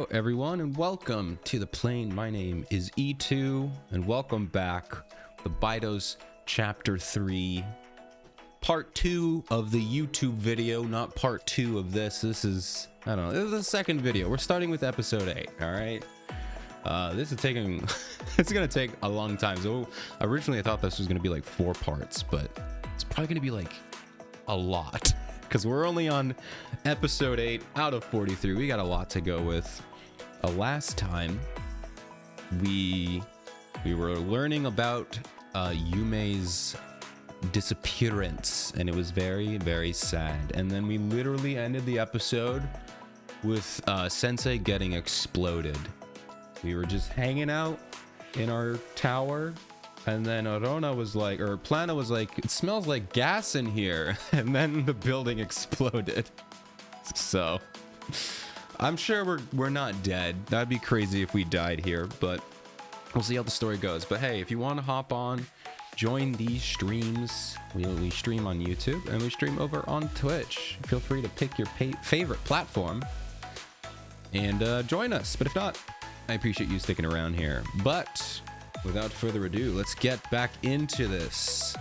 Hello everyone and welcome to the plane. My name is E2 and welcome back to Bidos chapter 3 part 2 of the YouTube video, not part 2 of this. This is, I don't know, this is the second video. We're starting with episode 8. All right, this is taking it's gonna take a long time. So originally I thought this was gonna be like 4 parts, but it's probably gonna be like a lot because we're only on episode 8 out of 43. We got a lot to go with. Last time we were learning about Yume's disappearance, and it was very, very sad. And then we literally ended the episode with Sensei getting exploded. We were just hanging out in our tower, and then Arona was like, or Plana was like, it smells like gas in here, and then the building exploded. So I'm sure we're not dead. That'd be crazy if we died here, but we'll see how the story goes. But hey, if you want to hop on, join these streams. We stream on YouTube and we stream over on Twitch. Feel free to pick your favorite platform and join us. But if not, I appreciate you sticking around here. But without further ado, let's get back into this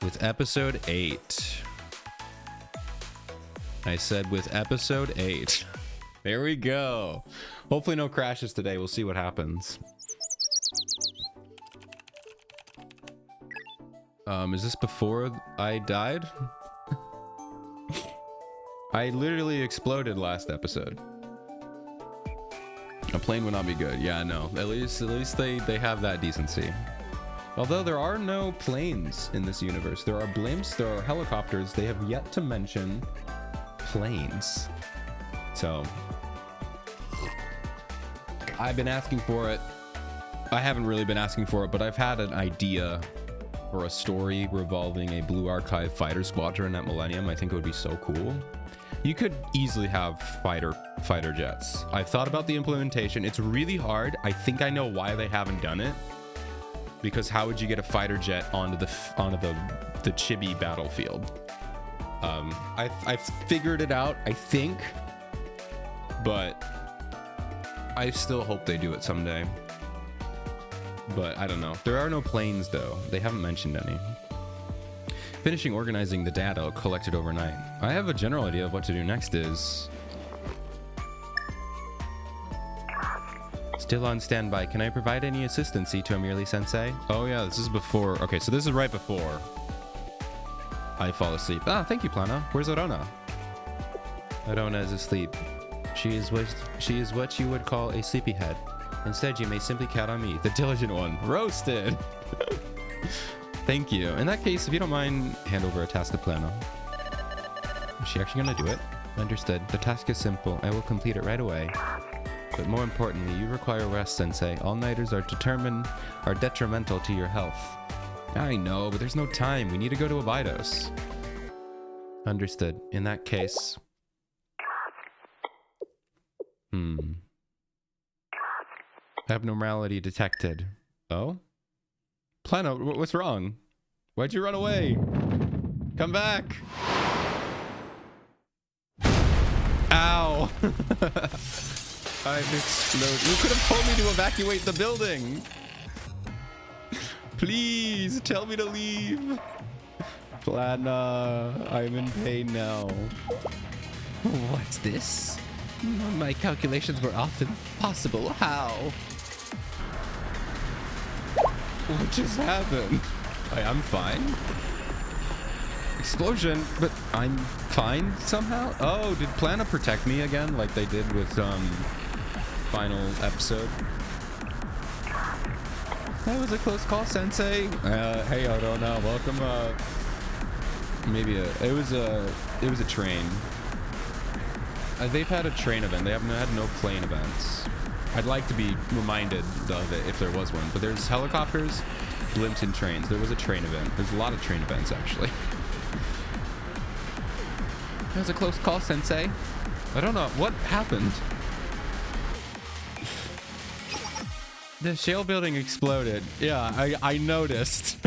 with episode 8. I said with episode 8. There we go. Hopefully no crashes today. We'll see what happens. Is this before I died? I literally exploded last episode. A plane would not be good. Yeah, no. At least they have that decency. Although there are no planes in this universe. There are blimps, there are helicopters. They have yet to mention planes. So I've been asking for it. I haven't really been asking for it, but I've had an idea for a story revolving a Blue Archive fighter squadron at Millennium. I think it would be so cool. You could easily have fighter jets. I've thought about the implementation. It's really hard. I think I know why they haven't done it. Because how would you get a fighter jet onto the Chibi battlefield? I've figured it out, I think, but I still hope they do it someday. But I don't know. There are no planes though. They haven't mentioned any. Finishing organizing the data collected overnight. I have a general idea of what to do next is... Still on standby. Can I provide any assistance, to Amirli Sensei? Oh yeah, this is before. Okay, so this is right before I fall asleep. Ah, thank you, Plana. Where's Arona? Arona is asleep. She is what you would call a sleepyhead. Instead, you may simply count on me, the diligent one. Roasted! Thank you. In that case, if you don't mind, hand over a task to Plana. Is she actually gonna do it? Understood. The task is simple. I will complete it right away. But more importantly, you require rest, Sensei. All-nighters are detrimental to your health. I know, but there's no time. We need to go to Abydos. Understood. In that case... Abnormality detected. Oh? Plano, what's wrong? Why'd you run away? Come back! Ow! I've exploded. You could have told me to evacuate the building! Please, tell me to leave! Plana, I'm in pain now. What's this? My calculations were often possible. How? What just happened? I'm fine. Explosion, but I'm fine somehow? Oh, did Plana protect me again like they did with final episode? That was a close call, Sensei. Hey, Arona, welcome. It was a train. They've had a train event. They haven't had no plane events. I'd like to be reminded of it if there was one. But there's helicopters, blimps, and trains. There was a train event. There's a lot of train events, actually. That was a close call, Sensei. I don't know. What happened? The shale building exploded. Yeah, I noticed.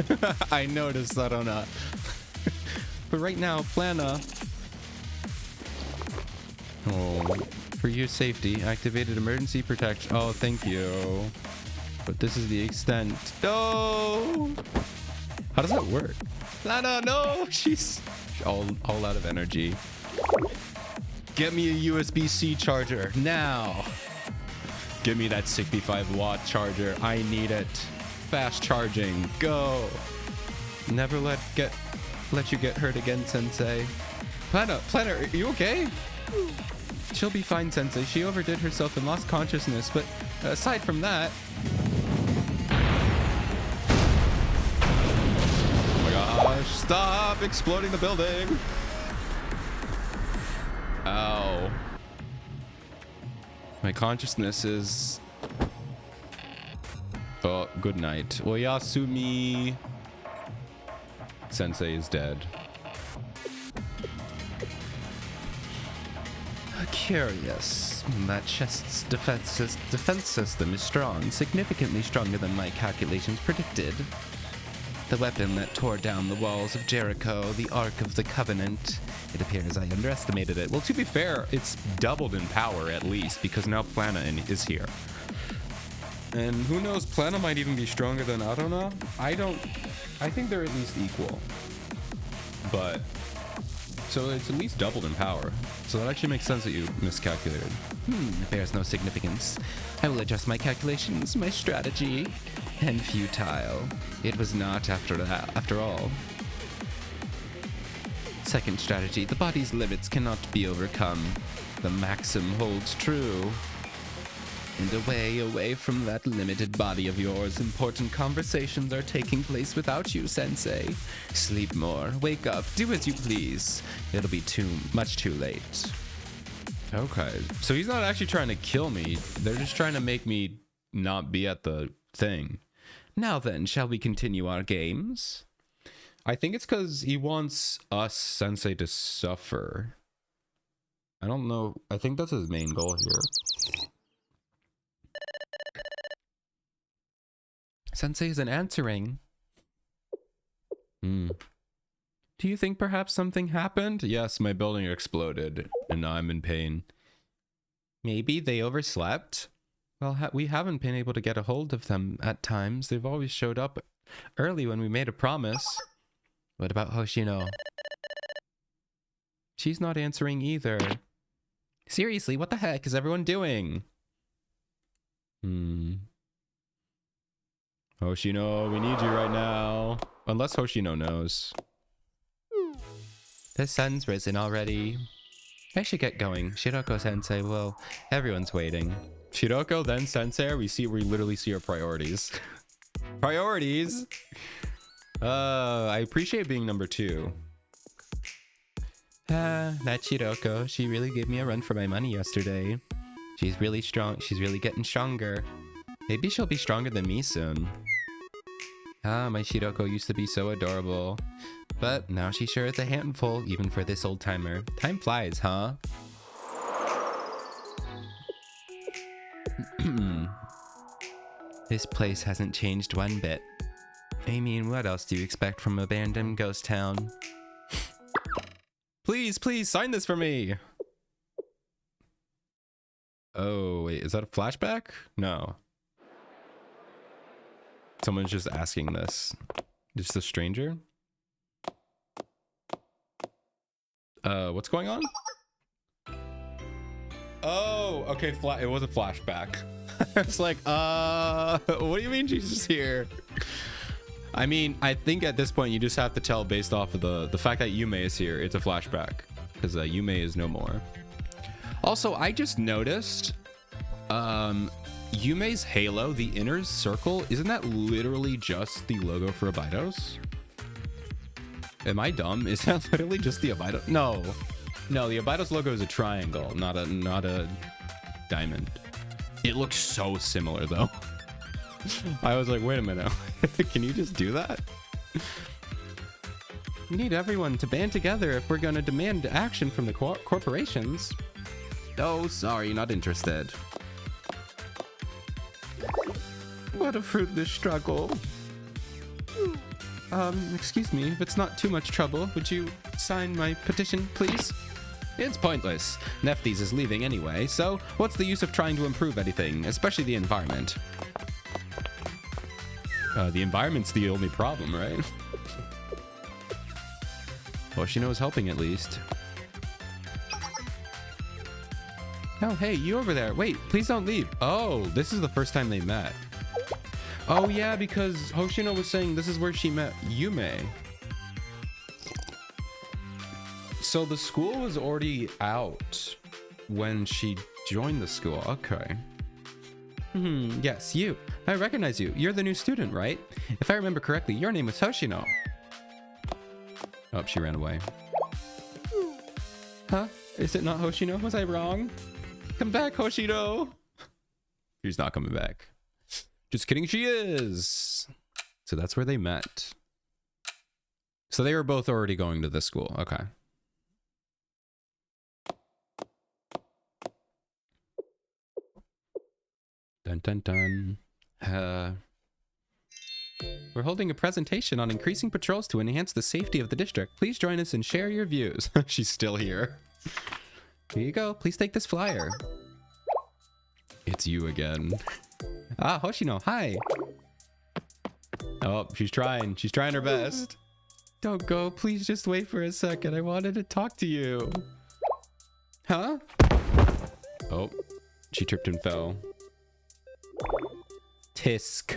I noticed. I don't know. But right now, Plana... Oh, For your safety, activated emergency protection. Oh, thank you. But this is the extent. No! How does that work? Lana, no! She's all out of energy. Get me a USB-C charger now. Give me that 65-watt charger. I need it. Fast charging. Go. Never let you get hurt again, Sensei. Planner, are you okay? She'll be fine, Sensei. She overdid herself and lost consciousness, but aside from that... Oh my gosh, stop exploding the building! Ow. My consciousness is... Oh, good night. Oyasumi... Sensei is dead. Curious. That chest's defense system is strong, significantly stronger than my calculations predicted. The weapon that tore down the walls of Jericho, the Ark of the Covenant. It appears I underestimated it. Well, to be fair, it's doubled in power at least, because now Plana is here. And who knows, Plana might even be stronger than Arona. I think they're at least equal. But, so it's at least doubled in power. So that actually makes sense that you miscalculated. It bears no significance. I will adjust my calculations, my strategy, and futile. It was not after all. Second strategy, the body's limits cannot be overcome. The maxim holds true. And away from that limited body of yours, important conversations are taking place without you, Sensei. Sleep more, wake up, do as you please. It'll be much too late. Okay, so he's not actually trying to kill me. They're just trying to make me not be at the thing. Now then, shall we continue our games? I think it's because he wants us, Sensei, to suffer. I don't know. I think that's his main goal here. Sensei isn't answering. Do you think perhaps something happened? Yes, my building exploded, and now I'm in pain. Maybe they overslept? Well, we haven't been able to get a hold of them at times. They've always showed up early when we made a promise. What about Hoshino? She's not answering either. Seriously, what the heck is everyone doing? Hoshino, we need you right now. Unless Hoshino knows. The sun's risen already. I should get going. Shiroko-sensei, well, everyone's waiting. Shiroko, then Sensei, we literally see our priorities. Priorities? I appreciate being number 2. That Shiroko, she really gave me a run for my money yesterday. She's really strong. She's really getting stronger. Maybe she'll be stronger than me soon. My Shiroko used to be so adorable. But now she sure is a handful, even for this old timer. Time flies, huh? This place hasn't changed one bit. I mean, what else do you expect from abandoned ghost town? Please, sign this for me. Oh, wait, is that a flashback? No. Someone's just asking this. Just a stranger? What's going on? Oh, okay, it was a flashback. It's like, what do you mean she's just here? I mean, I think at this point you just have to tell based off of the fact that Yume is here, it's a flashback. Because Yume is no more. Also, I just noticed, Yume's halo, the inner circle, isn't that literally just the logo for Abydos? Am I dumb? Is that literally just the Abydos? No, the Abydos logo is a triangle, not a diamond. It looks so similar though. I was like, wait a minute, can you just do that? We need everyone to band together if we're gonna demand action from the corporations. Oh, sorry, not interested. What a fruitless struggle. Excuse me, if it's not too much trouble, would you sign my petition, please? It's pointless. Nephthys is leaving anyway, so what's the use of trying to improve anything, especially the environment? The environment's the only problem, right? Well, she knows helping at least. Oh, hey, you over there. Wait, please don't leave. Oh, this is the first time they met. Oh, yeah, because Hoshino was saying this is where she met Yume. So the school was already out when she joined the school. Okay. Yes, you. I recognize you. You're the new student, right? If I remember correctly, your name was Hoshino. Oh, she ran away. Huh? Is it not Hoshino? Was I wrong? Come back, Hoshino. She's not coming back. Just kidding, she is. So that's where they met. So they were both already going to this school. Okay. Dun dun dun. We're holding a presentation on increasing patrols to enhance the safety of the district. Please join us and share your views. She's still here. Here you go. Please take this flyer. It's you again. Ah, Hoshino, hi. Oh, she's trying. She's trying her best. Don't go. Please just wait for a second. I wanted to talk to you. Huh? Oh, she tripped and fell. Tisk.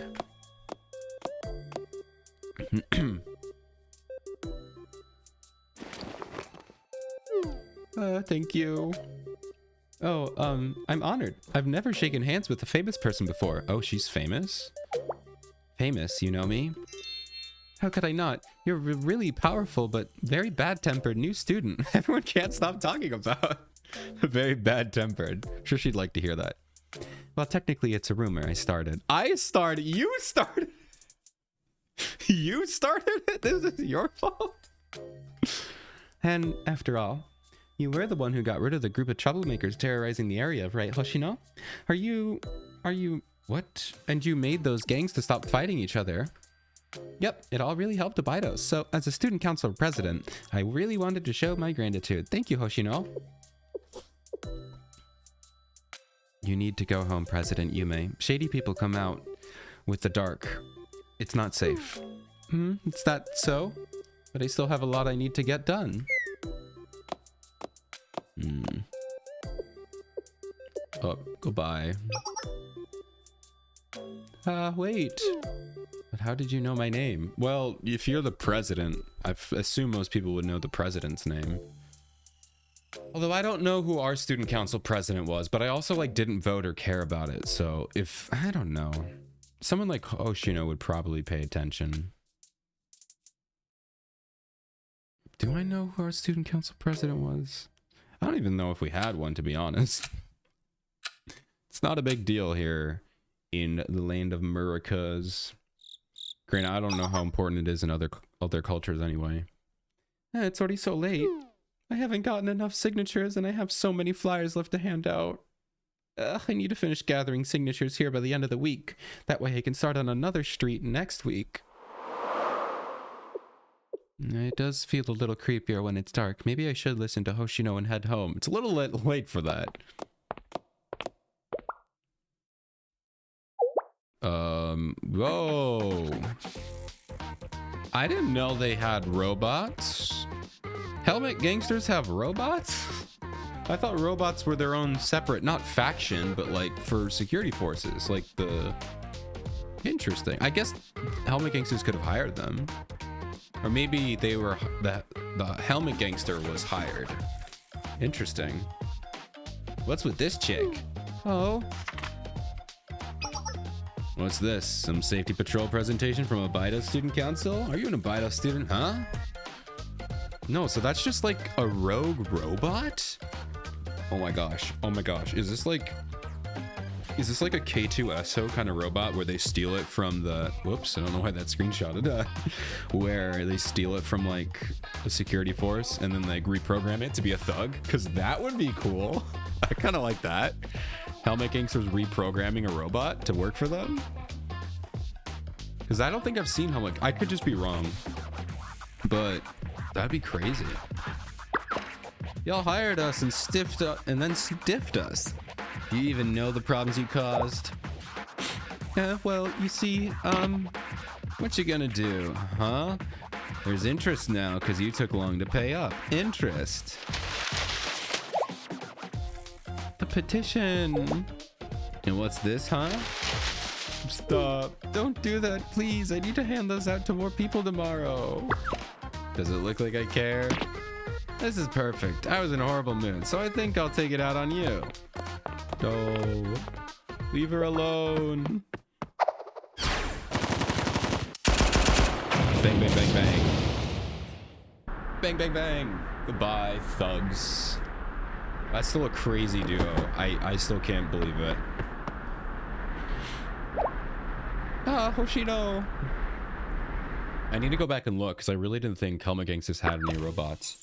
Thank you. Oh, I'm honored. I've never shaken hands with a famous person before. Oh, she's famous? Famous, you know me? How could I not? You're a really powerful but very bad-tempered new student. Everyone can't stop talking about. Very bad-tempered. Sure she'd like to hear that. Well, technically it's a rumor. I started. You started? You started it? This is your fault? And after all, you were the one who got rid of the group of troublemakers terrorizing the area, right, Hoshino? Are you, what? And you made those gangs to stop fighting each other. Yep, it all really helped Abidos. So, as a student council president, I really wanted to show my gratitude. Thank you, Hoshino. You need to go home, President Yume. Shady people come out with the dark. It's not safe. It's that so? But I still have a lot I need to get done. Oh, goodbye. Wait. But how did you know my name? Well, if you're the president, I assume most people would know the president's name. Although I don't know who our student council president was, but I also didn't vote or care about it. So if, I don't know, someone like Hoshino would probably pay attention. Do I know who our student council president was? I don't even know if we had one, to be honest. It's not a big deal here in the land of Americas. Granted, I don't know how important it is in other cultures anyway. It's already so late. I haven't gotten enough signatures and I have so many flyers left to hand out. I need to finish gathering signatures here by the end of the week. That way I can start on another street next week. It does feel a little creepier when it's dark. Maybe I should listen to Hoshino and head home. It's a little late for that. Whoa. I didn't know they had robots. Helmet gangsters have robots? I thought robots were their own separate, not faction, but for security forces. Interesting. I guess helmet gangsters could have hired them. Or maybe they were, the helmet gangster was hired. Interesting. What's with this chick? Oh. What's this? Some safety patrol presentation from Abidos Student Council? Are you an Abidos student, huh? No, so that's just a rogue robot? Oh my gosh. Oh my gosh. Is this a K2SO kind of robot where they steal it from the, whoops, I don't know why that screenshotted, where they steal it from a security force and then reprogram it to be a thug? Because that would be cool. I kind of like that. Helmet gangsters reprogramming a robot to work for them? Because I don't think I've seen Helmet, I could just be wrong, but that'd be crazy. Y'all hired us and then stiffed us. Do you even know the problems you caused? Well, you see, what you gonna do, huh? There's interest now because you took long to pay up. Interest. The petition. And what's this, huh? Stop. Don't do that, please. I need to hand those out to more people tomorrow. Does it look like I care? This is perfect. I was in a horrible mood, so I think I'll take it out on you. No. Leave her alone. Bang, bang, bang, bang. Bang, bang, bang. Goodbye, thugs. That's still a crazy duo. I still can't believe it. Ah, Hoshino. I need to go back and look because I really didn't think Helma Gangsters had any robots.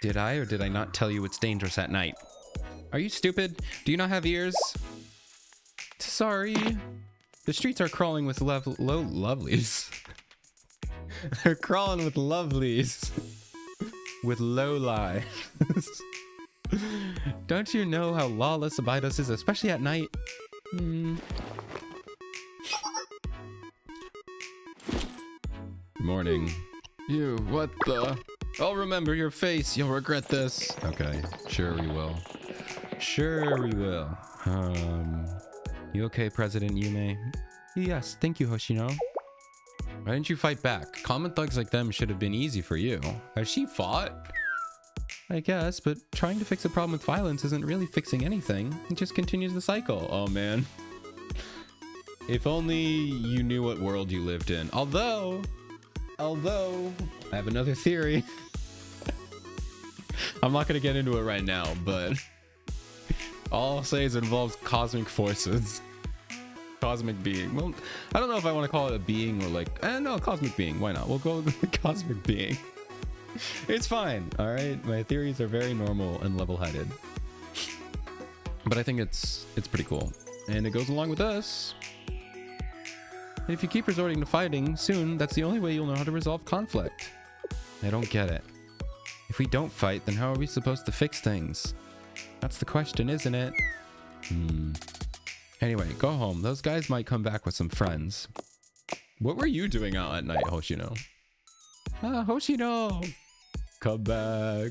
Did I or did I not tell you it's dangerous at night? Are you stupid? Do you not have ears? Sorry. The streets are crawling with lovelies. They're crawling with lovelies. With low lives. Don't you know how lawless Abydos is, especially at night? Morning. You, what the? I'll remember your face. You'll regret this. Okay, sure we will. Sure we will. You okay, President Yume? Yes, thank you, Hoshino. Why didn't you fight back? Common thugs like them should have been easy for you. Has she fought? I guess, but trying to fix a problem with violence isn't really fixing anything. It just continues the cycle. Oh, man. If only you knew what world you lived in. Although, I have another theory. I'm not going to get into it right now, but all I'll say is it involves cosmic forces. Cosmic being. Well, I don't know if I want to call it a being or like, no, cosmic being. Why not? We'll go with the cosmic being. It's fine. All right. My theories are very normal and level-headed, but I think it's pretty cool, and it goes along with us. And if you keep resorting to fighting, soon that's the only way you'll know how to resolve conflict. I don't get it. If we don't fight, then how are we supposed to fix things? That's the question, isn't it? Anyway, go home. Those guys might come back with some friends. What were you doing out at night, Hoshino? Ah, Hoshino! Come back.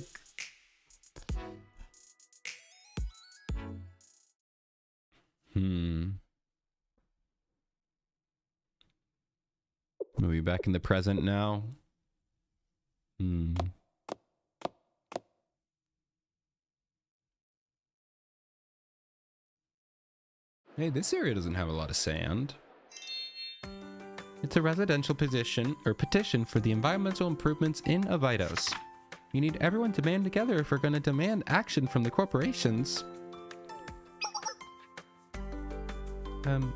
Are we back in the present now? Hey, this area doesn't have a lot of sand. It's a residential petition for the environmental improvements in Abydos. You need everyone to band together if we're going to demand action from the corporations.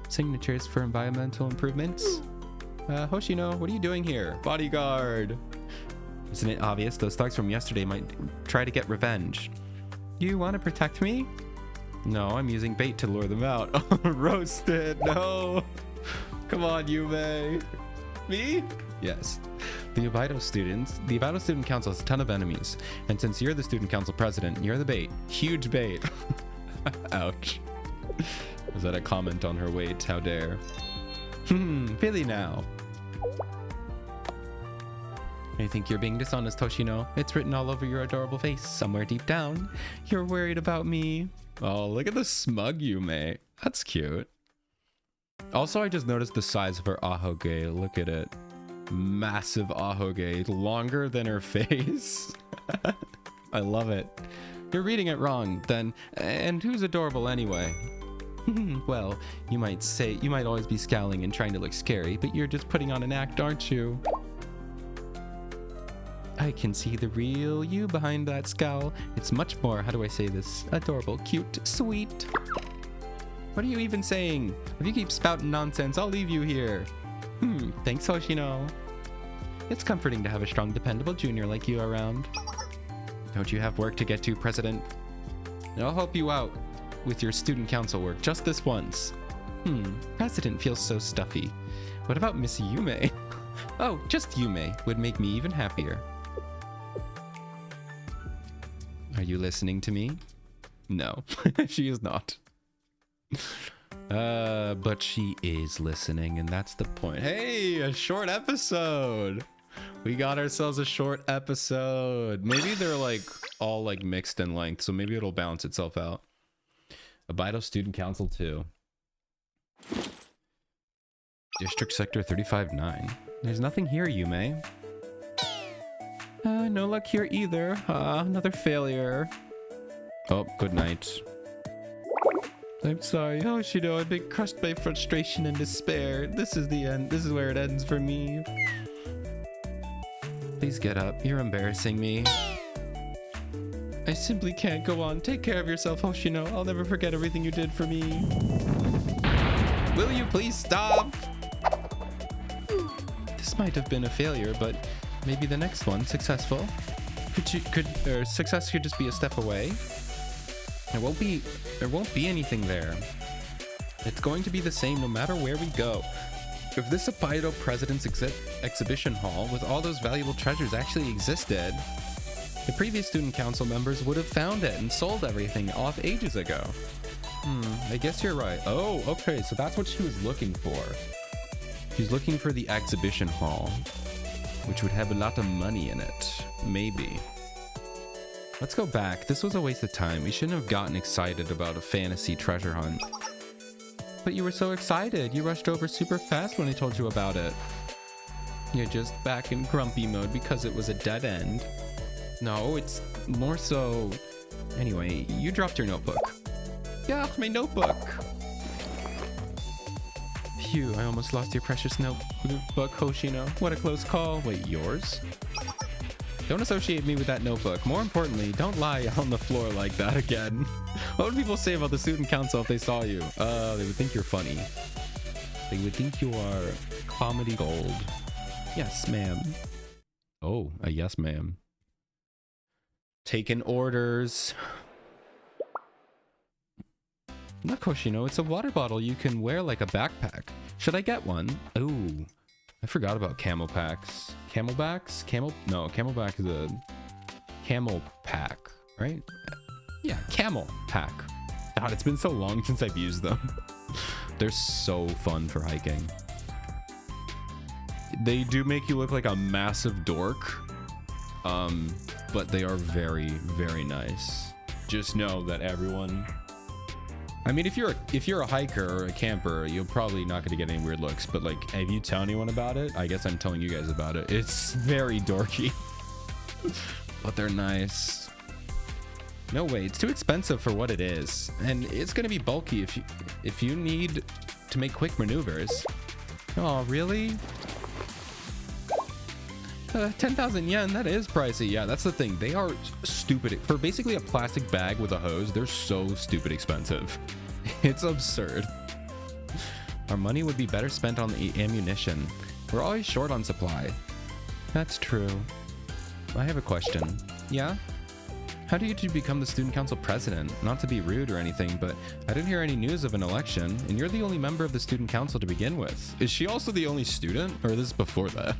Signatures for environmental improvements. Hoshino, what are you doing here? Bodyguard. Isn't it obvious those thugs from yesterday might try to get revenge? You want to protect me? No, I'm using bait to lure them out. Roasted, no. Come on, Yume. Me? Yes. The Abydos Student Council has a ton of enemies. And since you're the Student Council president, you're the bait. Huge bait. Ouch. Was that a comment on her weight? How dare. Really now. I think you're being dishonest, Hoshino. It's written all over your adorable face. Somewhere deep down, you're worried about me. Oh, look at the smug Yume. That's cute. Also, I just noticed the size of her ahoge. Look at it. Massive ahoge. Longer than her face. I love it. You're reading it wrong, then. And who's adorable anyway? Well, you might always be scowling and trying to look scary, but you're just putting on an act, aren't you? I can see the real you behind that scowl. It's much more, how do I say this? Adorable, cute, sweet. What are you even saying? If you keep spouting nonsense, I'll leave you here. Thanks, Hoshino. It's comforting to have a strong, dependable junior like you around. Don't you have work to get to, President? I'll help you out with your student council work just this once. President feels so stuffy. What about Miss Yume? Oh, just Yume would make me even happier. Are you listening to me? No, she is not. But she is listening, and that's the point. Hey, a short episode. We got ourselves a short episode. Maybe they're like all like mixed in length, so maybe it'll balance itself out. Abido Student Council 2. District Sector 35-9. There's nothing here, Yume. No luck here either. Another failure. Oh, good night. I'm sorry, Hoshino. I've been crushed by frustration and despair. This is the end. This is where it ends for me. Please get up. You're embarrassing me. I simply can't go on. Take care of yourself, Hoshino. I'll never forget everything you did for me. Will you please stop? This might have been a failure, but maybe the next one successful. Success could just be a step away. There won't be anything there. It's going to be the same no matter where we go. If this Abido President's exhibition hall with all those valuable treasures actually existed, the previous student council members would have found it and sold everything off ages ago. I guess you're right. Oh, okay, so that's what she was looking for. She's looking for the exhibition hall, which would have a lot of money in it. Maybe. Let's go back. This was a waste of time. We shouldn't have gotten excited about a fantasy treasure hunt. But you were so excited. You rushed over super fast when I told you about it. You're just back in grumpy mode because it was a dead end. No, it's more so... Anyway, you dropped your notebook. Yeah, my notebook. Phew, I almost lost your precious notebook, Hoshino. What a close call. Wait, yours? Don't associate me with that notebook. More importantly, don't lie on the floor like that again. What would people say about the student council if they saw you? They would think you're funny. They would think you are comedy gold. Yes, ma'am. Oh, a yes, ma'am. Taking orders. Look, Hoshino, it's a water bottle you can wear like a backpack. Should I get one? Ooh. I forgot about camel packs. Camelbacks? No, camelback is a camel pack, right? Yeah, camel pack. God, it's been so long since I've used them. They're so fun for hiking. They do make you look like a massive dork. But they are very, very nice. Just know that everyone... I mean, if you're a hiker or a camper, you're probably not going to get any weird looks. But like, if you tell anyone about it, I guess I'm telling you guys about it. It's very dorky, but they're nice. No way, it's too expensive for what it is, and it's going to be bulky if you need to make quick maneuvers. Oh, really? 10,000 yen, that is pricey. Yeah, that's the thing. They are stupid. For basically a plastic bag with a hose, they're so stupid expensive. It's absurd. Our money would be better spent on the ammunition. We're always short on supply. That's true. I have a question. Yeah? How did you become the student council president? Not to be rude or anything, but I didn't hear any news of an election, and you're the only member of the student council to begin with. Is she also the only student, or this is before that?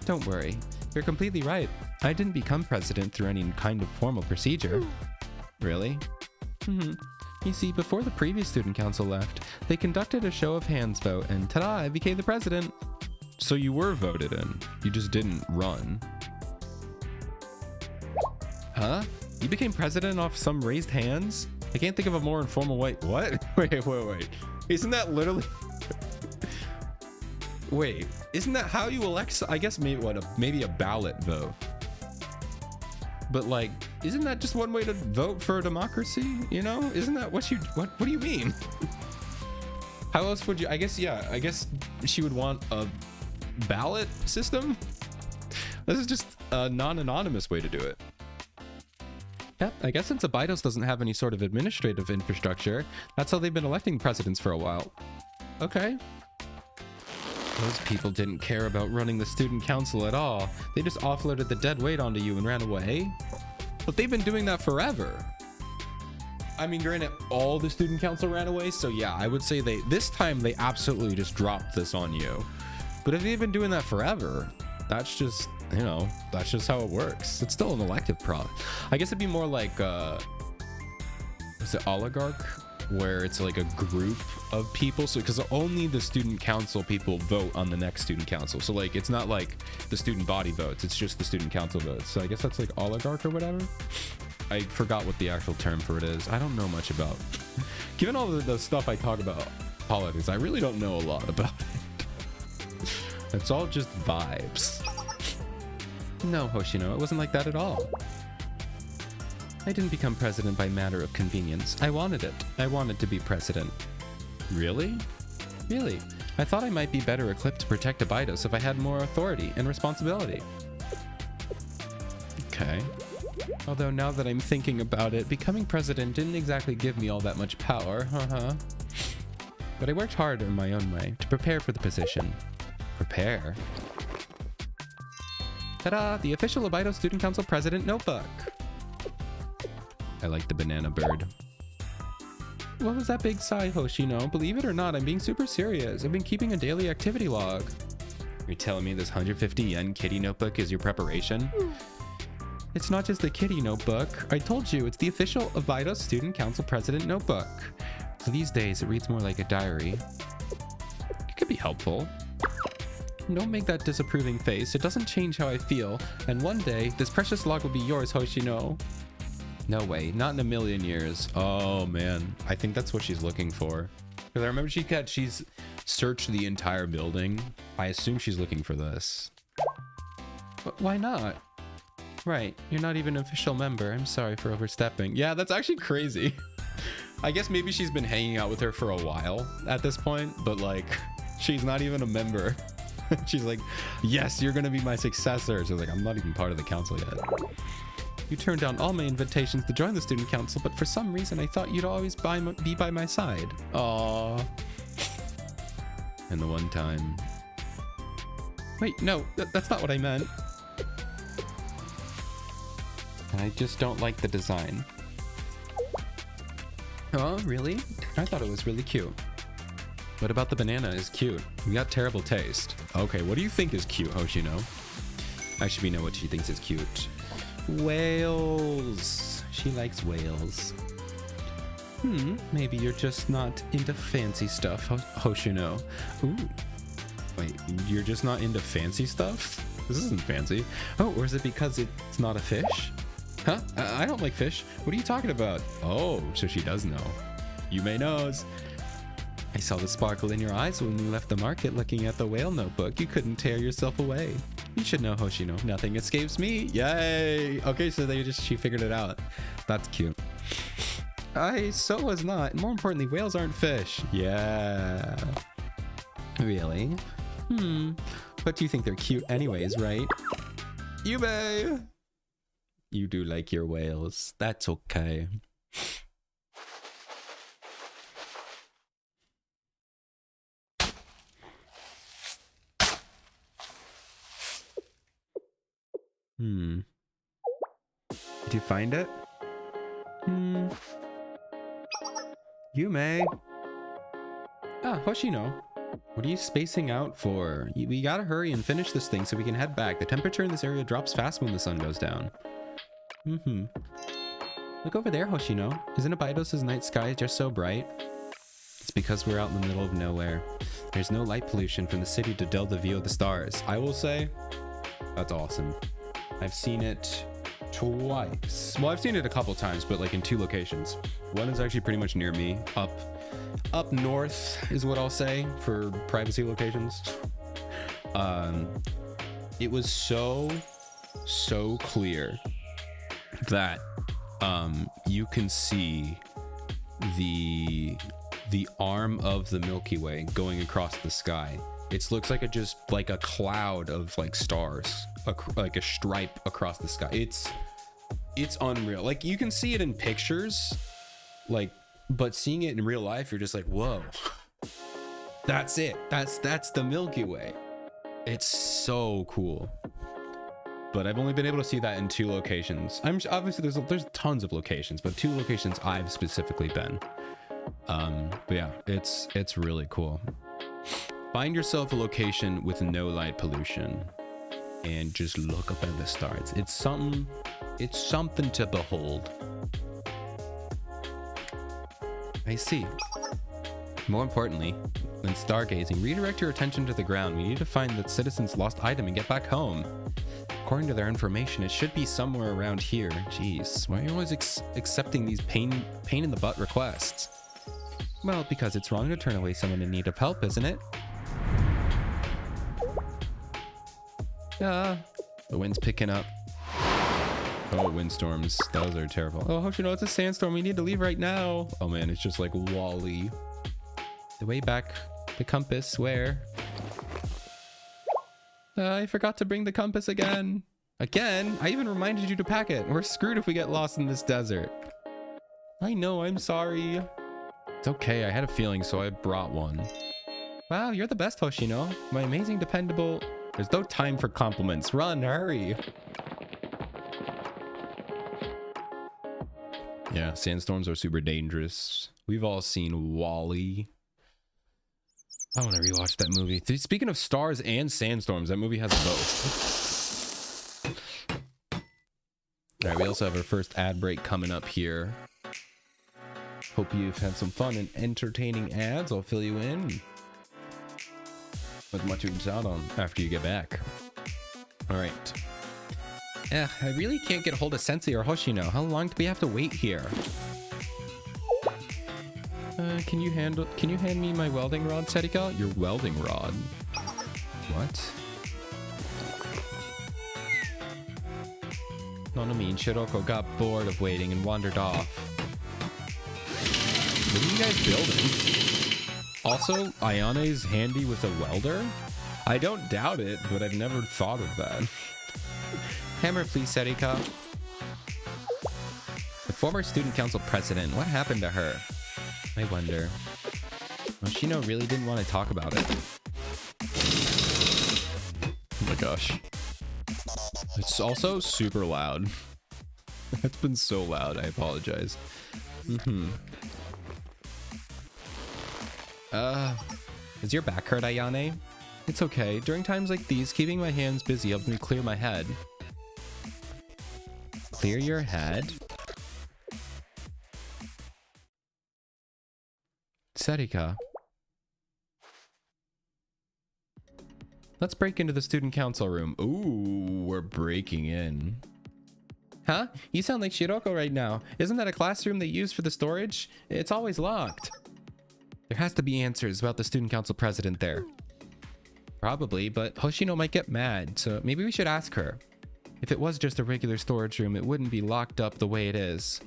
Don't worry. You're completely right. I didn't become president through any kind of formal procedure. Really? You see, before the previous student council left, they conducted a show of hands vote, and ta-da, I became the president. So you were voted in. You just didn't run. Huh? You became president off some raised hands? I can't think of a more informal way. What? Wait. Isn't that literally... Wait, isn't that how you elect? I guess maybe a ballot vote. But like, isn't that just one way to vote for a democracy? You know, isn't that what do you mean? How else would you? I guess she would want a ballot system. This is just a non-anonymous way to do it. Yep, I guess since Abidos doesn't have any sort of administrative infrastructure, that's how they've been electing presidents for a while. Okay. Those people didn't care about running the student council at all. They just offloaded the dead weight onto you and ran away. But they've been doing that forever. I mean, granted, all the student council ran away, so yeah, I would say this time they absolutely just dropped this on you. But if they've been doing that forever, that's just you know, that's just how it works. It's still an elective product. I guess it'd be more like, is it oligarch? Where it's like a group of people. So because only the student council people vote on the next student council. So like, it's not like the student body votes. It's just the student council votes. So I guess that's like oligarch or whatever. I forgot what the actual term for it is. I don't know much about. Given all the stuff I talk about politics, I really don't know a lot about it. It's all just vibes. No, Hoshino, it wasn't like that at all. I didn't become president by matter of convenience. I wanted it. I wanted to be president. Really? Really. I thought I might be better equipped to protect Abydos if I had more authority and responsibility. Okay. Although now that I'm thinking about it, becoming president didn't exactly give me all that much power, But I worked hard in my own way to prepare for the position. Prepare? Ta-da! The official Abydos Student Council President Notebook. I like the banana bird. What was that big sigh, Hoshino? Believe it or not, I'm being super serious. I've been keeping a daily activity log. You're telling me this 150 yen kitty notebook is your preparation? It's not just the kitty notebook. I told you, it's the official Abydos Student Council President Notebook. So these days, it reads more like a diary. It could be helpful. Don't make that disapproving face. It doesn't change how I feel. And one day, this precious log will be yours, Hoshino. No way, not in a million years. Oh man, I think that's what she's looking for. Because I remember she's searched the entire building. I assume she's looking for this. But why not? Right, you're not even an official member. I'm sorry for overstepping. Yeah, that's actually crazy. I guess maybe she's been hanging out with her for a while at this point, but like, she's not even a member. She's like, yes, you're gonna be my successor. So like, I'm not even part of the council yet. You turned down all my invitations to join the student council, but for some reason I thought you'd always be by my side. Aww. And the one time... Wait, no, that's not what I meant. I just don't like the design. Oh, really? I thought it was really cute. What about the banana is cute? You got terrible taste. Okay, what do you think is cute, Hoshino? Actually, we know what she thinks is cute. Whales. She likes whales. Maybe you're just not into fancy stuff, Hoshino. Ooh. Wait, you're just not into fancy stuff? This isn't fancy. Oh, or is it because it's not a fish? Huh? I don't like fish. What are you talking about? Oh, so she does know. Yume knows. I saw the sparkle in your eyes when we left the market looking at the whale notebook. You couldn't tear yourself away. You should know, Hoshino. Nothing escapes me. Yay! Okay, so she figured it out. That's cute. So was not. More importantly, whales aren't fish. Yeah. Really? But you think they're cute anyways, right? Yume! You do like your whales. That's okay. Did you find it? Yume. Ah, Hoshino. What are you spacing out for? We gotta hurry and finish this thing so we can head back. The temperature in this area drops fast when the sun goes down. Look over there, Hoshino. Isn't Abydos' night sky just so bright? It's because we're out in the middle of nowhere. There's no light pollution from the city to dull the view of the stars. I will say, that's awesome. I've seen it twice. Well, I've seen it a couple times, but like in 2 locations. One is actually pretty much near me. Up north is what I'll say for privacy locations. It was so clear that you can see the arm of the Milky Way going across the sky. It looks like just like a cloud of like stars, like a stripe across the sky. It's unreal. Like you can see it in pictures, like, but seeing it in real life, you're just like, whoa, that's it. That's the Milky Way. It's so cool. But I've only been able to see that in 2 locations. Obviously there's tons of locations, but 2 locations I've specifically been. But yeah, it's really cool. Find yourself a location with no light pollution. and just look up at the stars. It's something to behold. I see. More importantly than stargazing, redirect your attention to the ground. We need to find the citizen's lost item and get back home. According to their information, it should be somewhere around here. Jeez, why are you always accepting these pain in the butt requests? Well, because it's wrong to turn away someone in need of help, isn't it? The wind's picking up. Oh, windstorms. Those are terrible. Oh, Hoshino, it's a sandstorm. We need to leave right now. Oh man, it's just like Wall-E. The way back, the compass, where? I forgot to bring the compass again. Again? I even reminded you to pack it. We're screwed if we get lost in this desert. I know, I'm sorry. It's okay, I had a feeling, so I brought one. Wow, you're the best, Hoshino. My amazing, dependable... There's no time for compliments. Run, hurry. Yeah, sandstorms are super dangerous. We've all seen Wall-E. I want to rewatch that movie. Speaking of stars and sandstorms, that movie has both. All right, we also have our first ad break coming up here. Hope you've had some fun and entertaining ads. I'll fill you in with what you can shout on after you get back. All right. I really can't get a hold of Sensei or Hoshino. How long do we have to wait here? Can you hand me my welding rod, Serika? Your welding rod. What? Nonomi and Shiroko got bored of waiting and wandered off. What are you guys building? Also, Ayane's handy with a welder? I don't doubt it, but I've never thought of that. Hammer, please, Serika. The former student council president, what happened to her? I wonder. Hoshino really didn't want to talk about it. Oh my gosh. It's also super loud. It's been so loud, I apologize. Is your back hurt, Ayane? It's okay. During times like these, keeping my hands busy helps me clear my head. Clear your head? Serika. Let's break into the student council room. Ooh, we're breaking in. Huh? You sound like Shiroko right now. Isn't that a classroom they use for the storage? It's always locked. There has to be answers about the student council president there. Probably, but Hoshino might get mad, so maybe we should ask her. If it was just a regular storage room, it wouldn't be locked up the way it is.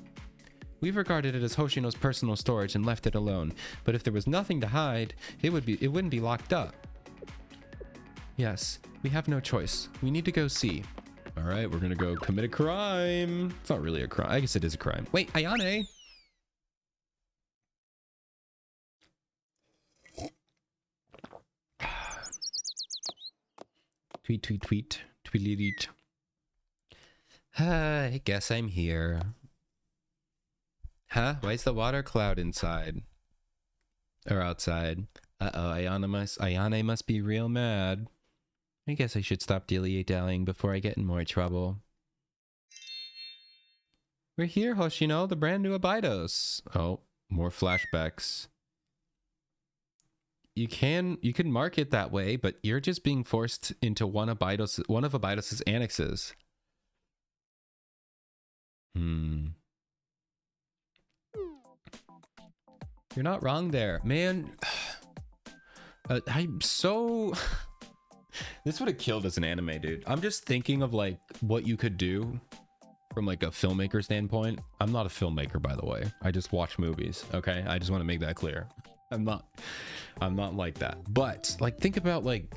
We've regarded it as Hoshino's personal storage and left it alone, but if there was nothing to hide, it wouldn't be locked up. Yes, we have no choice. We need to go see. All right, we're gonna go commit a crime. It's not really a crime. I guess it is a crime. Wait, Ayane! Tweet, tweet, tweet. Tweet. I guess I'm here. Huh? Why is the water cloud inside? Or outside? Uh-oh, Ayane must be real mad. I guess I should stop dilly-dallying before I get in more trouble. We're here, Hoshino, the brand new Abydos. Oh, more flashbacks. You can mark it that way, but you're just being forced into one of Abydos' annexes. You're not wrong there, man. I'm so... This would have killed as an anime, dude. I'm just thinking of like what you could do from like a filmmaker standpoint. I'm not a filmmaker, by the way. I just watch movies. Okay, I just want to make that clear. I'm not like that. But like, think about like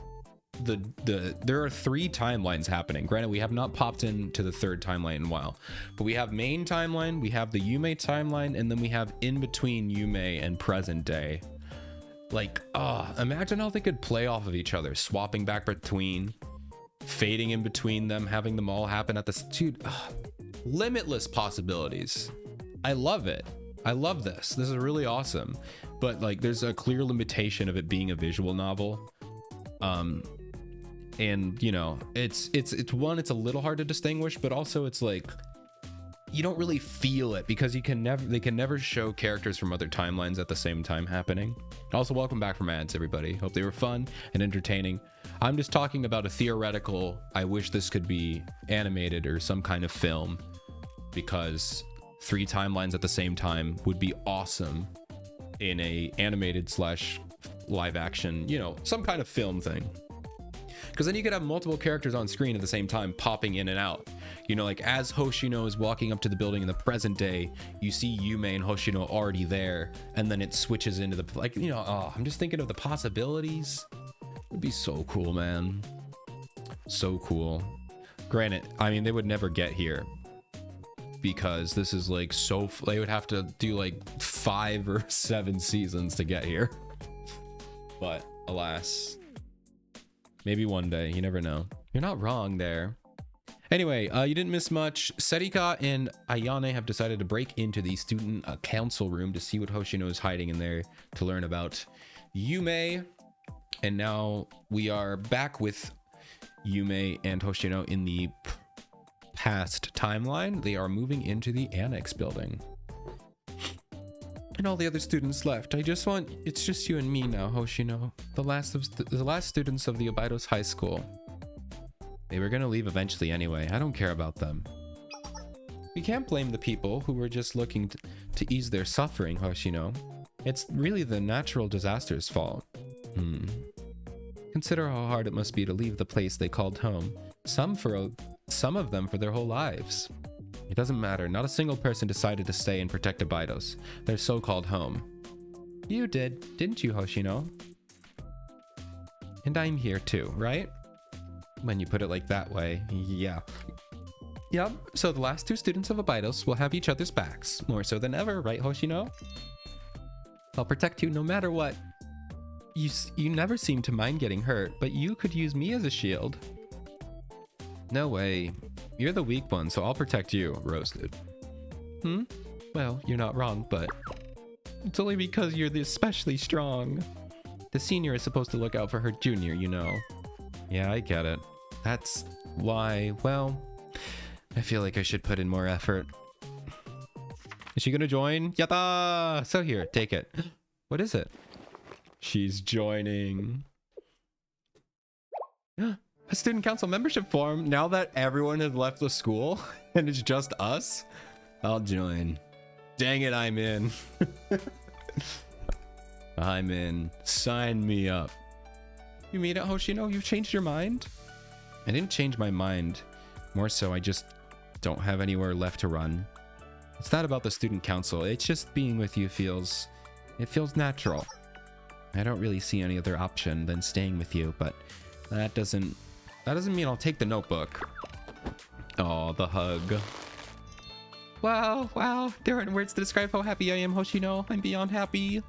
there are 3 timelines happening. Granted, we have not popped into the 3rd timeline in a while, but we have main timeline, we have the Yume timeline, and then we have in between Yume and present day. Like, imagine how they could play off of each other, swapping back between, fading in between them, having them all happen at the dude. Limitless possibilities. I love it. I love this. This is really awesome. But like, there's a clear limitation of it being a visual novel. And you know, it's one, it's a little hard to distinguish, but also it's like you don't really feel it because they can never show characters from other timelines at the same time happening. Also, welcome back from ads, everybody. Hope they were fun and entertaining. I'm just talking about a theoretical, I wish this could be animated or some kind of film, because 3 timelines at the same time would be awesome in a animated slash live action, you know, some kind of film thing. Because then you could have multiple characters on screen at the same time popping in and out. You know, like as Hoshino is walking up to the building in the present day, you see Yume and Hoshino already there, and then it switches into the, like, you know, oh, I'm just thinking of the possibilities. It would be so cool, man. So cool. Granted, I mean, they would never get here because this is like so, they would have to do like 5 or 7 seasons to get here. But alas, maybe one day, you never know. You're not wrong there. Anyway, you didn't miss much. Serika and Ayane have decided to break into the student council room to see what Hoshino is hiding in there to learn about Yume. And now we are back with Yume and Hoshino in the past timeline. They are moving into the annex building. And all the other students left. It's just you and me now, Hoshino. The last students of the Obaidos High School. They were gonna leave eventually anyway. I don't care about them. We can't blame the people who were just looking to ease their suffering, Hoshino. It's really the natural disaster's fault. Consider how hard it must be to leave the place they called home. Some of them for their whole lives. It doesn't matter. Not a single person decided to stay and protect Obaidos, their so-called home. You did, didn't you, Hoshino? And I'm here too, right? When you put it like that way, yeah. Yep, so the last 2 students of Obaidos will have each other's backs, more so than ever, right, Hoshino? I'll protect you no matter what. You never seem to mind getting hurt, but you could use me as a shield. No way. You're the weak one, so I'll protect you, roasted. Well, you're not wrong, but it's only because you're especially strong. The senior is supposed to look out for her junior, you know. Yeah, I get it. That's why, well, I feel like I should put in more effort. Is she gonna join? Yatta! So here, take it. What is it? She's joining. A student council membership form. Now that everyone has left the school and it's just us, I'll join. Dang it, I'm in. I'm in. Sign me up. You mean it, Hoshino? You've changed your mind? I didn't change my mind. More so, I just don't have anywhere left to run. It's not about the student council. It's just being with you feels natural. I don't really see any other option than staying with you, but that doesn't mean I'll take the notebook. Oh, the hug. Wow. There aren't words to describe how happy I am, Hoshino. I'm beyond happy.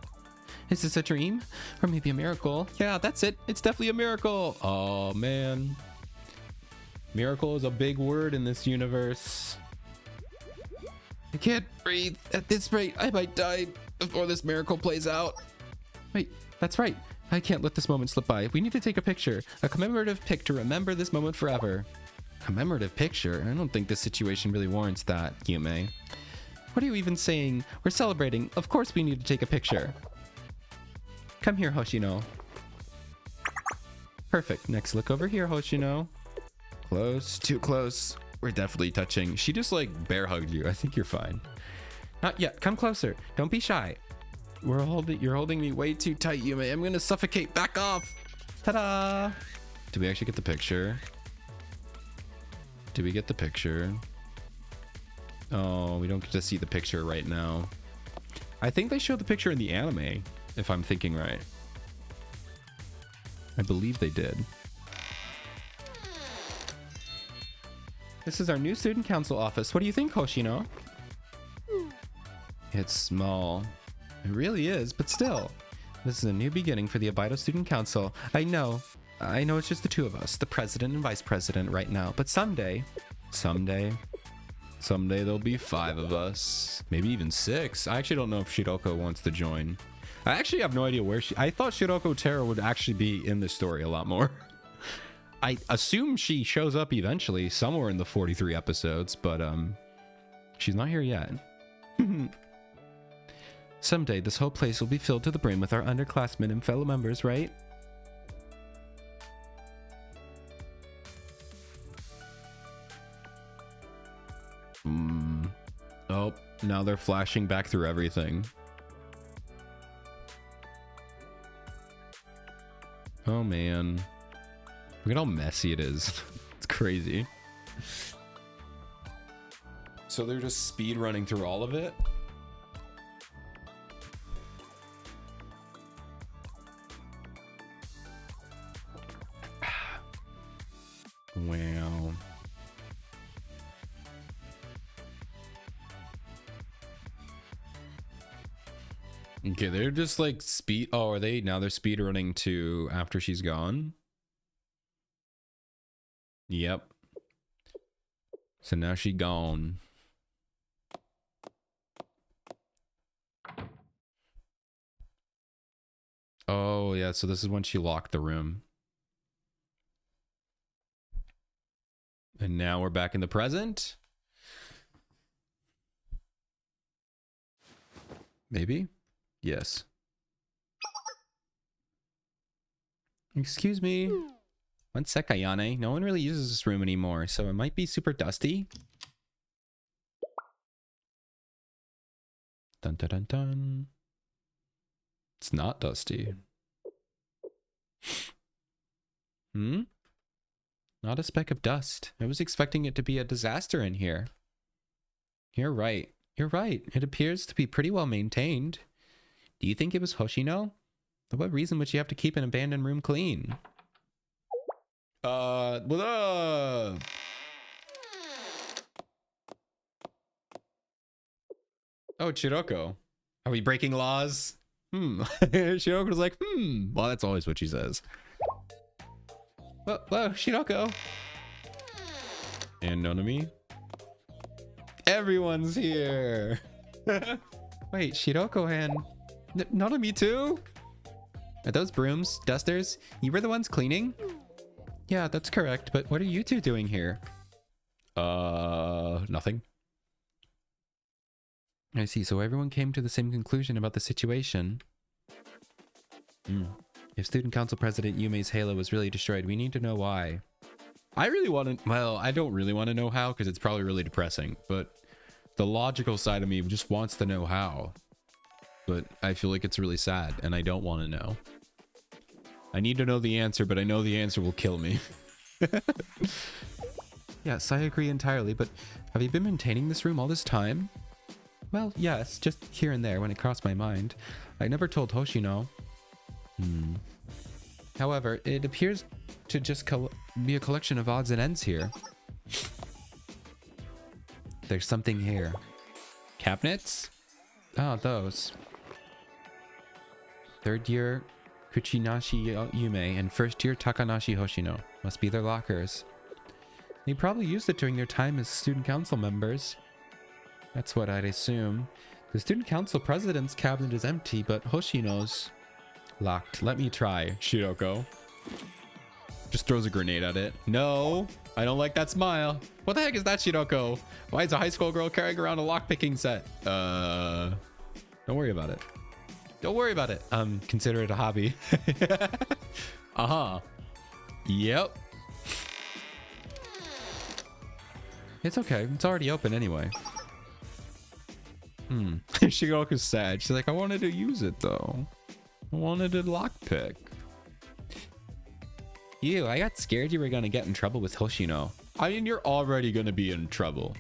Is this a dream? Or maybe a miracle? Yeah, that's it. It's definitely a miracle. Oh, man. Miracle is a big word in this universe. I can't breathe. At this rate, I might die before this miracle plays out. Wait, that's right. I can't let this moment slip by. We need to take a picture. A commemorative pic to remember this moment forever. Commemorative picture? I don't think this situation really warrants that, Yume. What are you even saying? We're celebrating. Of course we need to take a picture. Come here, Hoshino. Perfect. Next, look over here, Hoshino. Close. Too close. We're definitely touching. She just like bear hugged you. I think you're fine. Not yet. Come closer. Don't be shy. You're holding me way too tight, Yume. I'm gonna suffocate. Back off. Ta-da! Did we actually get the picture? Did we get the picture? Oh, we don't get to see the picture right now. I think they showed the picture in the anime, if I'm thinking right. I believe they did. This is our new student council office. What do you think, Hoshino? It's small. It really is, but still. This is a new beginning for the Obaido Student Council. I know it's just the 2 of us, the president and vice president right now, but someday there'll be 5 of us, maybe even 6. I actually don't know if Shiroko wants to join. I actually have no idea where I thought Shiroko Taro would actually be in this story a lot more. I assume she shows up eventually somewhere in the 43 episodes, but she's not here yet. Someday this whole place will be filled to the brim with our underclassmen and fellow members, right? Oh, now they're flashing back through everything. Oh man. Look at how messy it is. It's crazy. So they're just speed running through all of it? Wow. Okay, they're just like speed. Oh, are they? Now they're speed running to after she's gone? Yep. So now she gone. Oh, yeah. So this is when she locked the room. And now we're back in the present? Maybe? Yes. Excuse me. One sec, Ayane. No one really uses this room anymore, so it might be super dusty. Dun dun dun dun. It's not dusty. Not a speck of dust. I was expecting it to be a disaster in here. You're right. You're right. It appears to be pretty well maintained. Do you think it was Hoshino? For what reason would you have to keep an abandoned room clean? What up? Oh, Chiroko. Are we breaking laws? Shiroko's like, Well, that's always what she says. Whoa, Shiroko. And Nonami. Everyone's here. Wait, Shiroko and Nonami too? Are those brooms, dusters? You were the ones cleaning? Yeah, that's correct, but what are you two doing here? Nothing. I see, so everyone came to the same conclusion about the situation. If Student Council President Yume's halo was really destroyed, we need to know why. I really want to... Well, I don't really want to know how, because it's probably really depressing, but the logical side of me just wants to know how. But I feel like it's really sad, and I don't want to know. I need to know the answer, but I know the answer will kill me. Yes, I agree entirely, but have you been maintaining this room all this time? Well, yes, just here and there when it crossed my mind. I never told Hoshino. However, it appears to just be a collection of odds and ends here. There's something here. Cabinets? Ah, those. Third year Kuchinashi Yume and first year Takanashi Hoshino. Must be their lockers. They probably used it during their time as student council members. That's what I'd assume. The student council president's cabinet is empty, but Hoshino's locked. Let me try, Shiroko. Just throws a grenade at it. No, I don't like that smile. What the heck is that, Shiroko? Why is a high school girl carrying around a lockpicking set? Don't worry about it. Don't worry about it. Consider it a hobby. Yep. It's okay. It's already open anyway. Shiroku's sad. She's like, I wanted to use it though. I wanted to lockpick. I got scared you were gonna get in trouble with Hoshino. I mean, you're already gonna be in trouble.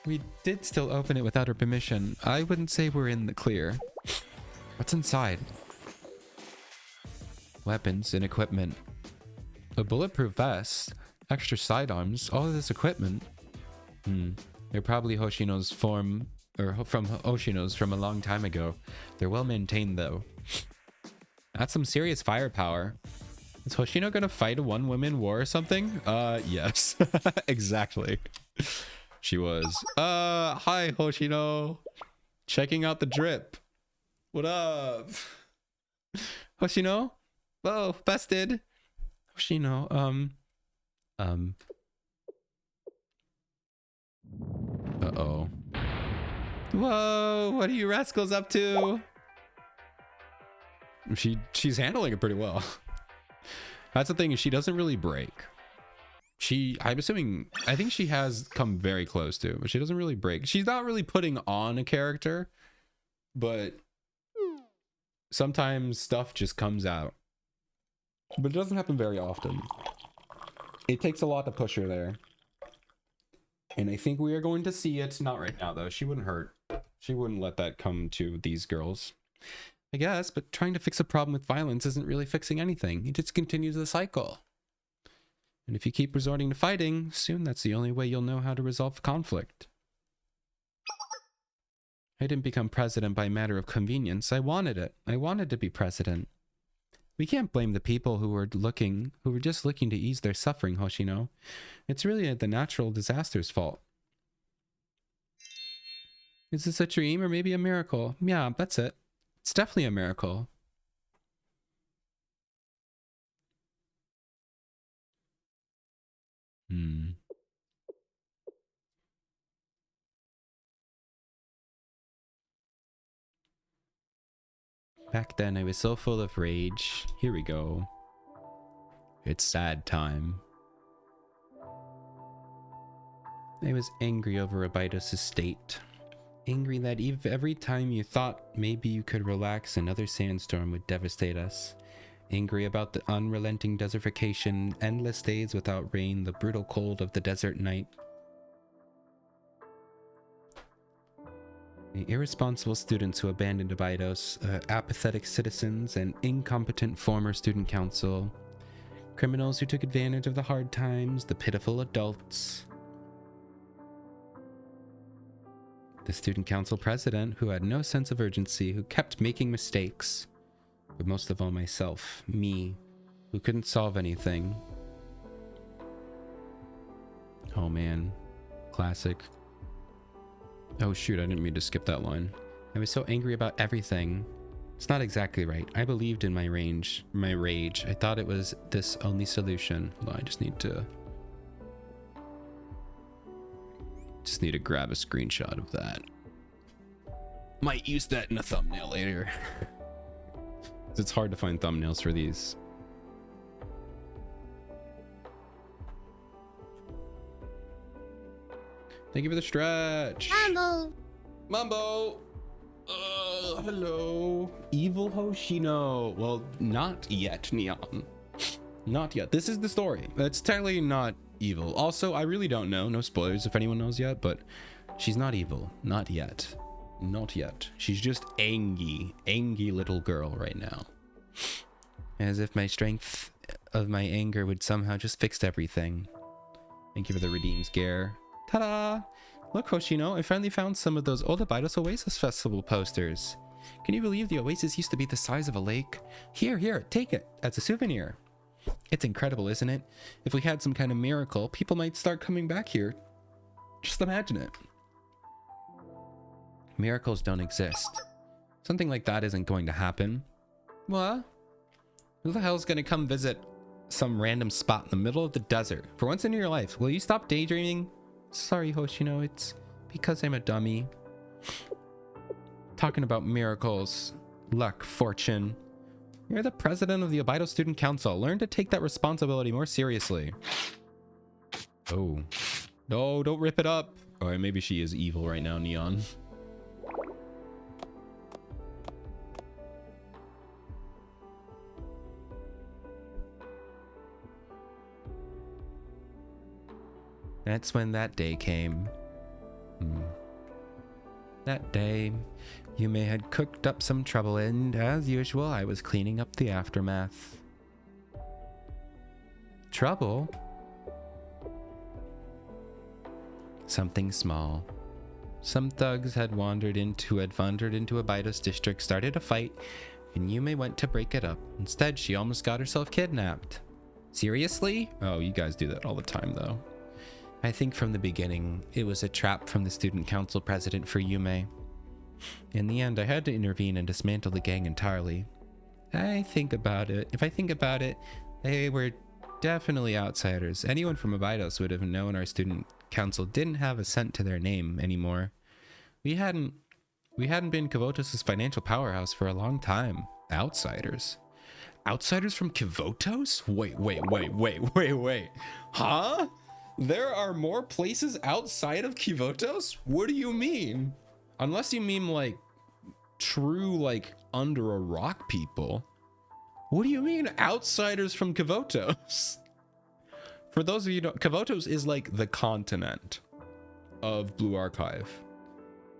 We did still open it without her permission. I wouldn't say we're in the clear. What's inside? Weapons and equipment. A bulletproof vest. Extra sidearms. All of this equipment. They're probably Hoshino's from Hoshino's from a long time ago. They're well maintained though. That's some serious firepower. Is Hoshino gonna fight a one-woman war or something? Yes. Exactly. She was. Hi Hoshino. Checking out the drip. What up? Hoshino? Oh, busted. Hoshino, Uh-oh. Whoa, what are you rascals up to? She's handling it pretty well. That's the thing, is she doesn't really break. I'm assuming, I think she has come very close to, but she doesn't really break. She's not really putting on a character, but sometimes stuff just comes out. But it doesn't happen very often. It takes a lot to push her there. And I think we are going to see it. Not right now, though. She wouldn't hurt. She wouldn't let that come to these girls. I guess, but trying to fix a problem with violence isn't really fixing anything. It just continues the cycle. And if you keep resorting to fighting, soon that's the only way you'll know how to resolve the conflict. I didn't become president by matter of convenience. I wanted it. I wanted to be president. We can't blame the people who were just looking to ease their suffering, Hoshino. It's really the natural disaster's fault. Is this a dream or maybe a miracle? Yeah, that's it. It's definitely a miracle. Back then, I was so full of rage. Here we go. It's sad time. I was angry over Abidos' state. Angry that every time you thought maybe you could relax, another sandstorm would devastate us. Angry about the unrelenting desertification, endless days without rain, the brutal cold of the desert night. The irresponsible students who abandoned Abidos, apathetic citizens, and incompetent former student council. Criminals who took advantage of the hard times, the pitiful adults. The student council president who had no sense of urgency, who kept making mistakes. But most of all myself, me, who couldn't solve anything. Oh man, classic. Oh shoot, I didn't mean to skip that line. I was so angry about everything. It's not exactly right. I believed in my rage. I thought it was this only solution. Well, I just need to grab a screenshot of that. Might use that in a thumbnail later. It's hard to find thumbnails for these. Thank you for the stretch. Mambo. Hello. Evil Hoshino. Well, not yet, Neon. Not yet. This is the story. It's technically not evil. Also, I really don't know. No spoilers if anyone knows yet, but she's not evil. Not yet. Not yet. She's just angry. Angry little girl right now. As if my strength of my anger would somehow just fix everything. Thank you for the redeem scare. Ta-da! Look, Hoshino, I finally found some of those old Abidos Oasis Festival posters. Can you believe the oasis used to be the size of a lake? Here, take it as a souvenir. It's incredible, isn't it? If we had some kind of miracle, people might start coming back here. Just imagine it. Miracles don't exist. Something like that isn't going to happen. What? Who the hell's gonna come visit some random spot in the middle of the desert? For once in your life, will you stop daydreaming? Sorry, Hoshino, it's because I'm a dummy. Talking about miracles, luck, fortune. You're the president of the Abido Student Council. Learn to take that responsibility more seriously. Oh. No, don't rip it up. Or maybe she is evil right now, Neon. That's when that day came. That day, Yume had cooked up some trouble, and as usual, I was cleaning up the aftermath. Trouble? Something small. Some thugs had wandered into Abido's district, started a fight, and Yume went to break it up. Instead, she almost got herself kidnapped. Seriously? Oh, you guys do that all the time, though. I think from the beginning, it was a trap from the student council president for Yume. In the end, I had to intervene and dismantle the gang entirely. If I think about it, they were definitely outsiders. Anyone from Abydos would have known our student council didn't have a cent to their name anymore. We hadn't been Kavotos' financial powerhouse for a long time. Outsiders. Outsiders from Kavotos? Wait. Huh? There are more places outside of Kavotos? What do you mean? Unless you mean like true like under a rock people. What do you mean outsiders from Kavotos? For those of you who don't, Kavotos is like the continent of Blue Archive.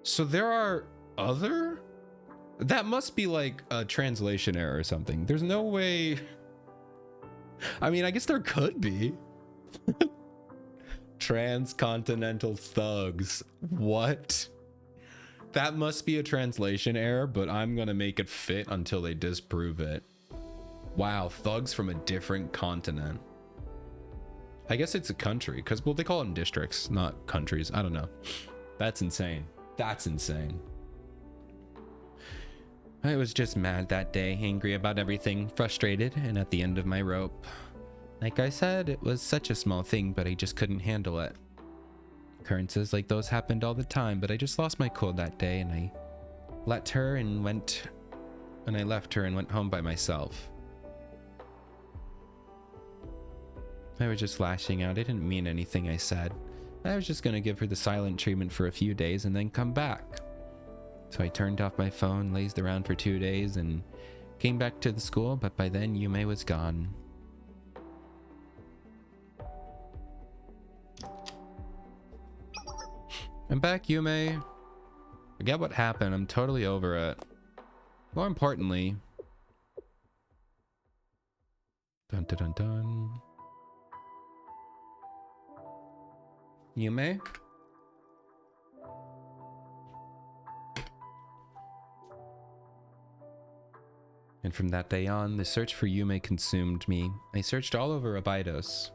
So there are other? That must be like a translation error or something. There's no way. I mean, I guess there could be. Transcontinental thugs. What? That must be a translation error, but I'm gonna make it fit until they disprove it. Wow, thugs from a different continent. I guess it's a country, because, well, they call them districts, not countries. I don't know. That's insane. That's insane. I was just mad that day, angry about everything, frustrated, and at the end of my rope. Like I said, it was such a small thing, but I just couldn't handle it. Occurrences like those happened all the time, but I just lost my cool that day, and I left her and went home by myself. I was just lashing out. I didn't mean anything I said. I was just going to give her the silent treatment for a few days and then come back. So I turned off my phone, lazed around for 2 days, and came back to the school, but by then Yume was gone. I'm back, Yume. Forget what happened. I'm totally over it. More importantly... Dun dun dun dun. Yume? And from that day on, the search for Yume consumed me. I searched all over Abydos.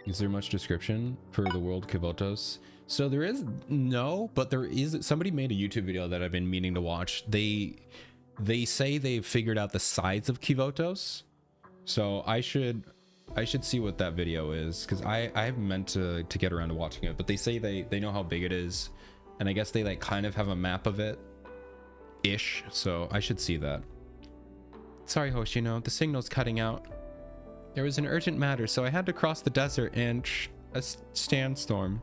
Is there much description for the world Kavotos? So there is no, but there is. Somebody made a YouTube video that I've been meaning to watch. They say they've figured out the size of Kavotos. So I should see what that video is, because I meant to get around to watching it. But they say they know how big it is, and I guess they like kind of have a map of it, ish. So I should see that. Sorry, Hoshino, the signal's cutting out. There was an urgent matter, so I had to cross the desert and a sandstorm.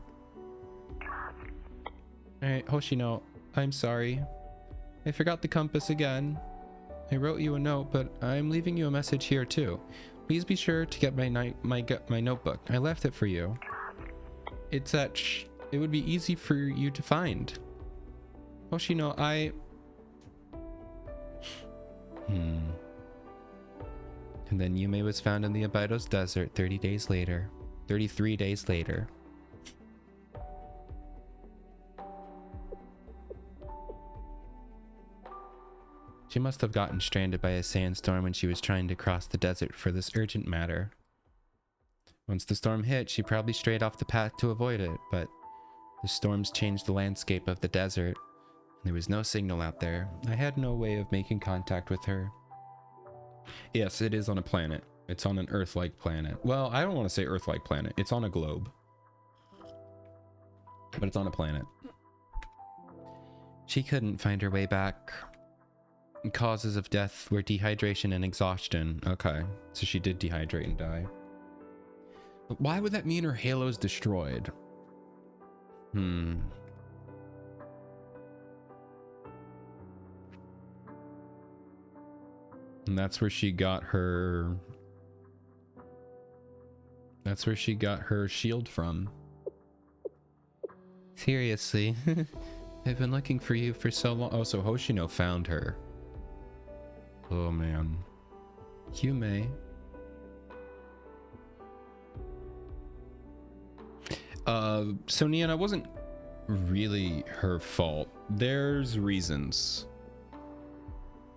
Alright, Hoshino, I'm sorry. I forgot the compass again. I wrote you a note, but I'm leaving you a message here too. Please be sure to get my notebook. I left it for you. It's at it would be easy for you to find. Hoshino, And then Yume was found in the Abydos desert 33 days later. She must have gotten stranded by a sandstorm when she was trying to cross the desert for this urgent matter. Once the storm hit, she probably strayed off the path to avoid it, but the storms changed the landscape of the desert. There was no signal out there. I had no way of making contact with her. Yes, it is on a planet. It's on an Earth-like planet. Well, I don't want to say Earth-like planet. It's on a globe. But it's on a planet. She couldn't find her way back. Causes of death were dehydration and exhaustion. Okay, so she did dehydrate and die. But why would that mean her halo's destroyed? And that's where she got her... That's where she got her shield from. Seriously. I've been looking for you for so long. Oh, so Hoshino found her. Oh, man. Yume. So Nian, it wasn't really her fault. There's reasons.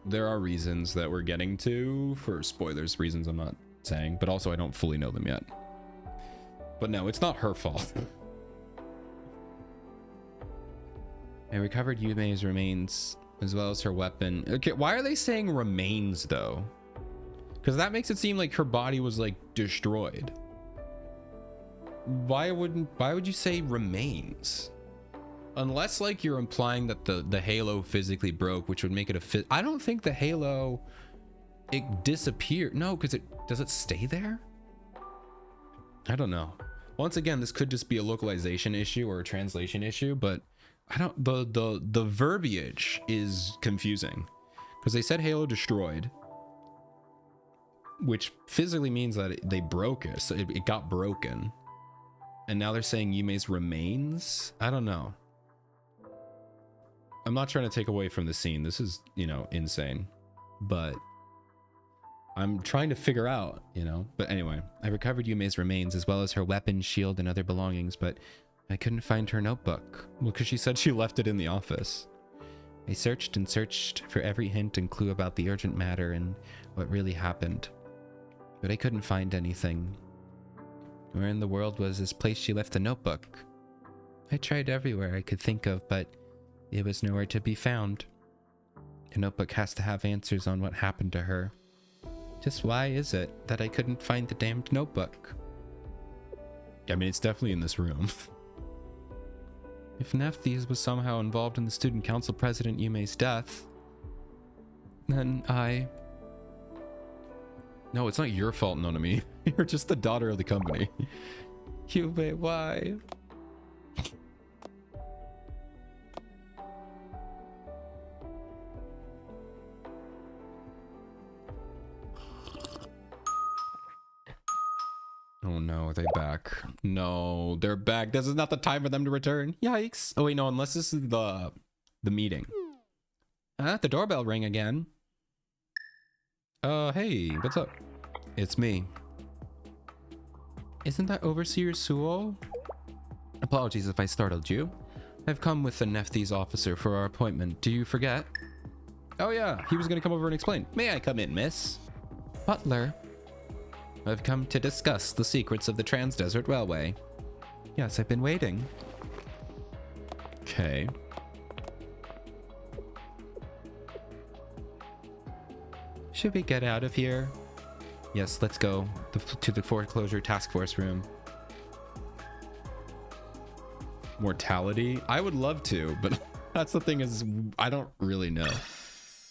there are reasons that we're getting to, for spoilers reasons I'm not saying, but also I don't fully know them yet. But no, it's not her fault. I recovered Yume's remains as well as her weapon. Okay, why are they saying remains though? Because that makes it seem like her body was like destroyed. Why would you say remains? Unless like you're implying that the halo physically broke, which would make it a I don't think the halo, it disappeared. No, because does it stay there? I don't know. Once again, this could just be a localization issue or a translation issue, but I don't, the verbiage is confusing because they said halo destroyed, which physically means that they broke it. So it got broken. And now they're saying Yume's remains. I don't know. I'm not trying to take away from the scene. This is, you know, insane, but I'm trying to figure out, you know, but anyway, I recovered Yume's remains as well as her weapon, shield, and other belongings, but I couldn't find her notebook. Well, because she said she left it in the office. I searched and searched for every hint and clue about the urgent matter and what really happened, but I couldn't find anything. Where in the world was this place she left the notebook? I tried everywhere I could think of, but it was nowhere to be found. A notebook has to have answers on what happened to her. Just why is it that I couldn't find the damned notebook? I mean, it's definitely in this room. If Nephthys was somehow involved in the student council president Yume's death, then No, it's not your fault, Nonami. You're just the daughter of the company. Yume, why? Oh no, are they back? No, they're back. This is not the time for them to return. Yikes. Oh wait, no, unless this is the meeting. The doorbell rang again. Hey, what's up? It's me. Isn't that Overseer Sewell? Apologies if I startled you. I've come with the Nephthys officer for our appointment. Do you forget? Oh yeah, he was gonna come over and explain. May I come in, miss? Butler. I've come to discuss the secrets of the Trans-Desert Railway. Yes, I've been waiting. Okay. Should we get out of here? Yes, let's go to the foreclosure task force room. Mortality? I would love to, but that's the thing is I don't really know.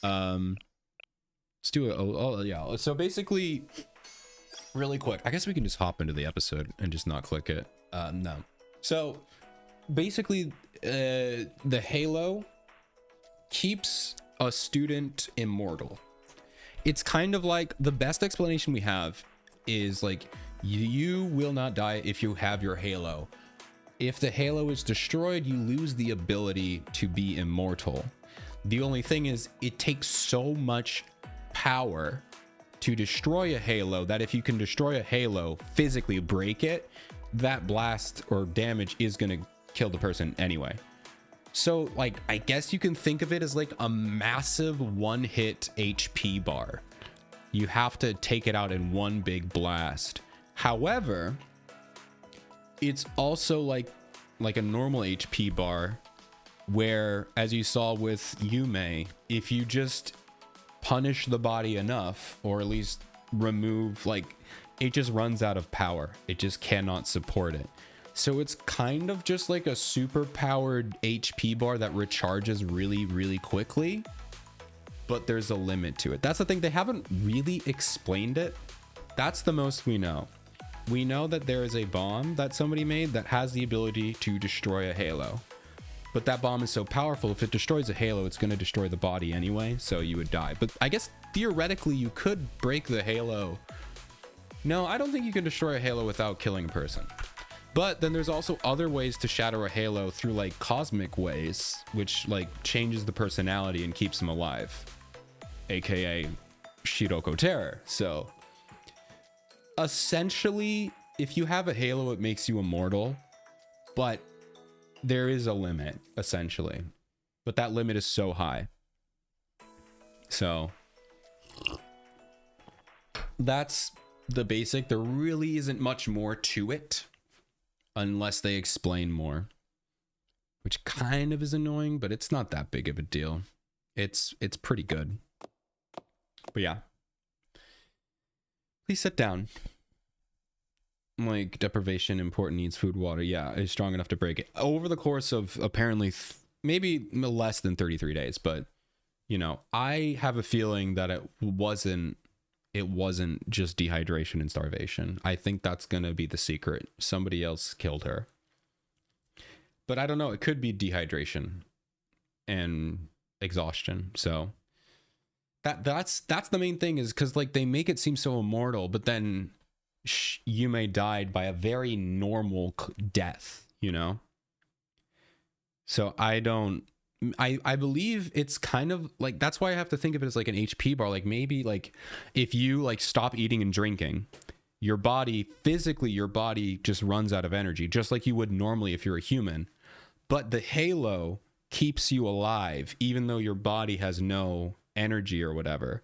Let's do it. Oh yeah. So basically, really quick, I guess we can just hop into the episode and just not click it. No. So basically, the Halo keeps a student immortal. It's kind of like the best explanation we have is like you will not die if you have your Halo. If the Halo is destroyed, you lose the ability to be immortal. The only thing is it takes so much power to destroy a Halo that if you can destroy a Halo, physically break it, that blast or damage is gonna kill the person anyway. So like, I guess you can think of it as like a massive one-hit HP bar. You have to take it out in one big blast. However, it's also like a normal HP bar where, as you saw with Yume, if you just punish the body enough, or at least remove, like, it just runs out of power. It just cannot support it. So it's kind of just like a super powered HP bar that recharges really, really quickly, but there's a limit to it. That's the thing. They haven't really explained it. That's the most we know. We know that there is a bomb that somebody made that has the ability to destroy a Halo. But that bomb is so powerful, if it destroys a Halo, it's going to destroy the body anyway, so you would die. But I guess theoretically you could break the Halo. No, I don't think you can destroy a Halo without killing a person. But then there's also other ways to shatter a Halo through like cosmic ways, which like changes the personality and keeps them alive, aka Shiroko Terror. So essentially, if you have a Halo, it makes you immortal, but there is a limit, essentially. But that limit is so high. So that's the basic. There really isn't much more to it unless they explain more, which kind of is annoying, but it's not that big of a deal. It's pretty good. But yeah, please sit down. Like, deprivation, important needs, food, water. Yeah, is strong enough to break it over the course of apparently maybe less than 33 days. But, you know, I have a feeling that it wasn't just dehydration and starvation. I think that's going to be the secret. Somebody else killed her. But I don't know. It could be dehydration and exhaustion. So that's the main thing, is because, like, they make it seem so immortal, but then Yume died by a very normal death, you know? So I believe it's kind of like, that's why I have to think of it as like an HP bar. Like, maybe like if you like stop eating and drinking, your body just runs out of energy, just like you would normally if you're a human. But the halo keeps you alive even though your body has no energy or whatever.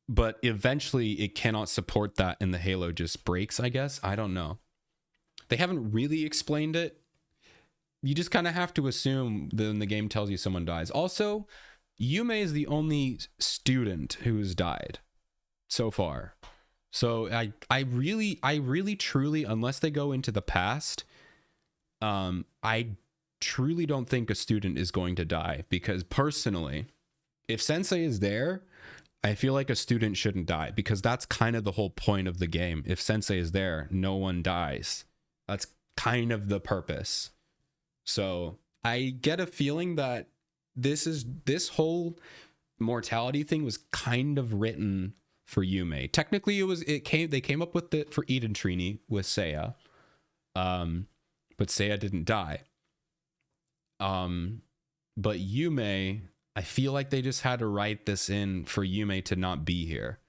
But eventually it cannot support that and the halo just breaks, I guess. I don't know. They haven't really explained it. You just kind of have to assume that when the game tells you someone dies. Also, Yume is the only student who's died so far. So I really truly, unless they go into the past, I truly don't think a student is going to die, because personally, if Sensei is there, I feel like a student shouldn't die, because that's kind of the whole point of the game. If Sensei is there, no one dies. That's kind of the purpose. So I get a feeling that this whole mortality thing was kind of written for Yume. Technically, they came up with it for Eden Trini with Seiya, but Seiya didn't die. But Yume, I feel like they just had to write this in for Yume to not be here,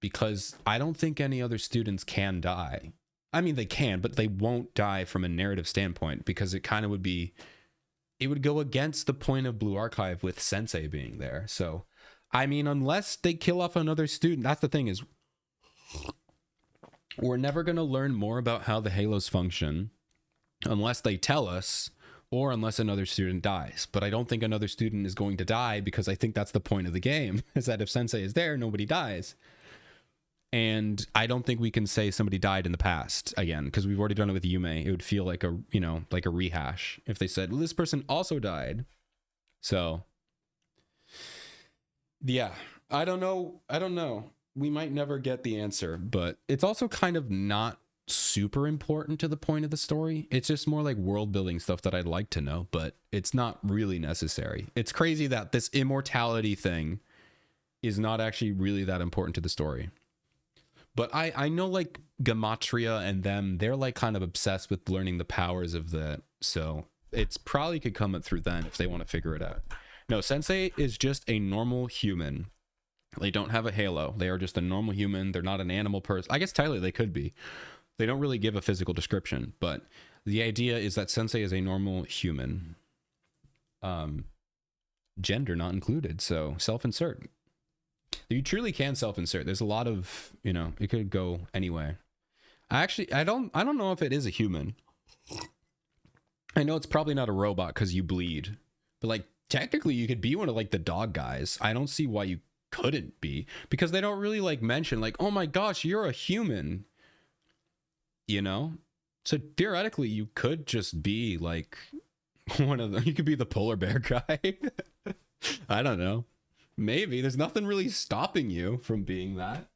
because I don't think any other students can die. I mean, they can, but they won't die from a narrative standpoint, because it would go against the point of Blue Archive with Sensei being there. So, I mean, unless they kill off another student, that's the thing, is we're never going to learn more about how the Halos function unless they tell us, or unless another student dies. But I don't think another student is going to die, because I think that's the point of the game, is that if Sensei is there, nobody dies. And I don't think we can say somebody died in the past again, because we've already done it with Yume. It would feel like like a rehash if they said, well, this person also died. So yeah, I don't know. We might never get the answer, but it's also kind of not super important to the point of the story. It's just more like world building stuff that I'd like to know, but it's not really necessary. It's crazy that this immortality thing is not actually really that important to the story. But I know, like, Gematria and them, they're like kind of obsessed with learning the powers of that. So it's probably could come up through them if they want to figure it out. No, Sensei is just a normal human. They don't have a halo. They are just a normal human. They're not an animal person. I guess technically they could be. They don't really give a physical description, but the idea is that Sensei is a normal human. Gender not included, so self-insert. You truly can self-insert. There's a lot of, it could go anyway. I don't know if it is a human. I know it's probably not a robot because you bleed, but like technically you could be one of like the dog guys. I don't see why you couldn't be, because they don't really like mention like, oh my gosh, you're a human, so theoretically you could just be like one of them. You could be the polar bear guy. I don't know. Maybe there's nothing really stopping you from being that,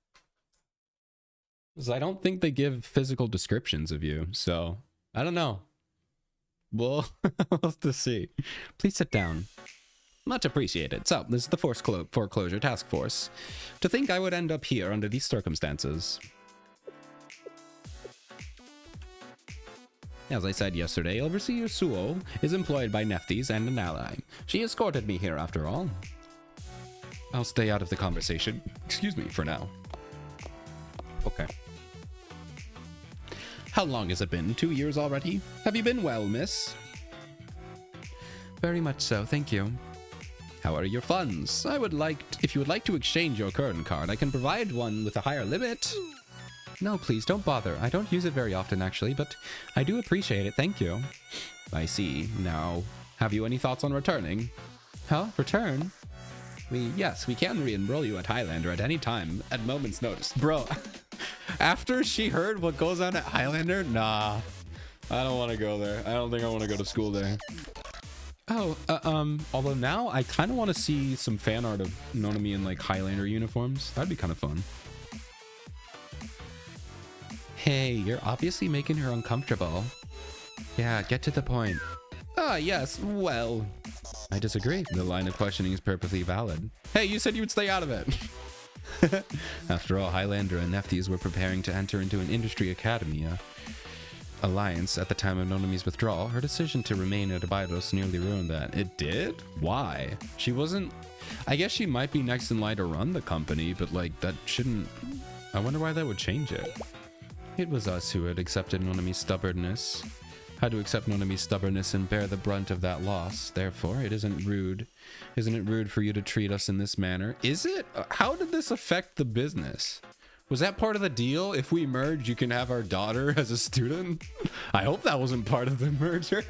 because I don't think they give physical descriptions of you. So I don't know. Well, we'll have to see. Please sit down. Much appreciated. So this is the Forced Foreclosure Task Force. To think I would end up here under these circumstances. As I said yesterday, Overseer Suo is employed by Nephthys and an ally. She escorted me here after all. I'll stay out of the conversation. Excuse me for now. Okay. How long has it been? 2 years already? Have you been well, miss? Very much so, thank you. How are your funds? If you would like to exchange your current card, I can provide one with a higher limit. No, please don't bother. I don't use it very often, actually, but I do appreciate it. Thank you. I see. Now, have you any thoughts on returning? Huh? Return? Yes, we can re-enroll you at Highlander at any time, at moment's notice. Bro, after she heard what goes on at Highlander, nah. I don't want to go there. I don't think I want to go to school there. Oh, although now I kind of want to see some fan art of Nonami in like Highlander uniforms. That'd be kind of fun. Hey, you're obviously making her uncomfortable. Yeah, get to the point. Ah, yes, well... I disagree. The line of questioning is perfectly valid. Hey, you said you would stay out of it. After all, Highlander and Nephthys were preparing to enter into an industry academy alliance at the time of Nonami's withdrawal. Her decision to remain at Abydos nearly ruined that. It did? Why? She wasn't... I guess she might be next in line to run the company, but like, that shouldn't... I wonder why that would change it. It was us who had accepted Nonami's stubbornness. Had to accept Nonami's stubbornness and bear the brunt of that loss. Therefore, isn't it rude for you to treat us in this manner? Is it? How did this affect the business? Was that part of the deal? If we merge, you can have our daughter as a student? I hope that wasn't part of the merger.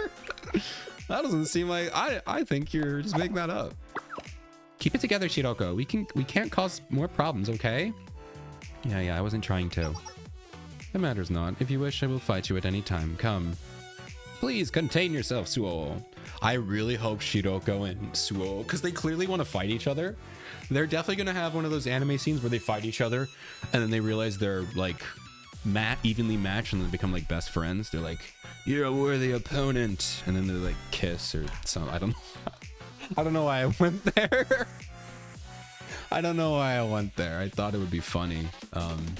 That doesn't seem like... I think you're just making that up. Keep it together, Shiroko. We can't cause more problems, okay? Yeah, I wasn't trying to. It matters not. If you wish, I will fight you at any time. Come. Please contain yourself, Suo. I really hope Shiroko and Suo, because they clearly want to fight each other. They're definitely going to have one of those anime scenes where they fight each other and then they realize they're like evenly matched and then become like best friends. They're like, you're a worthy opponent. And then they like kiss or something. I don't know why I went there. I don't know why I went there. I thought it would be funny. I'm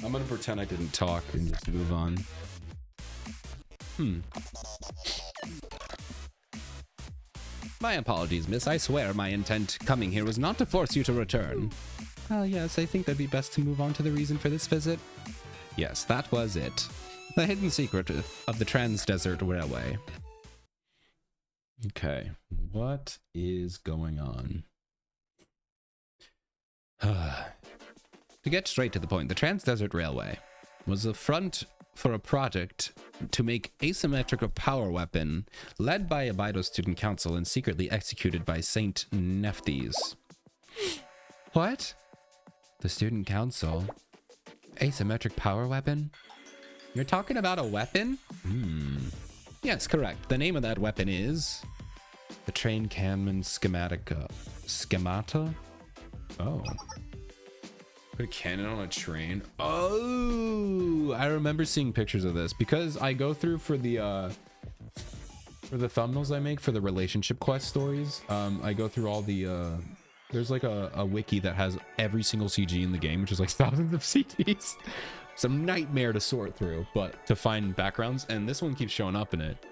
going to pretend I didn't talk and just move on. My apologies, miss. I swear my intent coming here was not to force you to return. Well, yes, I think that'd be best to move on to the reason for this visit. Yes, that was it. The hidden secret of the Trans-Desert Railway. Okay, what is going on? To get straight to the point, the Trans-Desert Railway was a front for a project to make asymmetrical power weapon led by Abydos Student Council and secretly executed by Saint Nephthys. What? The Student Council? Asymmetric power weapon? You're talking about a weapon? Yes, correct. The name of that weapon is... the Train Cannon Schemata? Oh. Put a cannon on a train. Oh, I remember seeing pictures of this because I go through for the thumbnails I make for the relationship quest stories. I go through all the there's like a wiki that has every single CG in the game, which is like thousands of CGs. It's a nightmare to sort through, but to find backgrounds, and this one keeps showing up in it.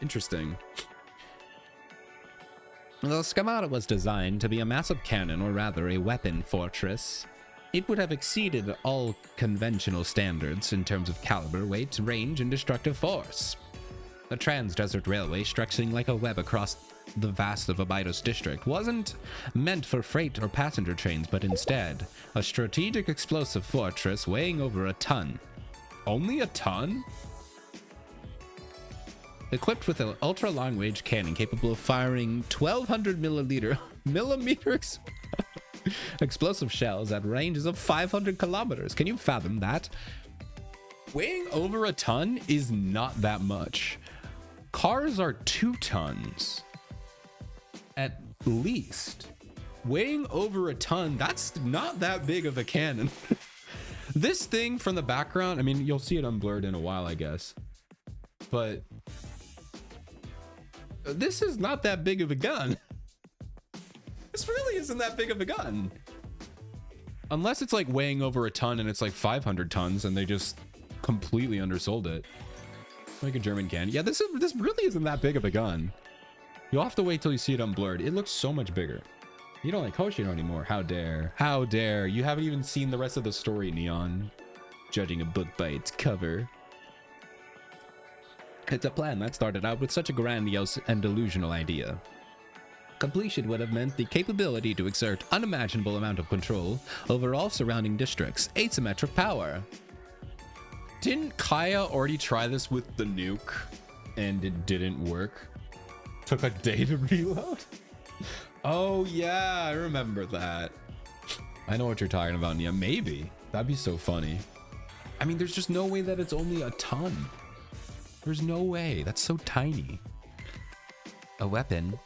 Interesting. The schemata was designed to be a massive cannon, or rather a weapon fortress. It would have exceeded all conventional standards in terms of caliber, weight, range, and destructive force. The Trans-Desert Railway, stretching like a web across the vast of Abydos district, wasn't meant for freight or passenger trains, but instead a strategic explosive fortress weighing over a ton. Only a ton? Equipped with an ultra-long-range cannon capable of firing 1,200 millimeter explosive shells at ranges of 500 kilometers. Can you fathom that? Weighing over a ton is not that much. Cars are 2 tons. At least. Weighing over a ton, that's not that big of a cannon. This thing from the background, I mean, you'll see it unblurred in a while, I guess. But this is not that big of a gun. This really isn't that big of a gun. Unless it's like weighing over a ton and it's like 500 tons and they just completely undersold it. Like a German cannon. Yeah, this really isn't that big of a gun. You'll have to wait till you see it unblurred. It looks so much bigger. You don't like Hoshino anymore. How dare. How dare. You haven't even seen the rest of the story, Neon. Judging a book by its cover. It's a plan that started out with such a grandiose and delusional idea. completion would have meant the capability to exert unimaginable amount of control over all surrounding districts. Asymmetric power. Didn't Kaya already try this with the nuke and it didn't work? Took a day to reload? Oh yeah, I remember that. I know what you're talking about, Nia. Maybe. That'd be so funny. I mean, there's just no way that it's only a ton. There's no way. That's so tiny. A weapon.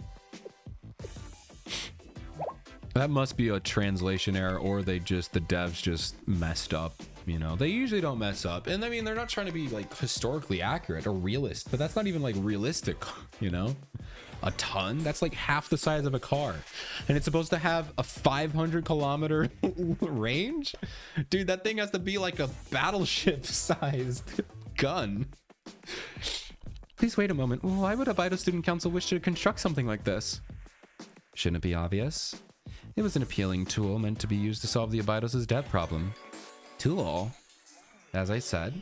That must be a translation error, or the devs just messed up. You know, they usually don't mess up. And I mean, they're not trying to be like historically accurate or realist, but that's not even like realistic, you know? A ton? That's like half the size of a car. And it's supposed to have a 500-kilometer range? Dude, that thing has to be like a battleship-sized gun. Please wait a moment. Why would a Baido Student Council wish to construct something like this? Shouldn't it be obvious? It was an appealing tool meant to be used to solve the Abydos' debt problem. Tool? As I said,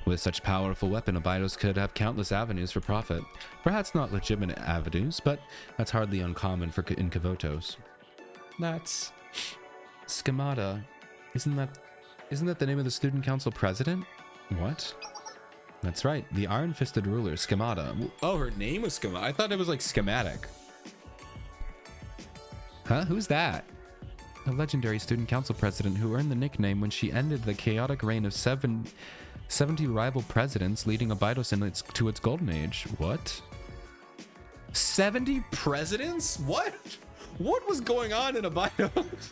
with such powerful weapon, Abydos could have countless avenues for profit. Perhaps not legitimate avenues, but that's hardly uncommon in Kavotos. That's Schemata. Isn't that the name of the Student Council president? What? That's right, the iron-fisted ruler, Schemata. Oh, her name was Schemata. I thought it was like schematic. Huh? Who's that? A legendary student council president who earned the nickname when she ended the chaotic reign of 70 rival presidents, leading Abydos to its golden age. What? 70 presidents? What? What was going on in Abydos?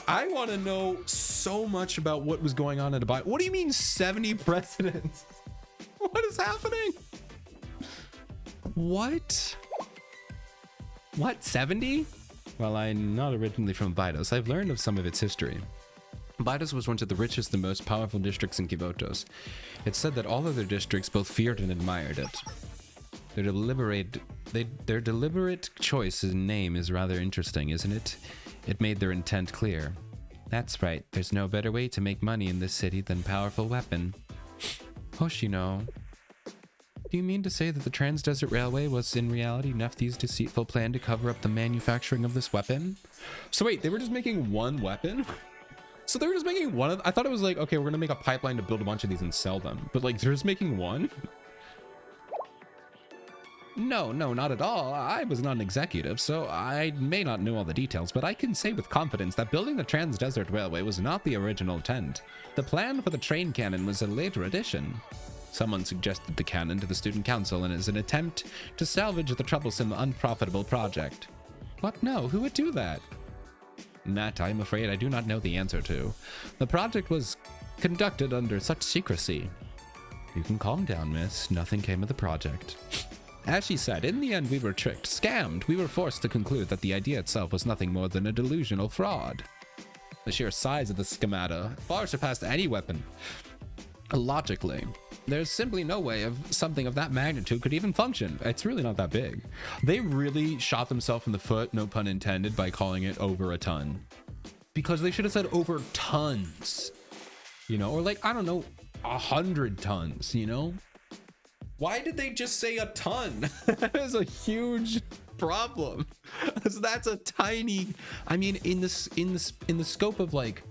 I want to know so much about what was going on in Abydos. What do you mean 70 presidents? What is happening? What? What, 70? While I'm not originally from Abydos, I've learned of some of its history. Abydos was once of the richest and most powerful districts in Kavotos. It's said that all other districts both feared and admired it. Their deliberate choice in name is rather interesting, isn't it? It made their intent clear. That's right, there's no better way to make money in this city than powerful weapon. Hoshino. Do you mean to say that the Trans-Desert Railway was in reality Nephthys' deceitful plan to cover up the manufacturing of this weapon? So wait, they were just making one weapon? So they were just making one of... I thought it was like, okay, we're gonna make a pipeline to build a bunch of these and sell them. But like, they're just making one? No, not at all. I was not an executive, so I may not know all the details, but I can say with confidence that building the Trans-Desert Railway was not the original intent. The plan for the train cannon was a later addition. Someone suggested the cannon to the student council and as an attempt to salvage the troublesome, unprofitable project. What? No, who would do that? That, I'm afraid, I do not know the answer to. The project was conducted under such secrecy. You can calm down, miss. Nothing came of the project. As she said, in the end we were tricked, scammed. We were forced to conclude that the idea itself was nothing more than a delusional fraud. The sheer size of the schemata far surpassed any weapon. Logically, there's simply no way of something of that magnitude could even function. It's really not that big. They really shot themselves in the foot, no pun intended, by calling it over a ton. Because they should have said over tons, you know, or like, I don't know, 100 tons, you know? Why did they just say a ton? That is a huge problem. That's a tiny, I mean, in the scope of like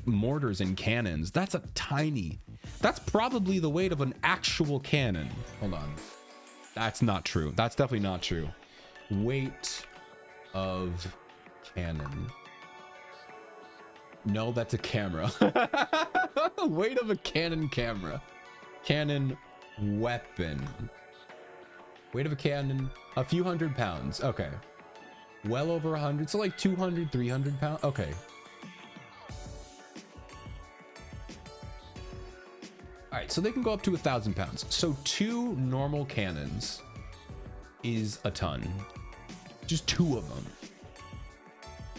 mortars and cannons, that's a tiny. That's probably the weight of an actual cannon. Hold on. That's not true. That's definitely not true. Weight of cannon. No, that's a camera. Weight of a Canon camera. Canon weapon. Weight of a cannon, a few hundred pounds. Okay. Well over 100. So like 200, 300 pounds. Okay. All right, so they can go up to 1,000 pounds. So 2 normal cannons is a ton. Just 2 of them.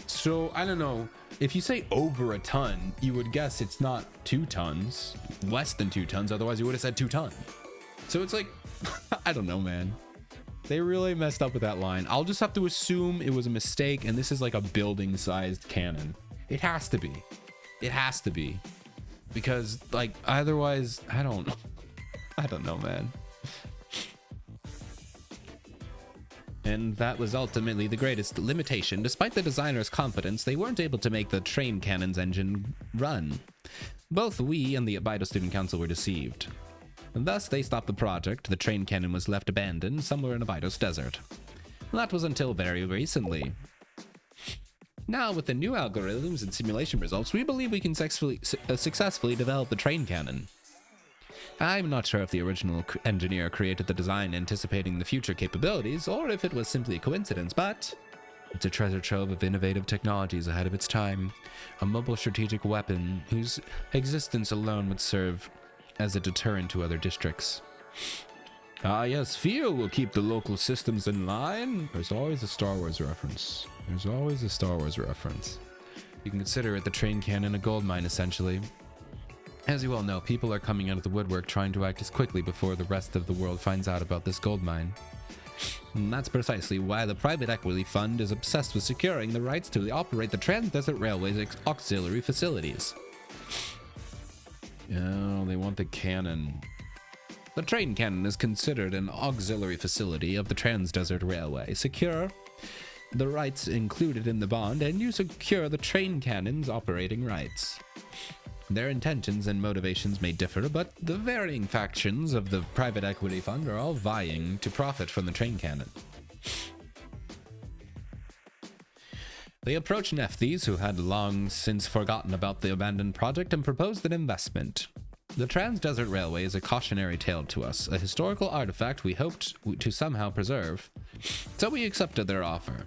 So I don't know. If you say over a ton, you would guess it's not 2 tons, less than 2 tons. Otherwise, you would have said 2 tons. So it's like, I don't know, man. They really messed up with that line. I'll just have to assume it was a mistake, and this is like a building-sized cannon. It has to be. It has to be. Because like otherwise I don't know, man. And that was ultimately the greatest limitation. Despite the designer's confidence, they weren't able to make the train cannon's engine run. Both we and the Abido Student Council were deceived. And thus, they stopped the project. The train cannon was left abandoned somewhere in Abido's desert. That was until very recently. Now, with the new algorithms and simulation results, we believe we can successfully develop the train cannon. I'm not sure if the original engineer created the design anticipating the future capabilities, or if it was simply a coincidence, but it's a treasure trove of innovative technologies ahead of its time. A mobile strategic weapon whose existence alone would serve as a deterrent to other districts. Ah yes, fear will keep the local systems in line. There's always a Star Wars reference. There's always a Star Wars reference. You can consider it the train cannon a gold mine, essentially. As you all know, people are coming out of the woodwork trying to act as quickly before the rest of the world finds out about this gold mine. And that's precisely why the private equity fund is obsessed with securing the rights to operate the Trans-Desert Railway's auxiliary facilities. Oh, they want the cannon. The train cannon is considered an auxiliary facility of the Trans-Desert Railway. Secure the rights included in the bond, and you secure the train cannon's operating rights. Their intentions and motivations may differ, but the varying factions of the private equity fund are all vying to profit from the train cannon. They approached Nephthys, who had long since forgotten about the abandoned project, and proposed an investment. The Trans-Desert Railway is a cautionary tale to us, a historical artifact we hoped to somehow preserve, so we accepted their offer.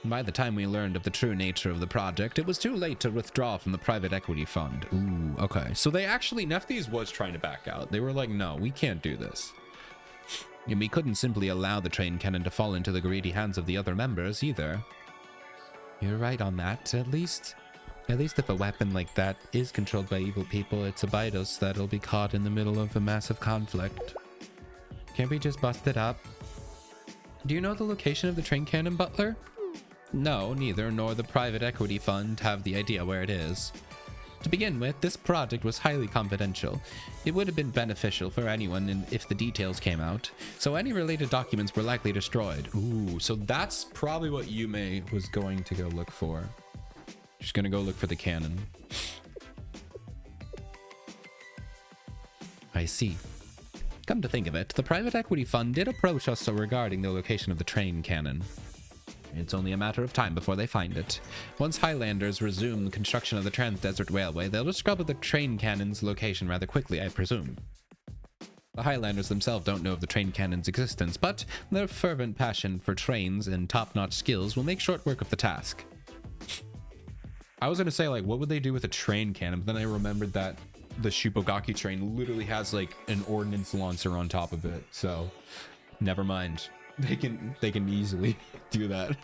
By the time we learned of the true nature of the project, it was too late to withdraw from the private equity fund. Ooh, okay. So they actually, Nephthys was trying to back out. They were like, no, we can't do this. And we couldn't simply allow the train cannon to fall into the greedy hands of the other members either. You're right on that. At least if a weapon like that is controlled by evil people, it's Abydos that'll be caught in the middle of a massive conflict. Can't we just bust it up? Do you know the location of the train cannon, Butler? No, neither nor the private equity fund have the idea where it is. To begin with, this project was highly confidential. It would have been beneficial for anyone if the details came out, so any related documents were likely destroyed. Ooh, so that's probably what Yume was going to go look for. She's gonna go look for the cannon. I see. Come to think of it, the private equity fund did approach us regarding the location of the train cannon. It's only a matter of time before they find it. Once Highlanders resume the construction of the Trans-Desert Railway, they'll discover the train cannon's location rather quickly, I presume. The Highlanders themselves don't know of the train cannon's existence, but their fervent passion for trains and top-notch skills will make short work of the task. I was gonna say, like, what would they do with a train cannon? But then I remembered that the Shupogaki train literally has, like, an ordnance launcher on top of it. So, never mind. They can easily do that.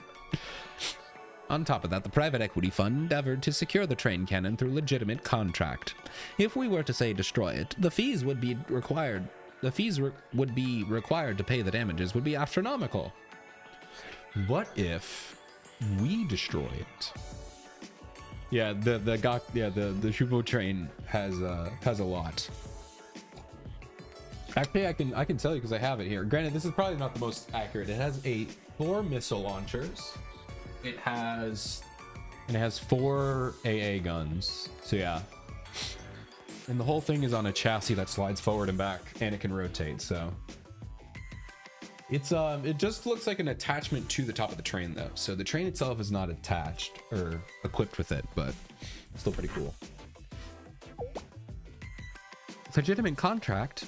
On top of that, the private equity fund endeavored to secure the train cannon through legitimate contract. If we were to say destroy it, the fees would be required to pay the damages would be astronomical. What if we destroy it? Yeah, the Shubo train has a lot. Actually, I can tell you because I have it here. Granted, this is probably not the most accurate. It has 4 missile launchers. It has 4 AA guns. So yeah. And the whole thing is on a chassis that slides forward and back, and it can rotate. So it's it just looks like an attachment to the top of the train though. So the train itself is not attached or equipped with it, but still pretty cool. Legitimate contract?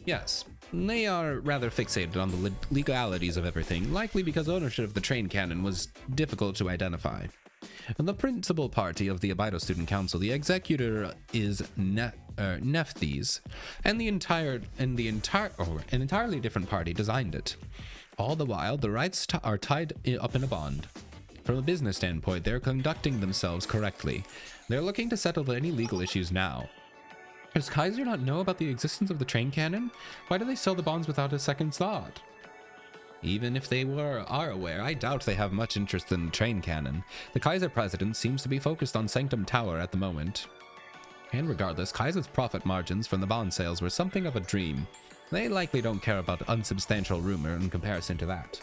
Yes, they are rather fixated on the legalities of everything, likely because ownership of the train cannon was difficult to identify. And the principal party of the Abido Student Council, the executor is Nephthys, and an entirely different party designed it. All the while, the rights are tied up in a bond. From a business standpoint, they're conducting themselves correctly. They're looking to settle any legal issues now. Does Kaiser not know about the existence of the train cannon? Why do they sell the bonds without a second thought? Even if they are aware, I doubt they have much interest in the train cannon. The Kaiser president seems to be focused on Sanctum Tower at the moment. And regardless, Kaiser's profit margins from the bond sales were something of a dream. They likely don't care about unsubstantial rumor in comparison to that.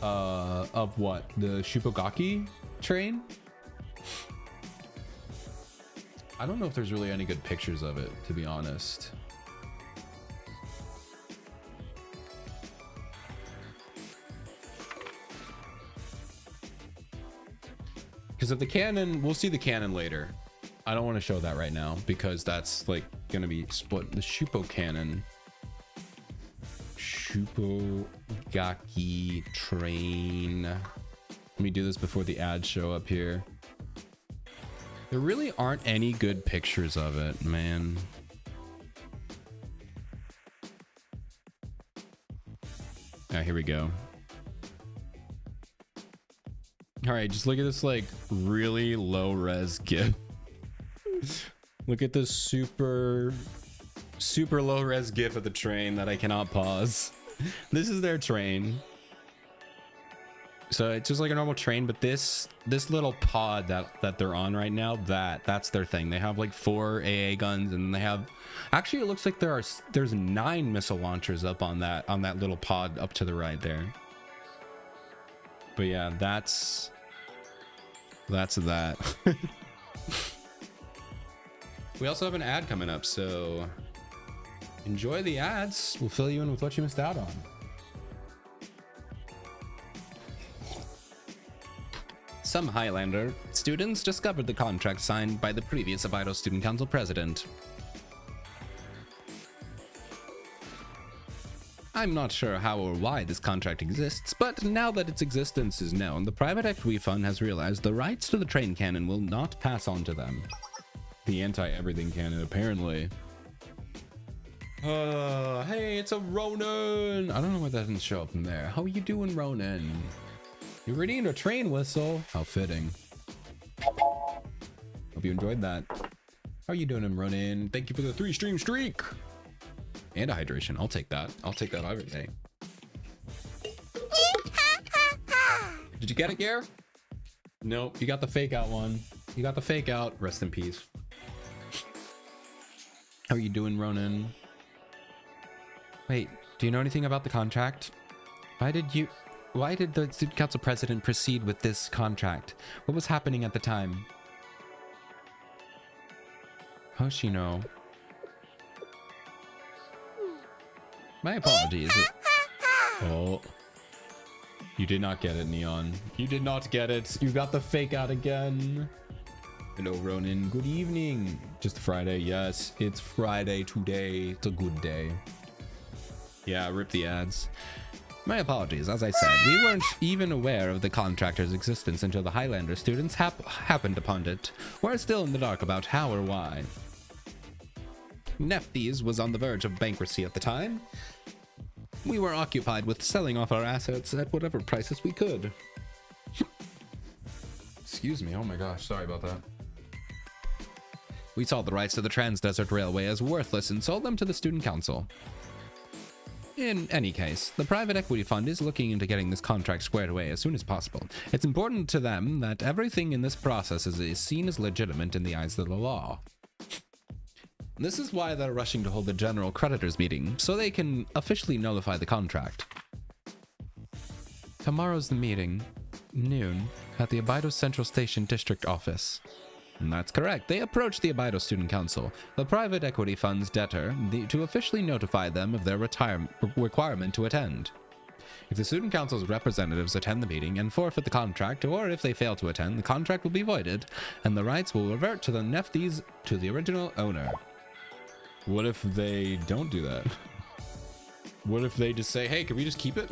Of what? The Shupogaki train? I don't know if there's really any good pictures of it, to be honest. Because of the cannon, we'll see the cannon later. I don't want to show that right now because that's like gonna be split. The Shupo cannon. Shupogaki train. Let me do this before the ads show up here. There really aren't any good pictures of it, man. Ah, here we go. All right, just look at this like really low res GIF. Look at this super low res GIF of the train that I cannot pause. This is their train. So it's just like a normal train, but this little pod that they're on right now, that's their thing. They have like 4 AA guns, and they have, actually it looks like there's 9 missile launchers up on that little pod up to the right there. But yeah, that's that. We also have an ad coming up, so enjoy the ads. We'll fill you in with what you missed out on. Some Highlander students discovered the contract signed by the previous Abido Student Council president. I'm not sure how or why this contract exists, but now that its existence is known, the private equity fund has realized the rights to the train cannon will not pass on to them. The anti-everything cannon, apparently. Hey, it's a Ronin! I don't know why that didn't show up in there. How are you doing, Ronin? You're reading a train whistle. How fitting. Hope you enjoyed that. How are you doing, Ronin? Thank you for the 3-stream streak! And a hydration. I'll take that. I'll take that every day. Did you get it, Gare? Nope. You got the fake out one. You got the fake out. Rest in peace. How are you doing, Ronan? Wait, do you know anything about the contract? Why did the student council president proceed with this contract? What was happening at the time? Hoshino. My apologies. Oh. You did not get it, Neon. You did not get it. You got the fake out again. Hello, Ronin. Good evening. Just Friday. Yes, it's Friday today. It's a good day. Yeah, rip the ads. My apologies. As I said, we weren't even aware of the contractor's existence until the Highlander students happened upon it. We're still in the dark about how or why. Nephthys was on the verge of bankruptcy at the time. We were occupied with selling off our assets at whatever prices we could. Excuse me. Oh my gosh. Sorry about that. We saw the rights to the Trans-Desert Railway as worthless and sold them to the Student Council. In any case, the private equity fund is looking into getting this contract squared away as soon as possible. It's important to them that everything in this process is seen as legitimate in the eyes of the law. This is why they're rushing to hold the general creditors meeting, so they can officially nullify the contract. Tomorrow's the meeting, noon, at the Abido Central Station District Office. And that's correct. They approached the Abido Student Council, the private equity fund's debtor, to officially notify them of their requirement to attend. If the Student Council's representatives attend the meeting and forfeit the contract, or if they fail to attend, the contract will be voided, and the rights will revert to the Nephthys to the original owner. What if they don't do that? What if they just say, hey, can we just keep it?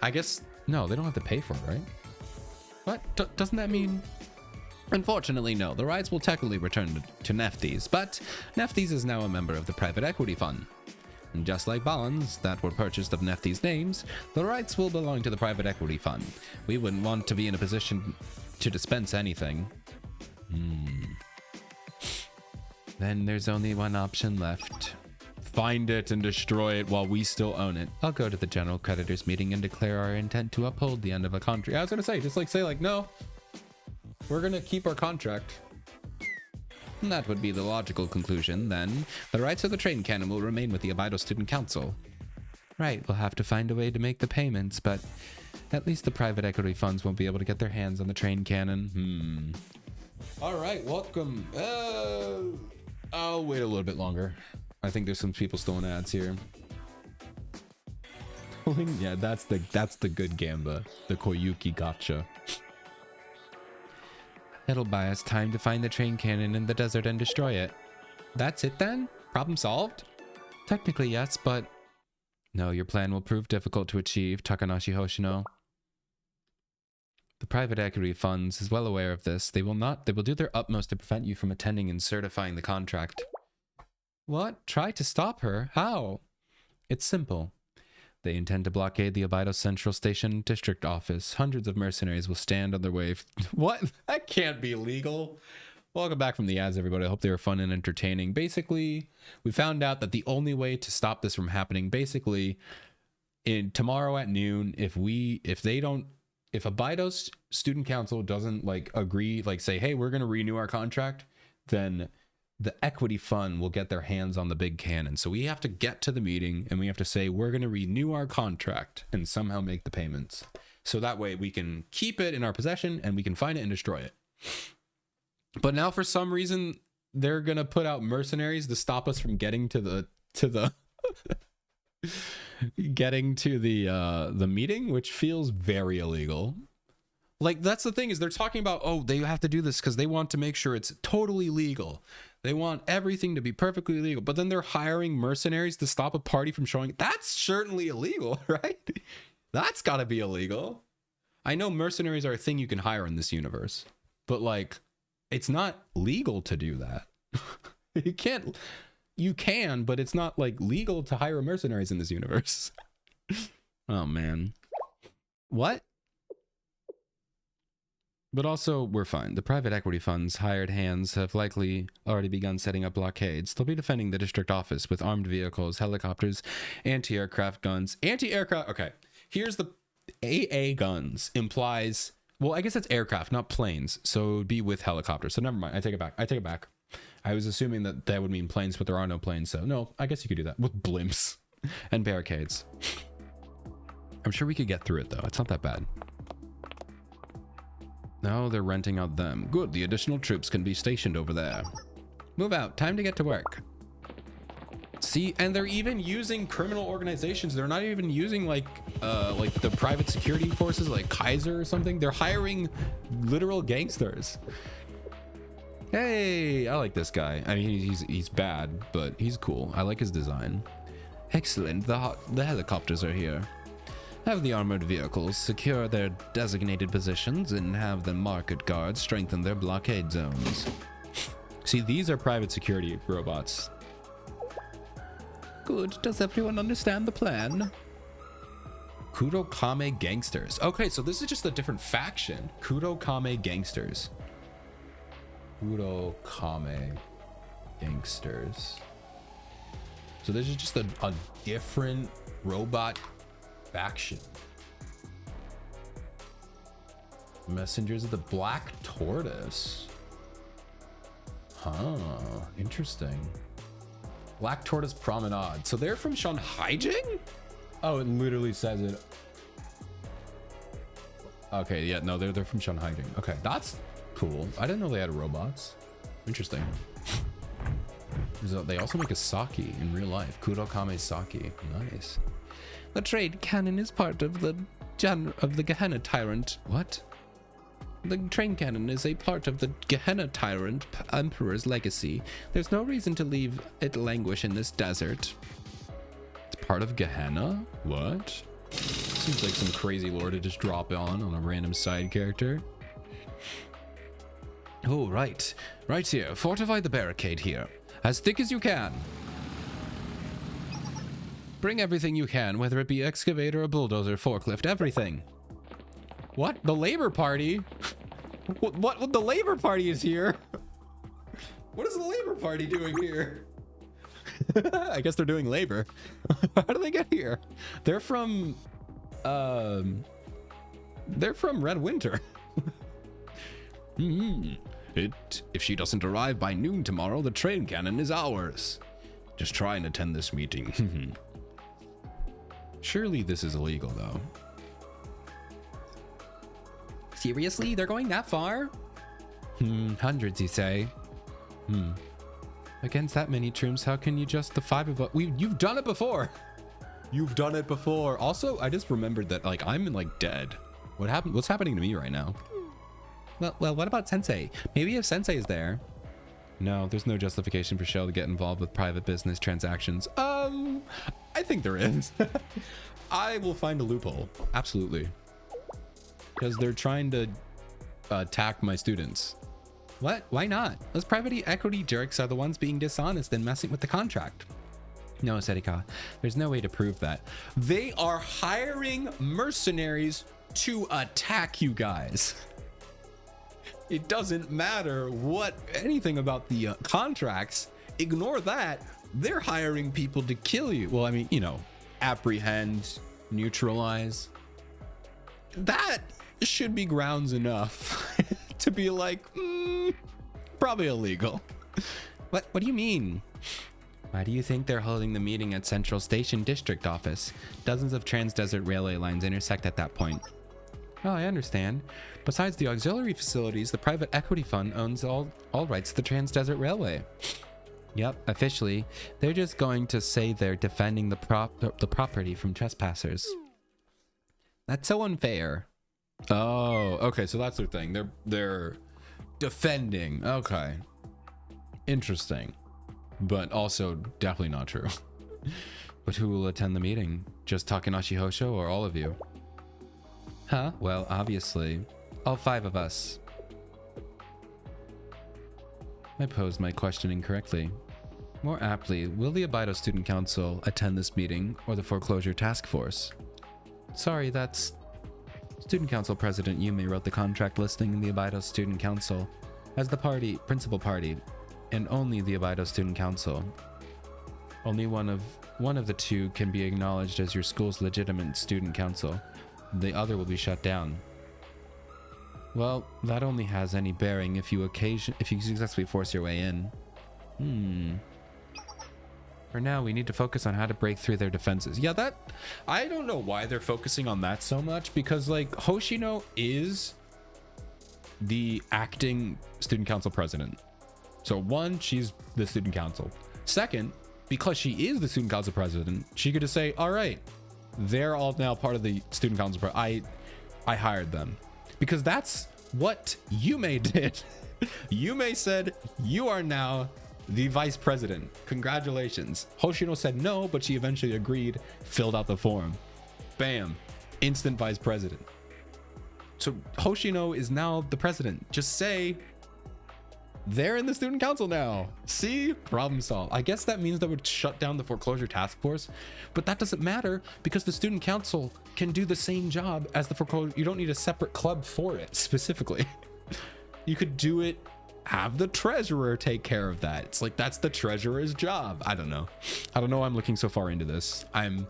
I guess, no, they don't have to pay for it, right? What? Doesn't that mean... Unfortunately, no. The rights will technically return to Nephthys, but Nephthys is now a member of the private equity fund. And just like bonds that were purchased of Nephthys' names, the rights will belong to the private equity fund. We wouldn't want to be in a position to dispense anything. Then there's only one option left. Find it and destroy it while we still own it. I'll go to the general creditors meeting and declare our intent to uphold the end of a contract. I was gonna say, just like say like, no. We're gonna keep our contract. That would be the logical conclusion, then. The rights of the train cannon will remain with the Abido Student Council. Right, we'll have to find a way to make the payments, but at least the private equity funds won't be able to get their hands on the train cannon. All right, welcome. I'll wait a little bit longer. I think there's some people stealing ads here. Yeah, that's the good gamba, the Koyuki gotcha. It'll buy us time to find the train cannon in the desert and destroy it. That's it then? Problem solved? Technically, yes, but... No, your plan will prove difficult to achieve, Takanashi Hoshino. The private equity funds is well aware of this. They will do their utmost to prevent you from attending and certifying the contract. What? Try to stop her? How? It's simple. They intend to blockade the Abido Central Station District Office. Hundreds of mercenaries will stand on their way. What? That can't be legal. Welcome back from the ads, everybody. I hope they were fun and entertaining. Basically, we found out that the only way to stop this from happening, basically, tomorrow at noon, if Abido's student council doesn't like agree, like say, hey, we're going to renew our contract, then the equity fund will get their hands on the big cannon. So we have to get to the meeting and we have to say, we're going to renew our contract and somehow make the payments. So that way we can keep it in our possession and we can find it and destroy it. But now for some reason, they're going to put out mercenaries to stop us from getting to the meeting, which feels very illegal. Like, that's the thing, is they're talking about, oh, they have to do this because they want to make sure it's totally legal. They want everything to be perfectly legal. But then they're hiring mercenaries to stop a party from showing. That's certainly illegal, right? That's got to be illegal. I know mercenaries are a thing you can hire in this universe. But, like, it's not legal to do that. You can, but it's not, like, legal to hire mercenaries in this universe. Oh, man. What? But also, we're fine. The private equity funds' hired hands have likely already begun setting up blockades. They'll be defending the district office with armed vehicles, helicopters, anti-aircraft guns. Anti-aircraft... Okay, here's the... AA guns implies... Well, I guess it's aircraft, not planes. So it would be with helicopters. So never mind. I take it back. I was assuming that would mean planes, but there are no planes. So no, I guess you could do that. With blimps and barricades. I'm sure we could get through it, though. It's not that bad. No, they're renting out them. Good, the additional troops can be stationed over there. Move out, time to get to work. See, and they're even using criminal organizations. They're not even using like the private security forces like Kaiser or something. They're hiring literal gangsters. Hey, I like this guy. I mean, he's bad, but he's cool. I like his design. Excellent, the helicopters are here. Have the armored vehicles secure their designated positions and have the market guards strengthen their blockade zones. See, these are private security robots. Good. Does everyone understand the plan? Kudokame Gangsters. Okay, so this is just a different faction. Kudokame Gangsters. Kudokame Gangsters. So this is just a different robot faction. Messengers of the Black Tortoise. Huh, interesting. Black Tortoise Promenade. So they're from Shanhaijing? Oh, it literally says it. Okay, yeah, no, they're from Shanhaijing. Okay, that's cool. I didn't know they had robots. Interesting. They also make a sake in real life. Kudokame sake. Nice. The trade cannon is part of the Gehenna Tyrant. What? The train cannon is a part of the Gehenna Tyrant Emperor's legacy. There's no reason to leave it languish in this desert. It's part of Gehenna? What? Seems like some crazy lore to just drop on a random side character. Oh, right. Right here. Fortify the barricade here. As thick as you can. Bring everything you can, whether it be excavator or bulldozer, forklift, everything. What? The Labor Party? What the Labor Party is here? What is the Labor Party doing here? I guess they're doing labor. How do they get here? They're from Red Winter. If she doesn't arrive by noon tomorrow, the train cannon is ours. Just try and attend this meeting. Surely this is illegal, though. Seriously? They're going that far? Hundreds, you say? Against that many troops, how can you just the 5 of us? You've done it before. You've done it before. Also, I just remembered that, like, I'm like dead. What happened? What's happening to me right now? Well, what about Sensei? Maybe if Sensei is there. No, there's no justification for Shell to get involved with private business transactions. I think there is. I will find a loophole. Absolutely. Because they're trying to attack my students. What? Why not? Those private equity jerks are the ones being dishonest and messing with the contract. No, Sedika, there's no way to prove that. They are hiring mercenaries to attack you guys. It doesn't matter anything about the contracts. Ignore that. They're hiring people to kill you. Well, I mean, you know, apprehend, neutralize. That should be grounds enough to be like, probably illegal. What do you mean? Why do you think they're holding the meeting at Central Station District Office? Dozens of Trans-Desert Railway lines intersect at that point. Oh, I understand. Besides the auxiliary facilities, the private equity fund owns all rights to the Trans-Desert Railway. Yep, officially, they're just going to say they're defending the property from trespassers. That's so unfair. Oh, okay, so that's their thing. They're defending. Okay. Interesting. But also definitely not true. But who will attend the meeting? Just Takanashi Hosho or all of you? Huh? Well, obviously, all 5 of us. I posed my question incorrectly. More aptly, will the Abido Student Council attend this meeting or the Foreclosure Task Force? Sorry, that's... Student Council President Yume wrote the contract listing the Abido Student Council as the principal party, and only the Abido Student Council. Only one of the 2 can be acknowledged as your school's legitimate student council. The other will be shut down. Well, that only has any bearing if you successfully force your way in. For now, we need to focus on how to break through their defenses. Yeah, I don't know why they're focusing on that so much, because like Hoshino is the acting student council president. So 1, she's the student council. 2nd, because she is the student council president, she could just say, all right, they're all now part of the student council. I hired them, because that's what Yume did. Yume said, you are now the vice president. Congratulations. Hoshino said no, but she eventually agreed, filled out the form. Bam. Instant vice president. So Hoshino is now the president. Just say they're in the student council now. See? Problem solved. I guess that means that would shut down the foreclosure task force, but that doesn't matter because the student council can do the same job as the foreclosure. You don't need a separate club for it specifically. You could do it, have the treasurer take care of that. It's like, that's the treasurer's job. I don't know. I'm looking so far into this. I'm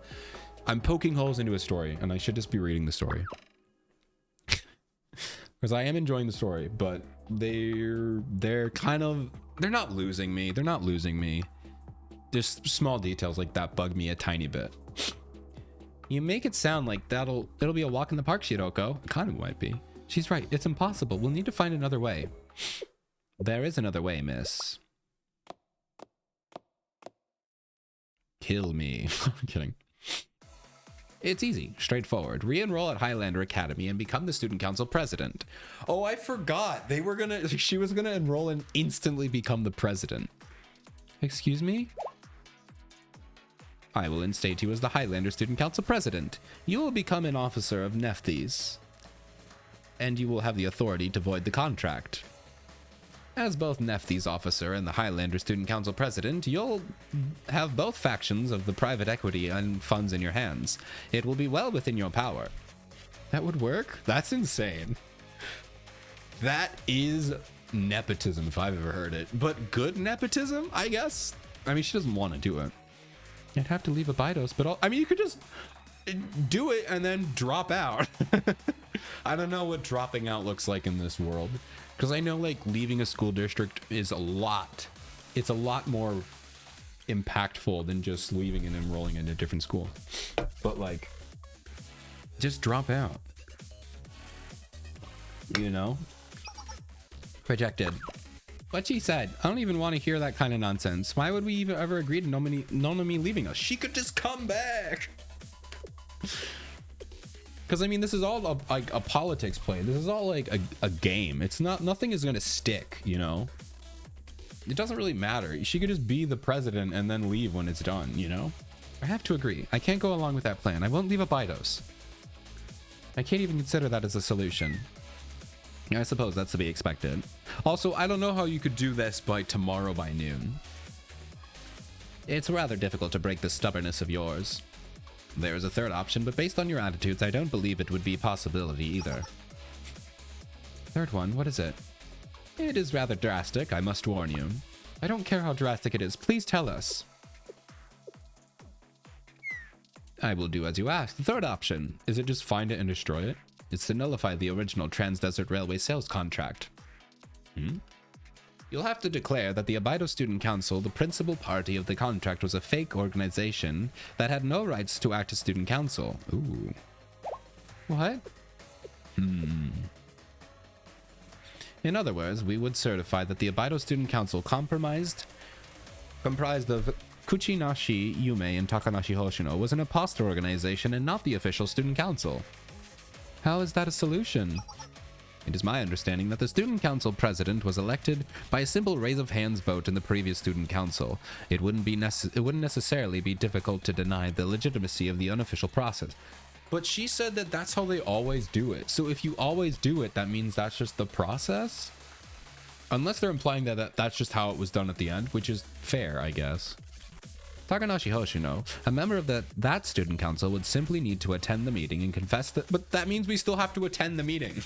poking holes into a story, and I should just be reading the story. Because I am enjoying the story, but they're not losing me. They're not losing me. There's small details like that bug me a tiny bit. You make it sound like it'll be a walk in the park, Shiroko. It kind of might be. She's right. It's impossible. We'll need to find another way. There is another way, miss. Kill me. I'm kidding. It's easy, straightforward. Re-enroll at Highlander Academy and become the student council president. Oh, I forgot. She was gonna enroll and instantly become the president. Excuse me? I will instate you as the Highlander Student Council president. You will become an officer of Nephthys, and you will have the authority to void the contract. As both Nephthys officer and the Highlander Student Council president, you'll have both factions of the private equity and funds in your hands. It will be well within your power. That would work? That's insane. That is nepotism if I've ever heard it. But good nepotism, I guess? I mean, she doesn't want to do it. I'd have to leave Abydos, but I mean, you could just do it and then drop out. I don't know what dropping out looks like in this world, because I know like leaving a school district is it's a lot more impactful than just leaving and enrolling in a different school. But like, just drop out, you know? Projected. What she said. I don't even want to hear that kind of nonsense. Why would we even ever agree to Nonomi leaving us? She could just come back. Because I mean, this is all like a politics play. This is all like a game. It's not, nothing is gonna stick, you know? It doesn't really matter. She could just be the president and then leave when it's done, you know? I have to agree. I can't go along with that plan. I won't leave a Bidos. I can't even consider that as a solution. I suppose that's to be expected. Also, I don't know how you could do this by tomorrow by noon. It's rather difficult to break the stubbornness of yours. There is a third option, but based on your attitudes, I don't believe it would be a possibility either. Third one, what is it? It is rather drastic, I must warn you. I don't care how drastic it is, please tell us. I will do as you ask. The third option, is it just find it and destroy it? It's to nullify the original Trans-Desert Railway sales contract. You'll have to declare that the Abido Student Council, the principal party of the contract, was a fake organization that had no rights to act as student council. Ooh. What? In other words, we would certify that the Abido Student Council comprised of Kuchinashi, Yume, and Takanashi Hoshino was an imposter organization and not the official student council. How is that a solution? It is my understanding that the student council president was elected by a simple raise of hands vote in the previous student council. It wouldn't necessarily be difficult to deny the legitimacy of the unofficial process. But she said that that's how they always do it. So if you always do it, that means that's just the process? Unless they're implying that that's just how it was done at the end, which is fair, I guess. Takanashi Hoshino, a member of that student council, would simply need to attend the meeting and confess that, but that means we still have to attend the meeting.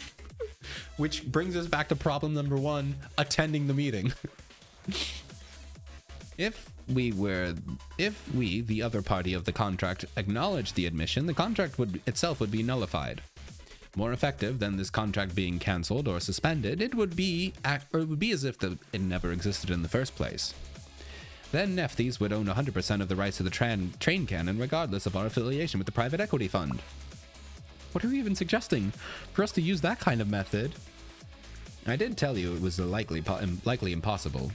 Which brings us back to problem number one, attending the meeting. If we, the other party of the contract, acknowledged the admission, the contract itself would be nullified. More effective than this contract being cancelled or suspended, it would be as if it never existed in the first place. Then Nephthys would own 100% of the rights to the train cannon, regardless of our affiliation with the private equity fund. What are you even suggesting? For us to use that kind of method? I did tell you it was likely impossible.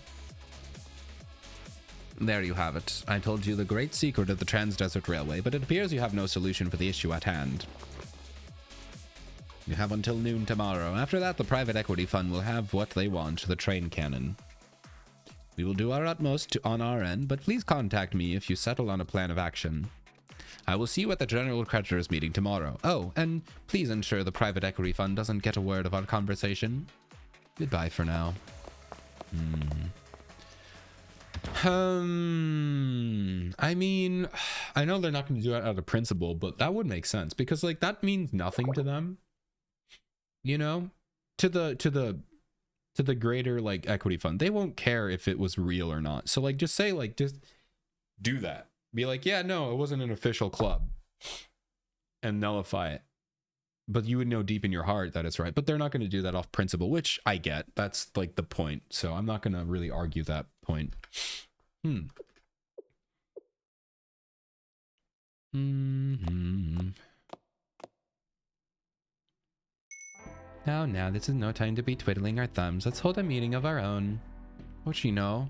There you have it. I told you the great secret of the Trans-Desert Railway, but it appears you have no solution for the issue at hand. You have until noon tomorrow. After that, the private equity fund will have what they want, the train cannon. We will do our utmost on our end, but please contact me if you settle on a plan of action. I will see you at the General Creditors meeting tomorrow. Oh, and please ensure the private equity fund doesn't get a word of our conversation. Goodbye for now. I mean, I know they're not going to do that out of principle, but that would make sense because like that means nothing to them. You know, to the greater like equity fund, they won't care if it was real or not. So like, just say like, just do that. Be like, yeah, no, it wasn't an official club, and nullify it. But you would know deep in your heart that it's right. But they're not going to do that off principle, which I get. That's like the point. So I'm not going to really argue that point. Now, this is no time to be twiddling our thumbs. Let's hold a meeting of our own. What's she know?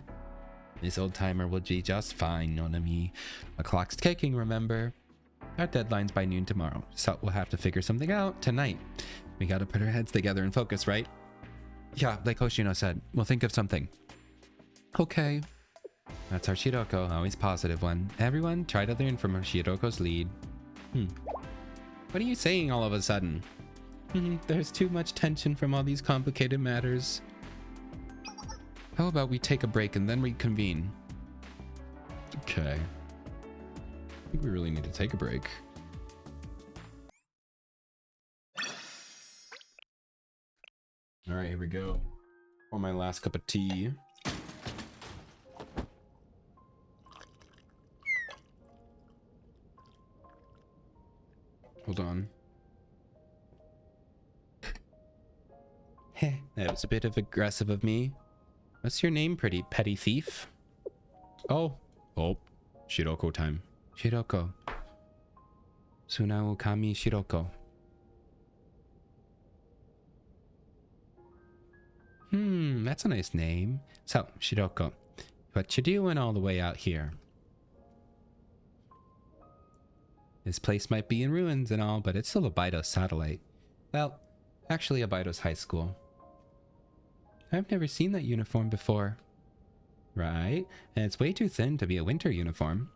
This old timer will be just fine, Nonami. The clock's ticking, remember? Our deadline's by noon tomorrow, so we'll have to figure something out tonight. We gotta put our heads together and focus, right? Yeah, like Hoshino said, we'll think of something. Okay. That's our Shiroko, always positive one. Everyone, try to learn from our Shiroko's lead. What are you saying all of a sudden? There's too much tension from all these complicated matters. How about we take a break and then reconvene? Okay. I think we really need to take a break. All right, here we go. Pour my last cup of tea. Hold on. That was a bit of aggressive of me. What's your name, pretty petty thief? Oh. Oh. Shiroko time. Shiroko. Sunao kami Shiroko. That's a nice name. So, Shiroko, what you doing all the way out here? This place might be in ruins and all, but it's still a Baido satellite. Well, actually a Baido's high school. I've never seen that uniform before. Right, and it's way too thin to be a winter uniform.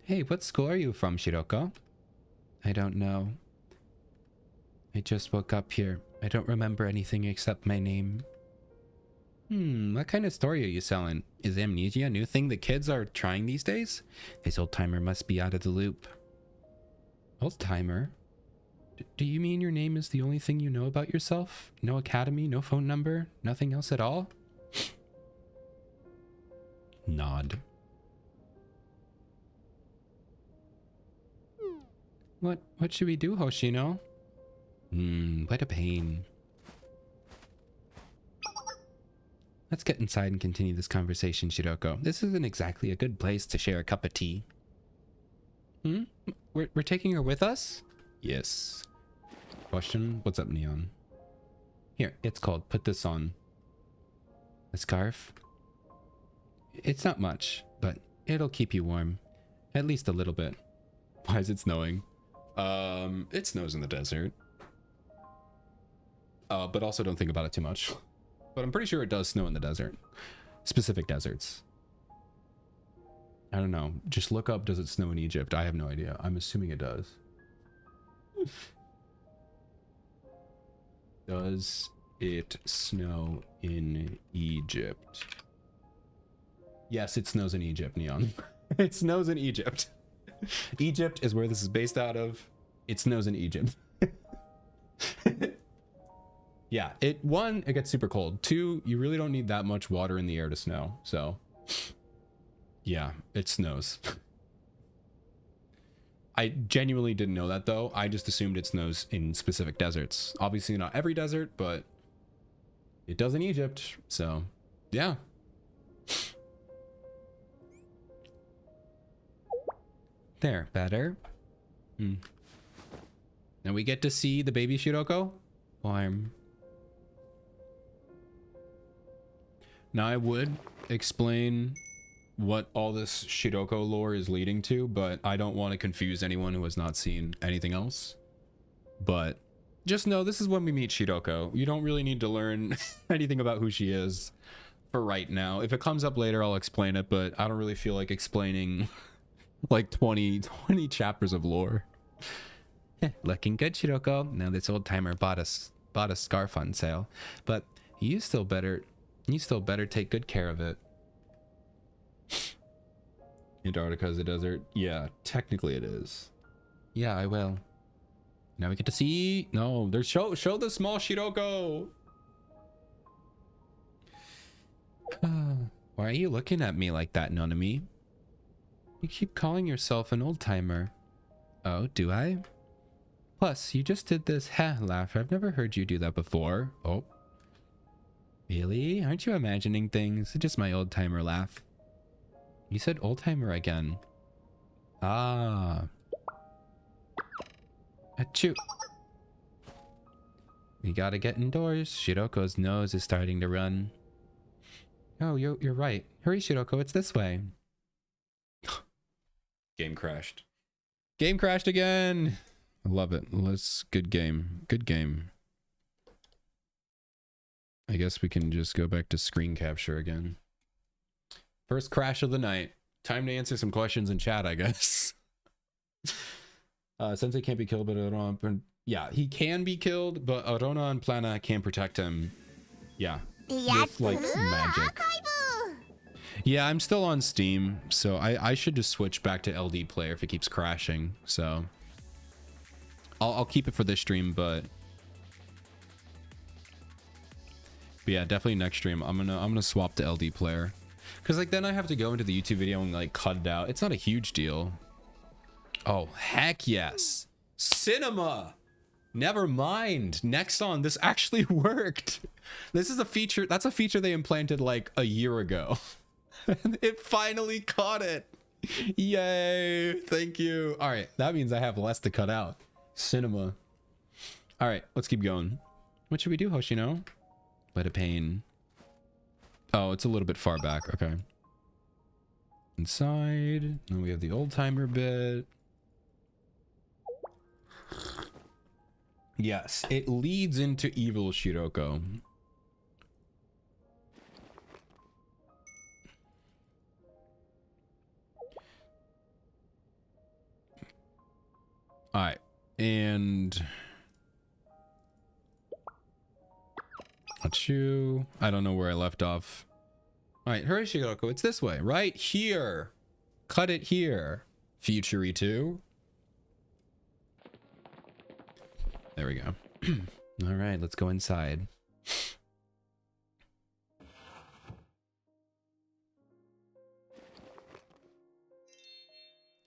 Hey, what school are you from, Shiroko? I don't know. I just woke up here. I don't remember anything except my name. What kind of story are you selling? Is amnesia a new thing the kids are trying these days? This old-timer must be out of the loop. Old-timer? Do you mean your name is the only thing you know about yourself? No academy, no phone number, nothing else at all? Nod. What should we do, Hoshino? What a pain. Let's get inside and continue this conversation, Shiroko. This isn't exactly a good place to share a cup of tea. We're taking her with us? Yes. Question? What's up, Neon? Here, it's called. Put this on. A scarf? It's not much, but it'll keep you warm. At least a little bit. Why is it snowing? It snows in the desert. But also don't think about it too much. But I'm pretty sure it does snow in the desert. Specific deserts. I don't know. Just look up, does it snow in Egypt? I have no idea. I'm assuming it does. Does it snow in Egypt? Yes, it snows in Egypt, Neon. It snows in Egypt. Egypt is where this is based out of. It snows in Egypt. Yeah, it gets super cold. 2, you really don't need that much water in the air to snow. So, yeah, it snows. I genuinely didn't know that, though. I just assumed it snows in specific deserts. Obviously not every desert, but it does in Egypt. So, yeah. There, better. Now we get to see the baby Shiroko. Warm. Now I would explain what all this Shiroko lore is leading to, but I don't want to confuse anyone who has not seen anything else. But just know this is when we meet Shiroko. You don't really need to learn anything about who she is for right now. If it comes up later, I'll explain it, but I don't really feel like explaining like 20 chapters of lore. Looking good, Shiroko. Now this old timer bought a scarf on sale, but you still better take good care of it. Antarctica is a desert. Yeah, technically it is. Yeah, I will. Now we get to see. No, there's show the small Shiroko. Why are you looking at me like that, Nonami? You keep calling yourself an old timer. Oh, do I? Plus, you just did this laugh. I've never heard you do that before. Oh. Really? Aren't you imagining things? It's just my old timer laugh. You said old timer again. Ah. Achoo. We gotta get indoors. Shiroko's nose is starting to run. Oh, you're right. Hurry, Shiroko, it's this way. Game crashed. Game crashed again. I love it. Good game. Good game. I guess we can just go back to screen capture again. First crash of the night. Time to answer some questions in chat, I guess. Sensei can't be killed, but Arona... Yeah, he can be killed, but Arona and Plana can protect him. Yeah. With, like, magic. Yeah, I'm still on Steam, so I should just switch back to LD player if it keeps crashing. So I'll keep it for this stream, but yeah, definitely next stream I'm gonna swap to LD player, because like then I have to go into the YouTube video and like cut it out. It's not a huge deal. Oh heck yes, cinema. Never mind. Next on, this actually worked. This is a feature. That's a feature they implanted like a year ago. It finally caught it. Yay. Thank you. All right. That means I have less to cut out. Cinema. All right. Let's keep going. What should we do, Hoshino? Bite of pain. Oh, it's a little bit far back. Okay. Inside. Then we have the old timer bit. Yes, it leads into evil Shiroko. All right, and Achu. I don't know where I left off. All right, hurry, Shiroko. It's this way, right here. Cut it here. Futury 2. There we go. All right, let's go inside.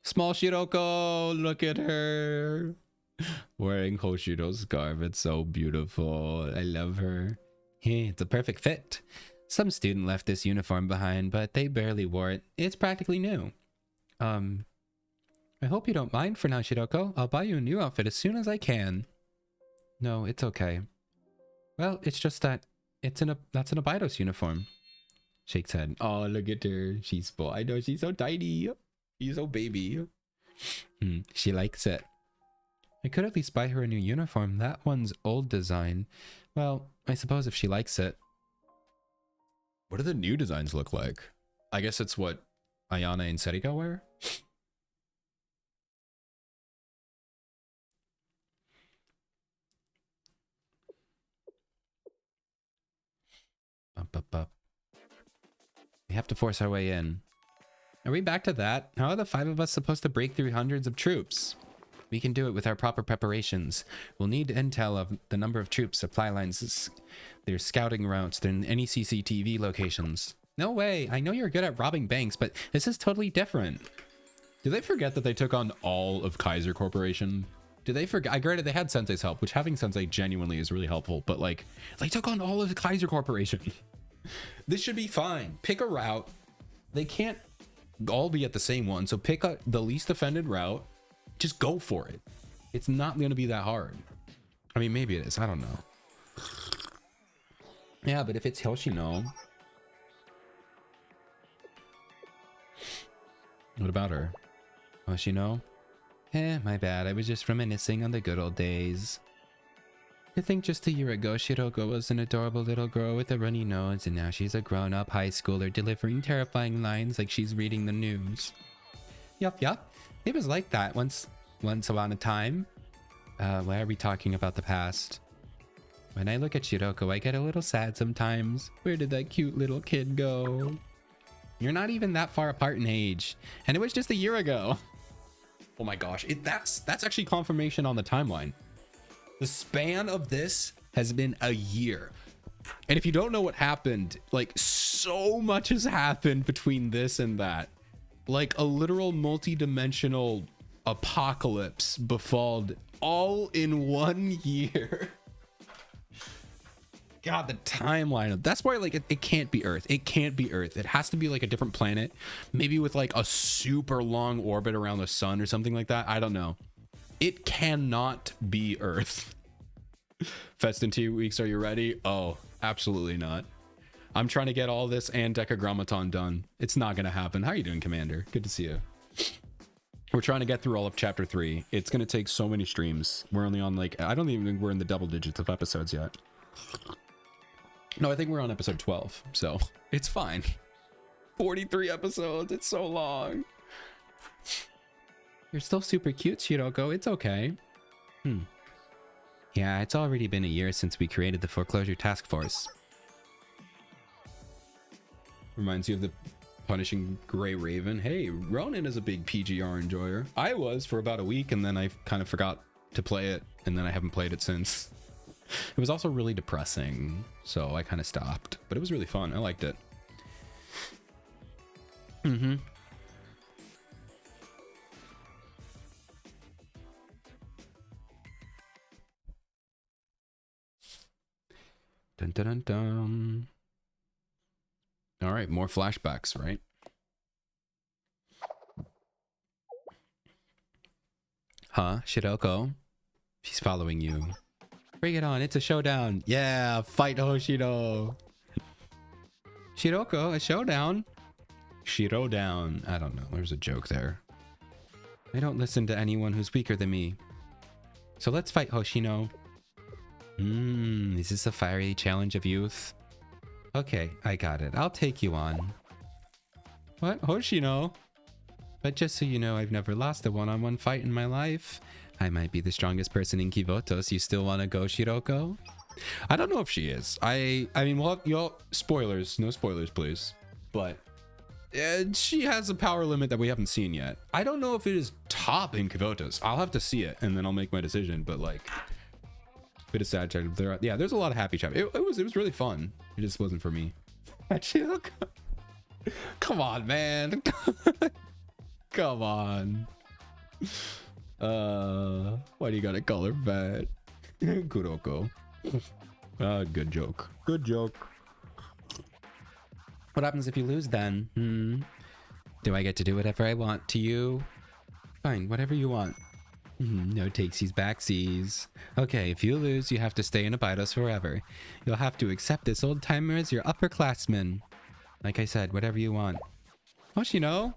Small Shiroko, look at her. Wearing Hoshiro's scarf. It's so beautiful. I love her. Hey, it's a perfect fit. Some student left this uniform behind, but they barely wore it. It's practically new. I hope you don't mind for now, Shiroko. I'll buy you a new outfit as soon as I can. No, it's okay. Well, it's just that that's an Abidos uniform. Shakes head. Oh, look at her. She's full. I know, she's so tiny. She's so baby. She likes it. I could at least buy her a new uniform. That one's old design. Well, I suppose if she likes it. What do the new designs look like? I guess it's what Ayane and Serika wear? Up. We have to force our way in. Are we back to that? How are the 5 of us supposed to break through hundreds of troops? We can do it with our proper preparations. We'll need intel of the number of troops, supply lines, their scouting routes, their any CCTV locations. No way. I know you're good at robbing banks, but this is totally different. Did they forget that they took on all of Kaiser Corporation? Did they forget? I granted they had Sensei's help, which having Sensei genuinely is really helpful, but like they took on all of the Kaiser Corporation. This should be fine. Pick a route. They can't all be at the same one, so pick the least offended route. Just go for it. It's not going to be that hard. I mean, maybe it is. I don't know. Yeah, but if it's Hoshino. What about her? Hoshino? My bad. I was just reminiscing on the good old days. To think just a year ago, Shiroko was an adorable little girl with a runny nose, and now she's a grown-up high schooler delivering terrifying lines like she's reading the news. Yup. It was like that once upon a time. Why are we talking about the past? When I look at Shiroko, I get a little sad sometimes. Where did that cute little kid go? You're not even that far apart in age, and it was just a year ago. Oh my gosh, that's actually confirmation on the timeline. The span of this has been a year. And if you don't know what happened, like so much has happened between this and that. Like a literal multi-dimensional apocalypse befalled all in 1 year. God, the timeline. That's why like it can't be Earth. It can't be Earth. It has to be like a different planet. Maybe with like a super long orbit around the sun or something like that. I don't know. It cannot be Earth. Fest in 2 weeks. Are you ready? Oh, absolutely not. I'm trying to get all this and Decagrammaton done. It's not going to happen. How are you doing, Commander? Good to see you. We're trying to get through all of chapter 3. It's going to take so many streams. We're only on like, I don't even think we're in the double digits of episodes yet. No, I think we're on episode 12. So it's fine. 43 episodes. It's so long. You're still super cute, Shiroko. It's okay. Yeah, it's already been a year since we created the foreclosure task force. Reminds you of the Punishing Gray Raven. Hey, Ronan is a big PGR enjoyer. I was for about a week, and then I kind of forgot to play it, and then I haven't played it since. It was also really depressing, so I kind of stopped. But it was really fun. I liked it. Dun, dun, dun, dun. All right, more flashbacks, right? Huh, Shiroko? She's following you. Bring it on, it's a showdown. Yeah, fight Hoshino. Shiroko, a showdown? Shiro down. I don't know, there's a joke there. I don't listen to anyone who's weaker than me. So let's fight Hoshino. Is this a fiery challenge of youth? Okay, I got it. I'll take you on. What? Hoshino? But just so you know, I've never lost a one-on-one fight in my life. I might be the strongest person in Kivotos. You still want to go, Shiroko? I don't know if she is. I mean, well, y'all, spoilers. No spoilers, please. But she has a power limit that we haven't seen yet. I don't know if it is top in Kivotos. I'll have to see it, and then I'll make my decision. But like, bit of sad chapter. Yeah, there's a lot of happy chapters. It was really fun. It just wasn't for me. Shiroko. Come on, man. Come on. Why do you gotta call her fat? Kuroko. Good joke. Good joke. What happens if you lose then? Do I get to do whatever I want to you? Fine, whatever you want. No takesies backsies. Okay, if you lose, you have to stay in Abydos forever. You'll have to accept this old timer as your upperclassman. Like I said, whatever you want. Hoshino?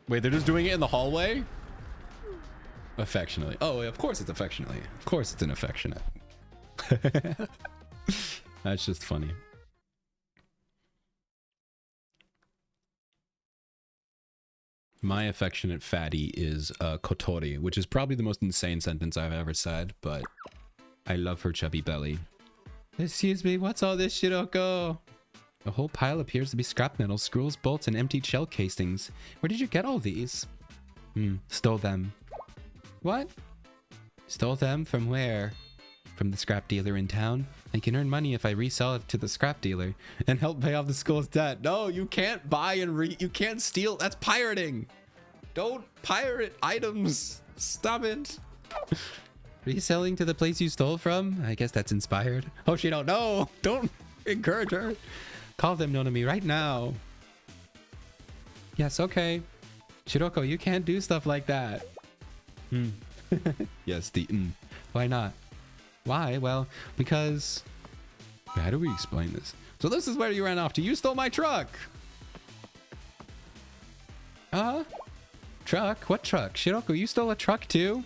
Wait, they're just doing it in the hallway? Affectionately. Oh, of course it's affectionately. Of course it's an affectionate. That's just funny. My affectionate fatty is Kotori, which is probably the most insane sentence I've ever said, but I love her chubby belly. Excuse me, what's all this, Shiroko? A whole pile appears to be scrap metal, screws, bolts, and empty shell casings. Where did you get all these? Stole them. What? Stole them from where? From the scrap dealer in town. I can earn money if I resell it to the scrap dealer and help pay off the school's debt. No, you can't buy and you can't steal. That's pirating. Don't pirate items. Stop it. Reselling to the place you stole from? I guess that's inspired. Oh, she don't know. Don't encourage her. Call them Nonami right now. Yes, okay. Shiroko, you can't do stuff like that. Yes, the Why not? Why? Well, because... How do we explain this? So this is where you ran off to. You stole my truck! Truck? What truck? Shiroko, you stole a truck too?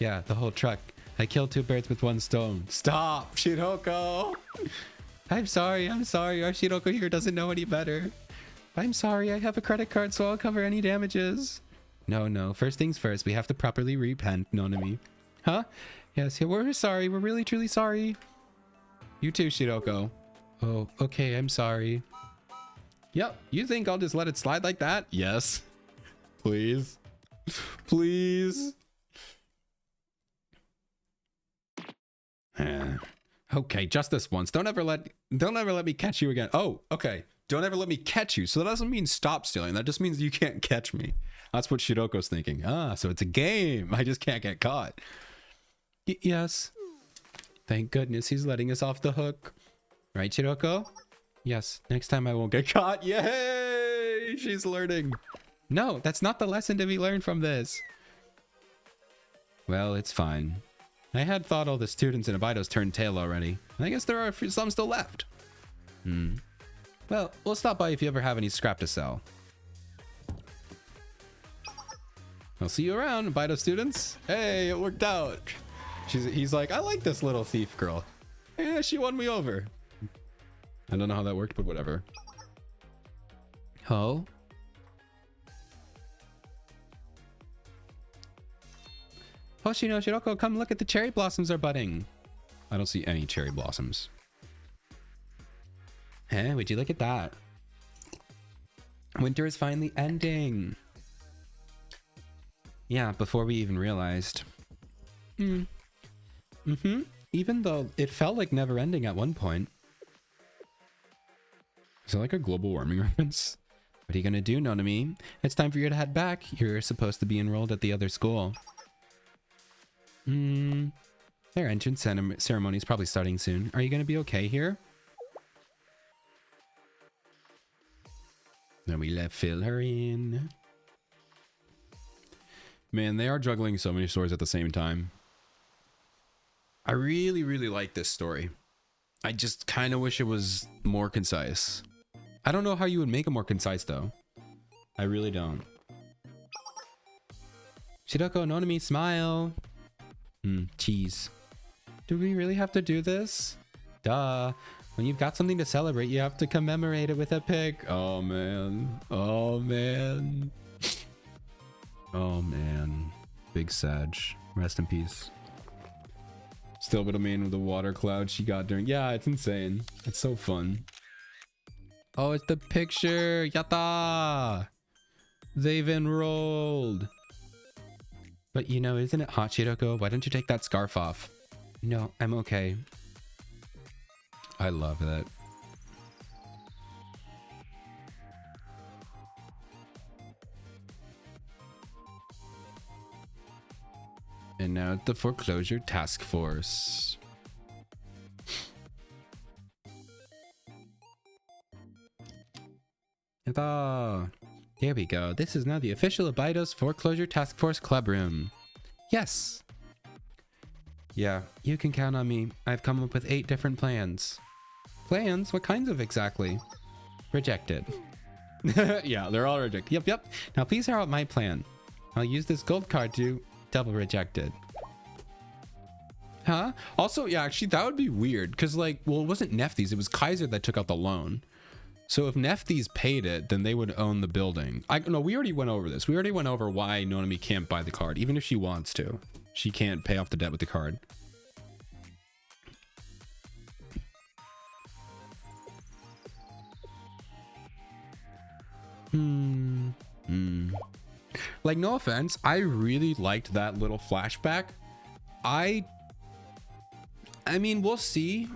Yeah, the whole truck. I killed 2 birds with 1 stone. Stop, Shiroko! I'm sorry. Our Shiroko here doesn't know any better. I'm sorry, I have a credit card, so I'll cover any damages. No. First things first, we have to properly repent, Nonami. Huh? Yes, we're sorry. We're really, truly sorry. You too, Shiroko. Oh, okay, I'm sorry. Yep, you think I'll just let it slide like that? Yes. Please. Please. Okay, just this once. Don't ever let me catch you again. Oh, okay. Don't ever let me catch you. So that doesn't mean stop stealing. That just means you can't catch me. That's what Shiroko's thinking. So it's a game. I just can't get caught. Yes. Thank goodness he's letting us off the hook. Right, Shiroko? Yes. Next time I won't get caught. Yay! She's learning. No, that's not the lesson to be learned from this. Well, it's fine. I had thought all the students in Abydos turned tail already. I guess there are some still left. Well, we'll stop by if you ever have any scrap to sell. I'll see you around, Abydos students. Hey, it worked out. He's like, I like this little thief girl. Yeah, she won me over. I don't know how that worked, but whatever. Oh? Hoshino, Shiroko, come look at the cherry blossoms are budding. I don't see any cherry blossoms. Hey, would you look at that? Winter is finally ending. Yeah, before we even realized. Even though it felt like never ending at one point. Is that like a global warming reference? What are you gonna do, Nonami? It's time for you to head back. You're supposed to be enrolled at the other school. Their entrance ceremony is probably starting soon. Are you going to be okay here? Then we fill her in. Man, they are juggling so many stories at the same time. I really, really like this story. I just kind of wish it was more concise. I don't know how you would make it more concise, though. I really don't. Shiroko, Nonami, smile. Cheese. Do we really have to do this? Duh. When you've got something to celebrate, you have to commemorate it with a pic. Oh, man. Oh, man. Oh, man. Big Sag. Rest in peace. Still but a man with a water cloud she got during... Yeah, it's insane. It's so fun. Oh, it's the picture. Yatta! They've enrolled. But, you know, isn't it hot, Shiroko? Why don't you take that scarf off? No, I'm okay. I love that. And now it's the foreclosure task force. Yatta! There we go. This is now the official Abidos Foreclosure Task Force Club Room. Yes! Yeah, you can count on me. I've come up with 8 different plans. Plans? What kinds of exactly? Rejected. Yeah, they're all rejected. Yep. Now please hear out my plan. I'll use this gold card to double rejected. Huh? Also, yeah, actually, that would be weird. Because, like, well, it wasn't Nephthys. It was Kaiser that took out the loan. So if Nephthys paid it, then they would own the building. No, we already went over this. We already went over why Nonami can't buy the card. Even if she wants to. She can't pay off the debt with the card. Like, no offense, I really liked that little flashback. I mean, we'll see.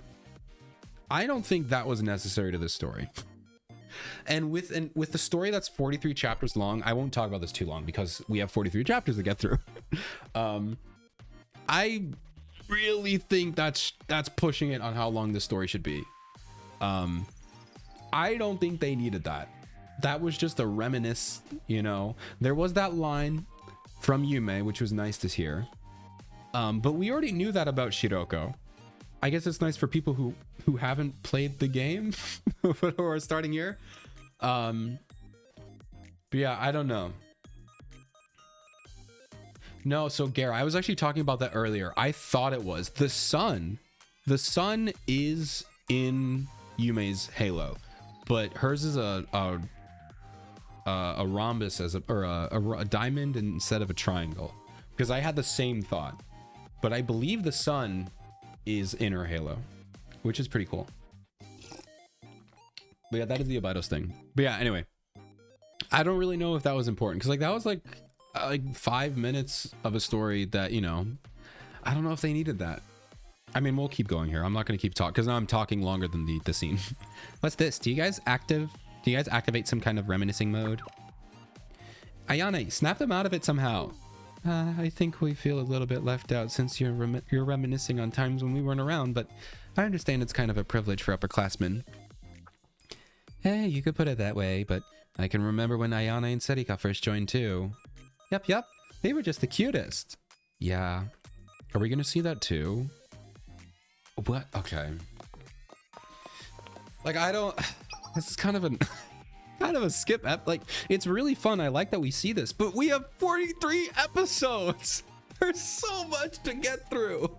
I don't think that was necessary to this story. And with the story that's 43 chapters long, I won't talk about this too long because we have 43 chapters to get through. I really think that's pushing it on how long this story should be. I don't think they needed that. That was just a reminisce, you know. There was that line from Yume, which was nice to hear. But we already knew that about Shiroko. I guess it's nice for people who haven't played the game who are starting here. But yeah, I don't know. No, so Gare, I was actually talking about that earlier. I thought it was the sun. The sun is in Yume's halo, but hers is a rhombus or a diamond instead of a triangle. Because I had the same thought, but I believe the sun is in her halo, which is pretty cool. But yeah, that is the Abidos thing. But yeah, anyway, I don't really know if that was important because like that was like 5 minutes of a story that, you know, I don't know if they needed that. I mean, we'll keep going here. I'm not going to keep talking because now I'm talking longer than the scene. What's this? Do you guys activate some kind of reminiscing mode? Ayane, snap them out of it somehow. I think we feel a little bit left out since you're reminiscing on times when we weren't around, but I understand it's kind of a privilege for upperclassmen. Hey, you could put it that way, but I can remember when Ayane and Serika first joined too. Yep. They were just the cutest. Yeah. Are we going to see that too? What? Okay. Like, I don't... This is kind of a skip like it's really fun. I like that we see this, but we have 43 episodes. There's so much to get through.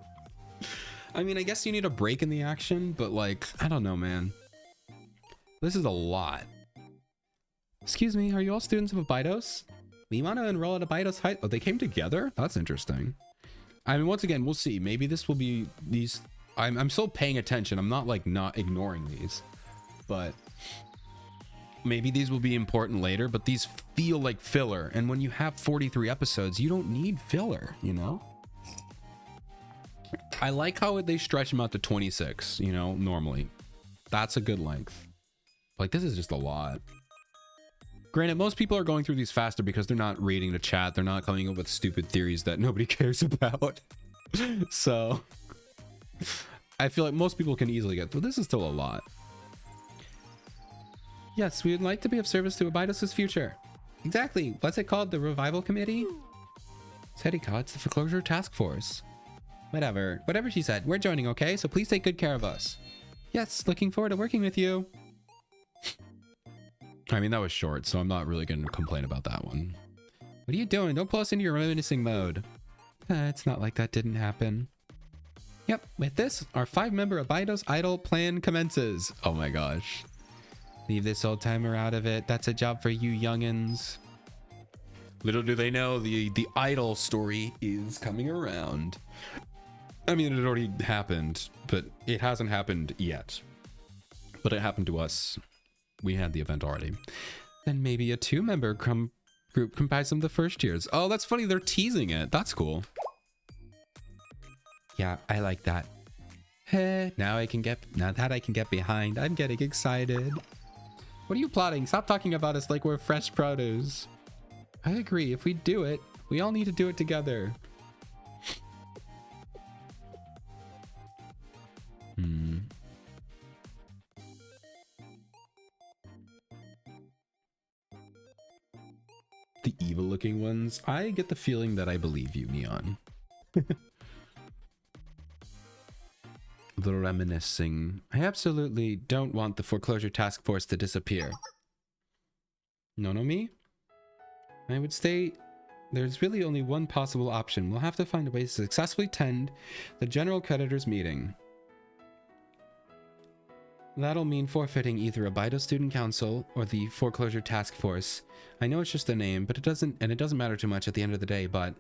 I mean, I guess you need a break in the action, but like, I don't know, man. This is a lot. Excuse me, are you all students of Abidos? We want to enroll at Abidos High. Oh, they came together? That's interesting. I mean, once again, we'll see. Maybe this will be these. I'm still paying attention. I'm not like not ignoring these, but maybe these will be important later, but these feel like filler. And when you have 43 episodes, you don't need filler, you know? I like how they stretch them out to 26, you know, normally. That's a good length. Like, this is just a lot. Granted, most people are going through these faster because they're not reading the chat. They're not coming up with stupid theories that nobody cares about. So, I feel like most people can easily get, but this is still a lot. Yes, we would like to be of service to Abydos' future. Exactly. What's it called? The Revival Committee? Sedika, it's the Foreclosure Task Force. Whatever she said. We're joining, okay? So please take good care of us. Yes, looking forward to working with you. I mean, that was short, so I'm not really going to complain about that one. What are you doing? Don't pull us into your reminiscing mode. It's not like that didn't happen. Yep, with this, our 5-member Abydos Idol plan commences. Oh my gosh. Leave this old timer out of it. That's a job for you youngins. Little do they know, the idol story is coming around. I mean, it already happened, but it hasn't happened yet. But it happened to us. We had the event already. Then maybe a 2-member group comprised of the first years. Oh, that's funny. They're teasing it. That's cool. Yeah, I like that. Now that I can get behind. I'm getting excited. What are you plotting? Stop talking about us like we're fresh produce. I agree. If we do it, we all need to do it together. The evil looking ones. I get the feeling that I believe you, Neon. The reminiscing. I absolutely don't want the Foreclosure Task Force to disappear. No, me? I would say there's really only one possible option. We'll have to find a way to successfully attend the General Creditors meeting. That'll mean forfeiting either Abydos Student Council or the Foreclosure Task Force. I know it's just a name, but it doesn't matter too much at the end of the day, but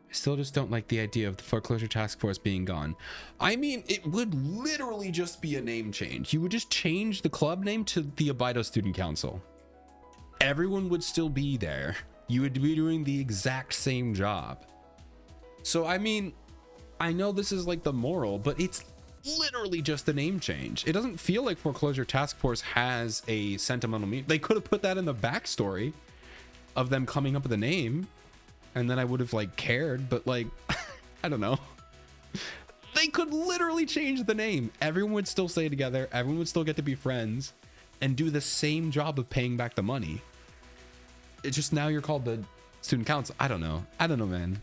I still just don't like the idea of the Foreclosure Task Force being gone. I mean, it would literally just be a name change. You would just change the club name to the Abydos Student Council. Everyone would still be there. You would be doing the exact same job. So, I mean, I know this is like the moral, but it's literally just a name change. It doesn't feel like Foreclosure Task Force has a sentimental meaning. They could have put that in the backstory of them coming up with a name, and then I would have like cared, but like, I don't know. They could literally change the name. Everyone would still stay together. Everyone would still get to be friends and do the same job of paying back the money. It's just now you're called the Student Council. I don't know, man.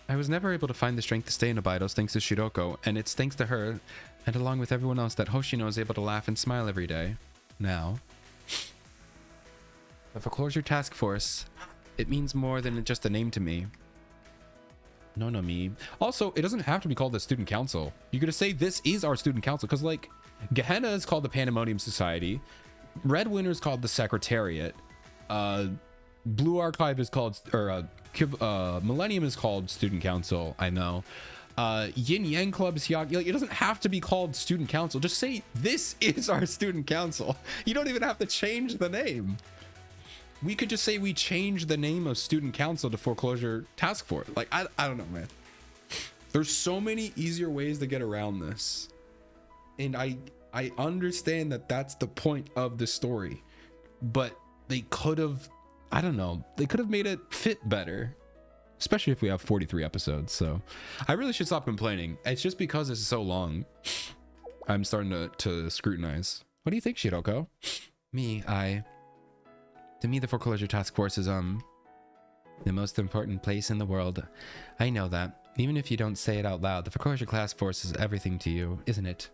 I was never able to find the strength to stay in Abydos thanks to Shiroko, and it's thanks to her, and along with everyone else, that Hoshino is able to laugh and smile every day. Now, the Foreclosure Task Force, it means more than just a name to me. No, me. Also, it doesn't have to be called the Student Council. You could just say this is our Student Council, because like, Gehenna is called the Pandemonium Society, Red Winter is called the Secretariat, Blue Archive is called, Millennium is called Student Council, I know. Yin Yang Club is like, it doesn't have to be called Student Council. Just say this is our Student Council. You don't even have to change the name. We could just say we changed the name of Student Council to Foreclosure Task Force. Like, I don't know, man. There's so many easier ways to get around this. And I understand that that's the point of the story. But they could have, I don't know, they could have made it fit better. Especially if we have 43 episodes. So I really should stop complaining. It's just because this is so long. I'm starting to scrutinize. What do you think, Shiroko? To me, the Foreclosure Task Force is, the most important place in the world. I know that. Even if you don't say it out loud, the Foreclosure Task Force is everything to you, isn't it?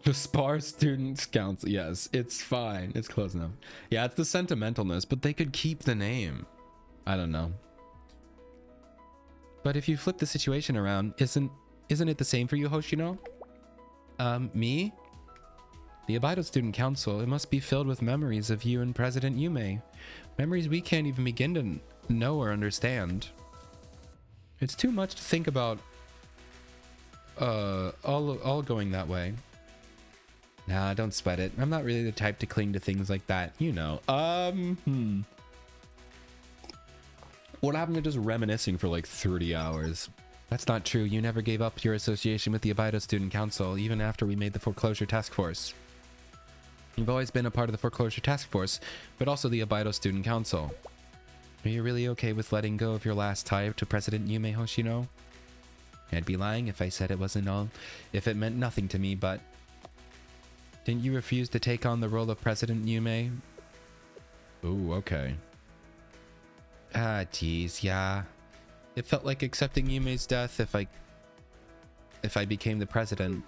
The Spar Students Council. Yes, it's fine. It's close enough. Yeah, it's the sentimentalness, but they could keep the name. I don't know. But if you flip the situation around, isn't it the same for you, Hoshino? Me? The Abydos Student Council, it must be filled with memories of you and President Yume. Memories we can't even begin to know or understand. It's too much to think about all going that way. Nah, don't sweat it. I'm not really the type to cling to things like that, you know. What happened to just reminiscing for like 30 hours? That's not true. You never gave up your association with the Abydos Student Council, even after we made the Foreclosure Task Force. You've always been a part of the Foreclosure Task Force, but also the Abydos Student Council. Are you really okay with letting go of your last tie to President Yume Hoshino? I'd be lying if I said it wasn't all, if it meant nothing to me, but... Didn't you refuse to take on the role of President Yume? Ooh, okay. Ah, geez, yeah. It felt like accepting Yume's death if I became the president.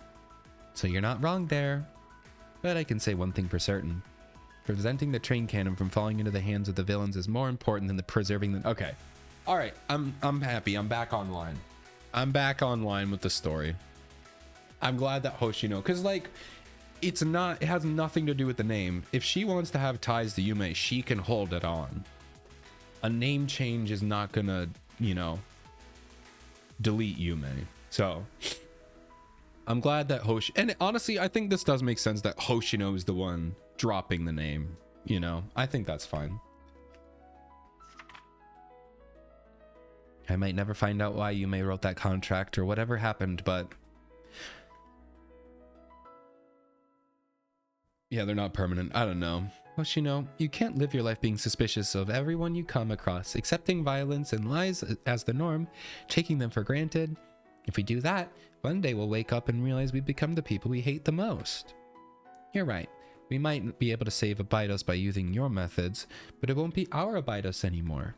So you're not wrong there. But I can say one thing for certain. Preventing the train cannon from falling into the hands of the villains is more important than the preserving the... Okay. All right. I'm happy. I'm back online. I'm back online with the story. I'm glad that Hoshino, because like it has nothing to do with the name. If she wants to have ties to Yume, she can hold it on. A name change is not gonna, you know, delete Yume. So I'm glad that and honestly, I think this does make sense that Hoshino is the one dropping the name, you know. I think that's fine. I might never find out why Yume wrote that contract or whatever happened, but yeah, they're not permanent. I don't know. Hoshino, you can't live your life being suspicious of everyone you come across, accepting violence and lies as the norm, taking them for granted. If we do that, one day we'll wake up and realize we've become the people we hate the most. You're right. We might be able to save Abydos by using your methods, but it won't be our Abydos anymore.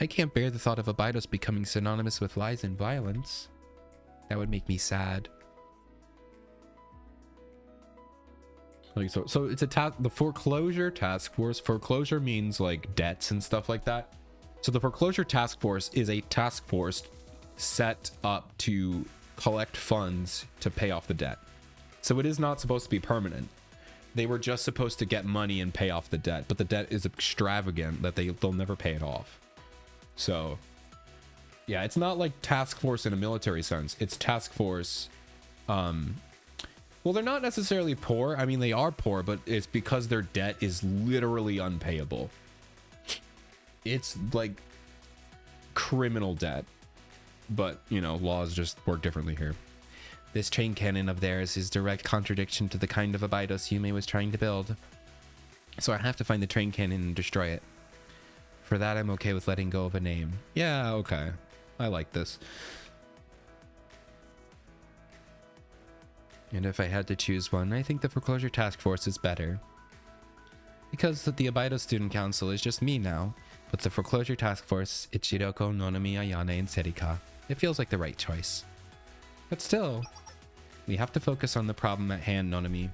I can't bear the thought of Abydos becoming synonymous with lies and violence. That would make me sad. Like so it's a the foreclosure task force. Foreclosure means like debts and stuff like that. So the foreclosure task force is a task force set up to collect funds to pay off the debt. So it is not supposed to be permanent. They were just supposed to get money and pay off the debt, but the debt is extravagant that they'll never pay it off. So yeah, it's not like task force in a military sense. It's task force. Well, they're not necessarily poor. I mean, they are poor, but it's because their debt is literally unpayable. It's like criminal debt, but you know, laws just work differently here. This train cannon of theirs is direct contradiction to the kind of Abydos Yume was trying to build. So I have to find the train cannon and destroy it. For that, I'm okay with letting go of a name. Yeah, okay. I like this. And if I had to choose one, I think the Foreclosure Task Force is better. Because the Abydos Student Council is just me now, with the Foreclosure Task Force, Ichiroko, Nonami, Ayane, and Serika. It feels like the right choice. But still, we have to focus on the problem at hand, Nonami.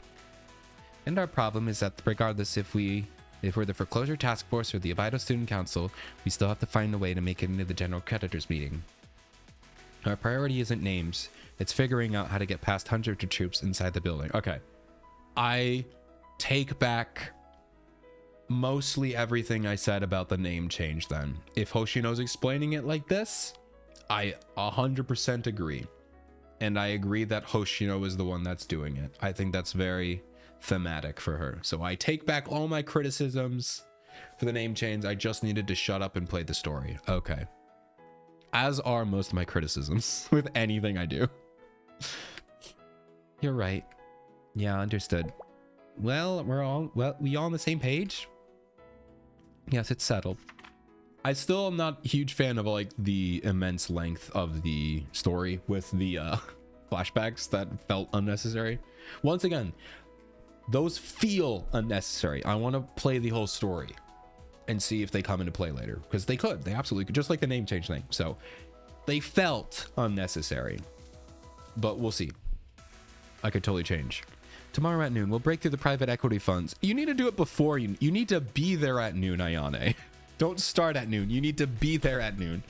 And our problem is that regardless if we're the Foreclosure Task Force or the Abydos Student Council, we still have to find a way to make it into the General Creditors meeting. Our priority isn't names. It's figuring out how to get past hundreds of troops inside the building. Okay. I take back mostly everything I said about the name change then. If Hoshino's explaining it like this, I 100% agree. And I agree that Hoshino is the one that's doing it. I think that's very thematic for her. So I take back all my criticisms for the name change. I just needed to shut up and play the story. Okay. As are most of my criticisms with anything I do. You're right. Yeah, understood. Well, we all on the same page? Yes, it's settled. I still am not a huge fan of like the immense length of the story with the flashbacks that felt unnecessary. Once again, those feel unnecessary. I want to play the whole story and see if they come into play later, because they absolutely could, just like the name change thing. So they felt unnecessary, but we'll see. I could totally change. Tomorrow at noon, we'll break through the private equity funds. You need to do it before you need to be there at noon, Ayane. Don't start at noon. You need to be there at noon.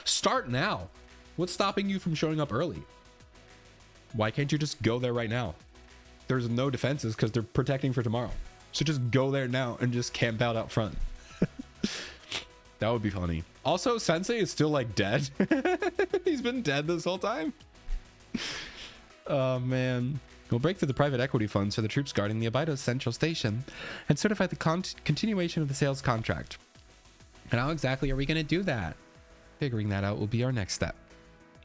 Start now. What's stopping you from showing up early? Why can't you just go there right now? There's no defenses because they're protecting for tomorrow. So just go there now and just camp out front. That would be funny. Also, Sensei is still like dead. He's been dead this whole time. Oh man. We'll break through the private equity funds for the troops guarding the Abydos Central Station and certify the continuation of the sales contract. And how exactly are we going to do that? Figuring that out will be our next step.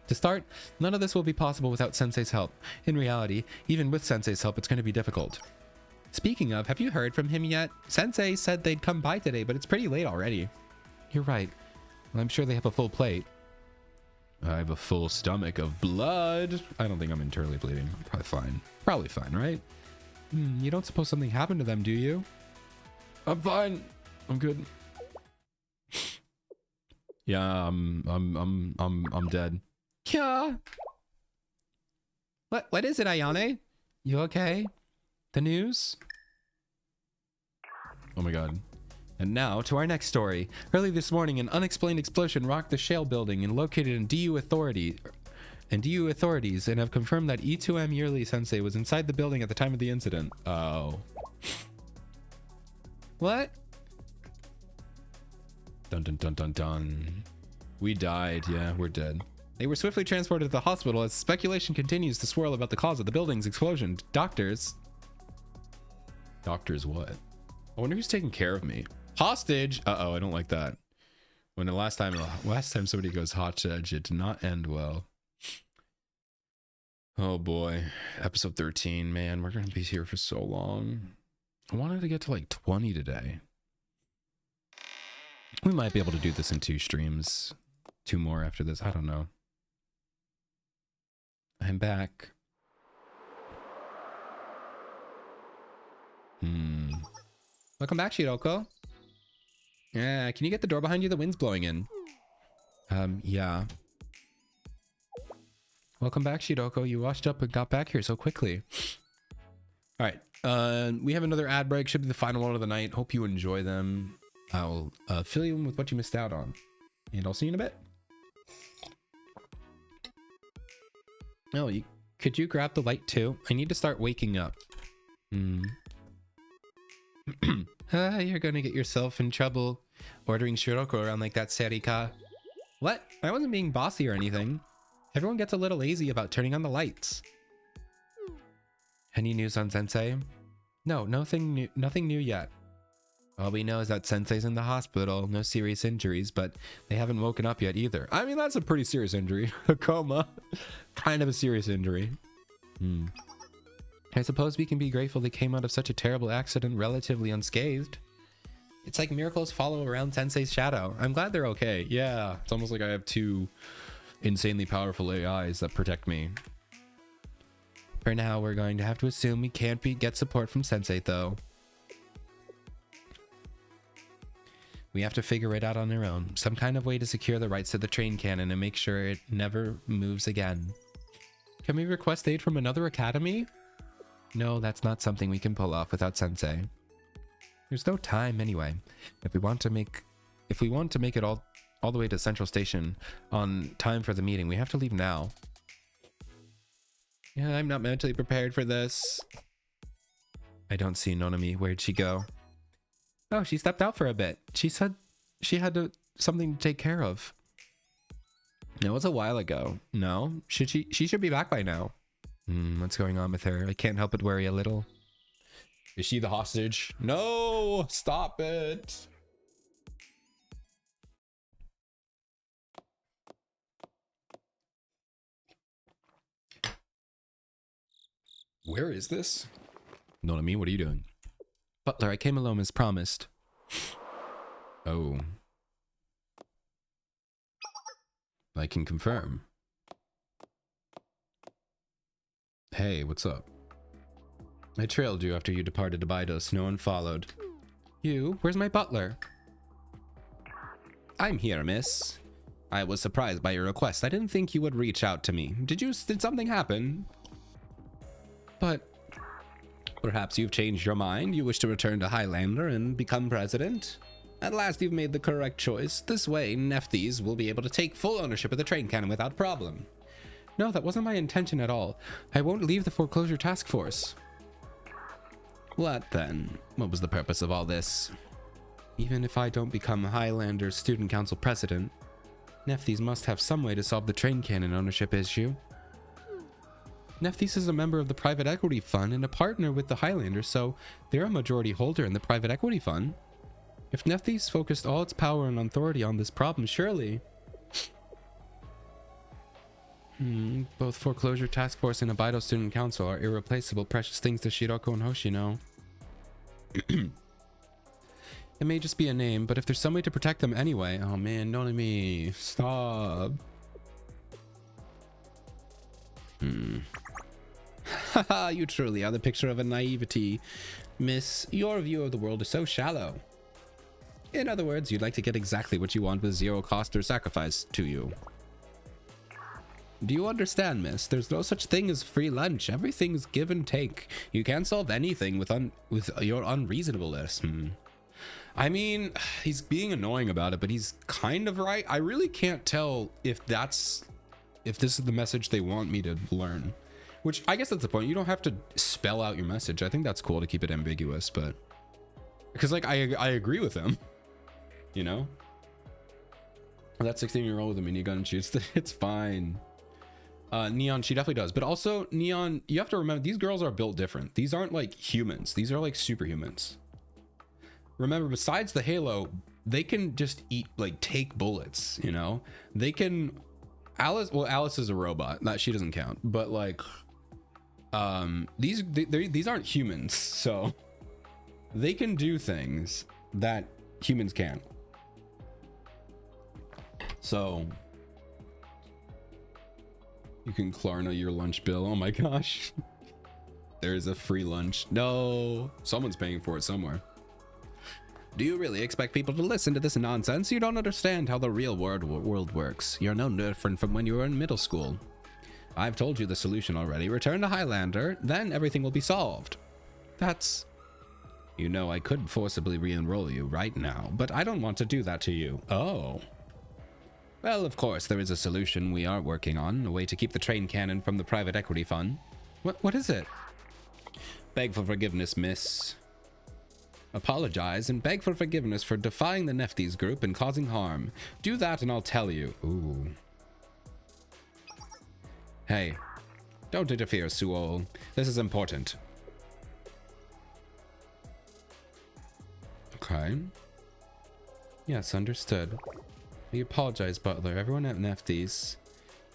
To start, none of this will be possible without Sensei's help. In reality, even with Sensei's help, it's going to be difficult. Speaking of, have you heard from him yet? Sensei said they'd come by today, but it's pretty late already. You're right. I'm sure they have a full plate. I have a full stomach of blood. I don't think I'm internally bleeding. I'm probably fine. Probably fine, right? You don't suppose something happened to them, do you? I'm fine. I'm good. Yeah, I'm dead. Yeah. What is it, Ayane? You okay? The news? Oh my god. And now to our next story. Early this morning, an unexplained explosion rocked the shale building and located in DU authorities and have confirmed that E2M Yearly Sensei was inside the building at the time of the incident. Oh. What? Dun dun dun dun dun. We died. Yeah, we're dead. They were swiftly transported to the hospital as speculation continues to swirl about the cause of the building's explosion. Doctors what? I wonder who's taking care of me. Hostage. Uh-oh, I don't like that. When the last time somebody goes hostage, it did not end well. Oh boy. Episode 13, man, we're gonna be here for so long. I wanted to get to like 20 today. We might be able to do this in 2 streams. 2 more after this. I don't know. I'm back. Welcome back, Shiroko. Yeah, can you get the door behind you? The wind's blowing in. Yeah. Welcome back, Shiroko. You washed up and got back here so quickly. All right. We have another ad break. Should be the final one of the night. Hope you enjoy them. I'll fill you in with what you missed out on. And I'll see you in a bit. Oh, could you grab the light too? I need to start waking up. You're gonna get yourself in trouble ordering Shiroko around like that, Serika. What? I wasn't being bossy or anything. Everyone gets a little lazy about turning on the lights. Any news on Sensei? No, nothing new yet. All we know is that Sensei's in the hospital, no serious injuries, but they haven't woken up yet either. I mean, that's a pretty serious injury. A coma. Kind of a serious injury. I suppose we can be grateful they came out of such a terrible accident relatively unscathed. It's like miracles follow around Sensei's shadow. I'm glad they're okay. Yeah, it's almost like I have 2 insanely powerful AIs that protect me. For now, we're going to have to assume we can't get support from Sensei, though. We have to figure it out on our own. Some kind of way to secure the rights to the train cannon and make sure it never moves again. Can we request aid from another academy? No, that's not something we can pull off without Sensei. There's no time anyway. If we want to make it all the way to Central Station on time for the meeting, we have to leave now. Yeah, I'm not mentally prepared for this. I don't see Nonami. Where'd she go? Oh, she stepped out for a bit. She said she had something to take care of. It was a while ago. No? She should be back by now. What's going on with her? I can't help but worry a little. Is she the hostage? No! Stop it! Where is this? Nonami, what are you doing? Butler, I came alone as promised. Oh. I can confirm. Hey, what's up? I trailed you after you departed Abydos. No one followed. You? Where's my butler? I'm here, miss. I was surprised by your request. I didn't think you would reach out to me. Did something happen? But perhaps you've changed your mind. You wish to return to Highlander and become president? At last you've made the correct choice. This way, Nephthys will be able to take full ownership of the train cannon without problem. No, that wasn't my intention at all. I won't leave the foreclosure task force. What then? What was the purpose of all this? Even if I don't become Highlander's student council president, Nephthys must have some way to solve the train cannon ownership issue. Nephthys is a member of the private equity fund and a partner with the Highlanders, so they're a majority holder in the private equity fund. If Nephthys focused all its power and authority on this problem, surely... Both Foreclosure Task Force and Abido Student Council are irreplaceable precious things to Shiroko and Hoshino. It may just be a name, but if there's some way to protect them anyway. Oh man, don't me. Stop. Haha, you truly are the picture of a naivety. Miss, your view of the world is so shallow. In other words, you'd like to get exactly what you want with zero cost or sacrifice to you. Do you understand, miss? There's no such thing as free lunch. Everything's give and take. You can't solve anything with your unreasonableness. I mean, he's being annoying about it, but he's kind of right. I really can't tell if this is the message they want me to learn. Which, I guess that's the point. You don't have to spell out your message. I think that's cool to keep it ambiguous, but... Because, like, I agree with him. You know? That 16-year-old with a minigun shoots. It's fine. Neon, she definitely does. But also, Neon, you have to remember, these girls are built different. These aren't, like, humans. These are, like, superhumans. Remember, besides the halo, they can just take bullets, you know? They can... Alice is a robot. She doesn't count. But, like... these aren't humans, so... They can do things that humans can't. So... You can Klarna your lunch bill. Oh my gosh. There's a free lunch. No. Someone's paying for it somewhere. Do you really expect people to listen to this nonsense? You don't understand how the real world works. You're no different from when you were in middle school. I've told you the solution already. Return to Highlander, then everything will be solved. That's... You know, I could forcibly re-enroll you right now, but I don't want to do that to you. Oh. Well, of course, there is a solution we are working on, a way to keep the train cannon from the private equity fund. What is it? Beg for forgiveness, miss. Apologize and beg for forgiveness for defying the Nephthys group and causing harm. Do that and I'll tell you. Ooh. Hey, don't interfere, Suol. This is important. Okay. Yes, understood. We apologize, Butler. Everyone at Nephthys.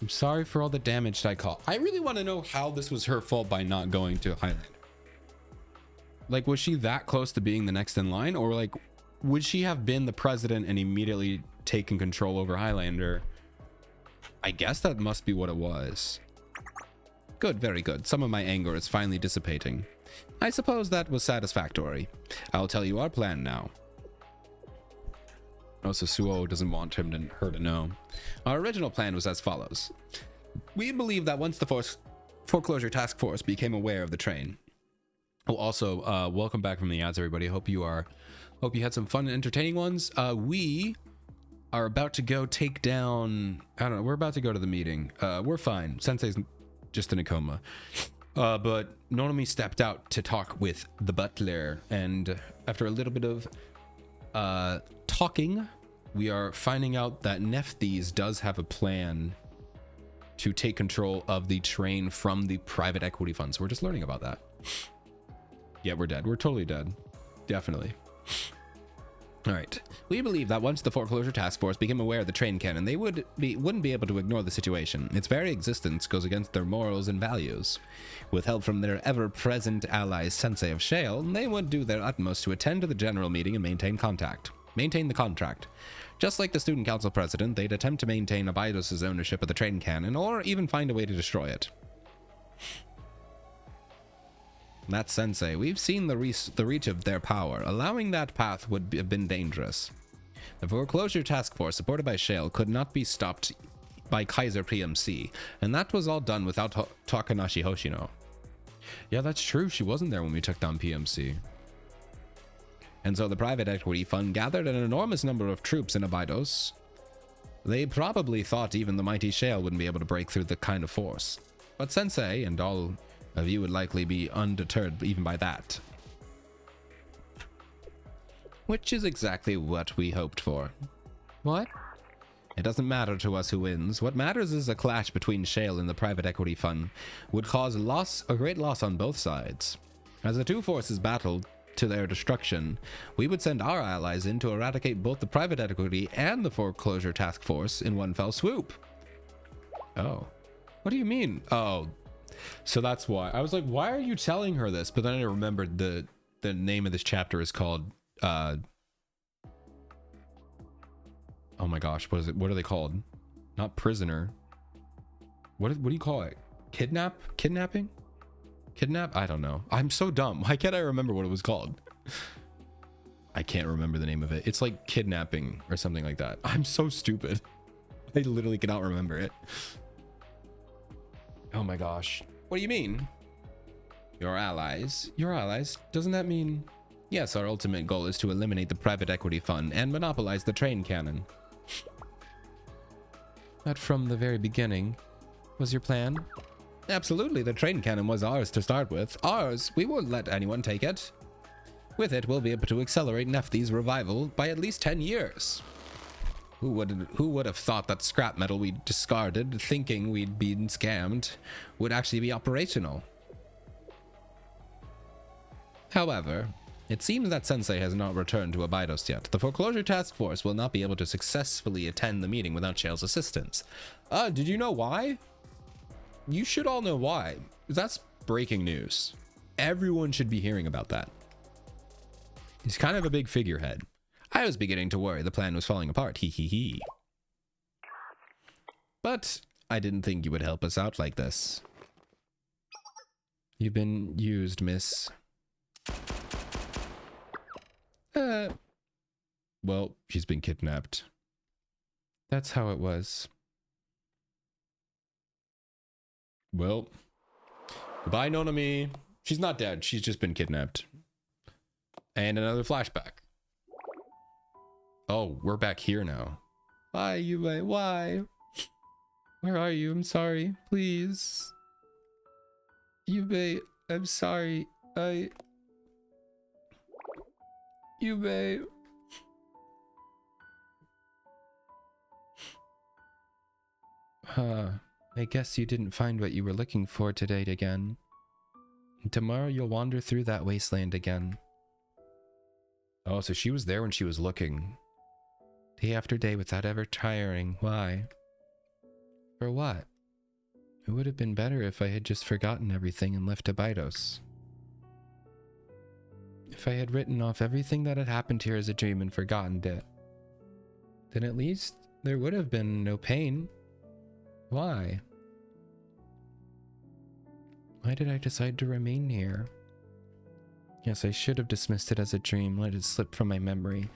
I'm sorry for all the damage I caused. I really want to know how this was her fault by not going to Highland. Like, was she that close to being the next in line? Or, like, would she have been the president and immediately taken control over Highlander? I guess that must be what it was. Good, very good. Some of my anger is finally dissipating. I suppose that was satisfactory. I'll tell you our plan now. Oh, so Suo doesn't want her to know. Our original plan was as follows. We believe that once the foreclosure task force became aware of the train. Oh, also, welcome back from the ads, everybody. Hope you had some fun and entertaining ones. We are about to go take down... I don't know. We're about to go to the meeting. We're fine. Sensei's just in a coma. But Nonomi stepped out to talk with the butler. And after a little bit of talking, we are finding out that Nephthys does have a plan to take control of the train from the private equity fund. So we're just learning about that. Yeah, we're dead. We're totally dead. Definitely. All right. We believe that once the foreclosure task force became aware of the train cannon, they wouldn't be able to ignore the situation. Its very existence goes against their morals and values. With help from their ever-present ally Sensei of Shale, they would do their utmost to attend to the general meeting and maintain the contract. Just like the student council president, they'd attempt to maintain Abydos' ownership of the train cannon, or even find a way to destroy it. That's Sensei. We've seen the reach of their power. Allowing that path would have been dangerous. The foreclosure task force, supported by Shale, could not be stopped by Kaiser PMC, and that was all done without Takanashi Hoshino. Yeah, that's true. She wasn't there when we took down PMC. And so the private equity fund gathered an enormous number of troops in Abydos. They probably thought even the mighty Shale wouldn't be able to break through the kind of force. But Sensei and all of you would likely be undeterred even by that. Which is exactly what we hoped for. What? It doesn't matter to us who wins. What matters is a clash between Shale and the private equity fund would cause a great loss on both sides. As the two forces battled to their destruction, we would send our allies in to eradicate both the private equity and the foreclosure task force in one fell swoop. Oh. What do you mean? Oh. So that's why. I was like, why are you telling her this? But then I remembered the name of this chapter is called Oh my gosh, what is it? What are they called? Not prisoner. What do you call it? Kidnapping? Kidnap? I don't know. I'm so dumb. Why can't I remember what it was called? I can't remember the name of it. It's like kidnapping or something like that. I'm so stupid. I literally cannot remember it. Oh my gosh. What do you mean? Your allies? Your allies? Doesn't that mean... Yes, our ultimate goal is to eliminate the private equity fund and monopolize the train cannon. That from the very beginning was your plan? Absolutely, the train cannon was ours to start with. Ours. We won't let anyone take it. With it, we'll be able to accelerate Nephthys' revival by at least 10 years. Who would have thought that scrap metal we discarded, thinking we'd been scammed, would actually be operational? However, it seems that Sensei has not returned to Abydos yet. The foreclosure task force will not be able to successfully attend the meeting without Shale's assistance. Did you know why? You should all know why. That's breaking news. Everyone should be hearing about that. He's kind of a big figurehead. I was beginning to worry the plan was falling apart. Hee hee hee. But I didn't think you would help us out like this. You've been used, miss. Well, she's been kidnapped. That's how it was. Well, goodbye, Nonami. She's not dead. She's just been kidnapped. And another flashback. Oh, we're back here now. Why, Yume? Why? Where are you? I'm sorry. Please. Yume, I'm sorry. Yume. I guess you didn't find what you were looking for today again. Tomorrow you'll wander through that wasteland again. Oh, so she was there when she was looking. Day after day without ever tiring. Why? For what? It would have been better if I had just forgotten everything and left Abydos. If I had written off everything that had happened here as a dream and forgotten it, then at least there would have been no pain. Why? Why did I decide to remain here? Yes, I should have dismissed it as a dream, let it slip from my memory.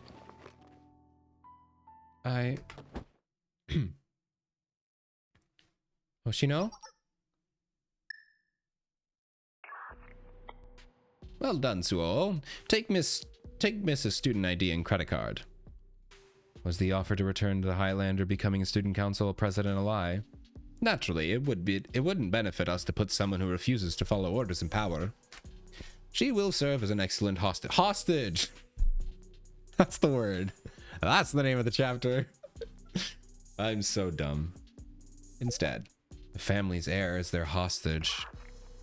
Hoshino? Well done, Suo. Take Mrs. Student ID and credit card. Was the offer to return to the Highlander becoming a student council president a lie? Naturally, it wouldn't benefit us to put someone who refuses to follow orders in power. She will serve as an excellent hostage. That's the word. That's the name of the chapter. I'm so dumb. Instead, the family's heir is their hostage.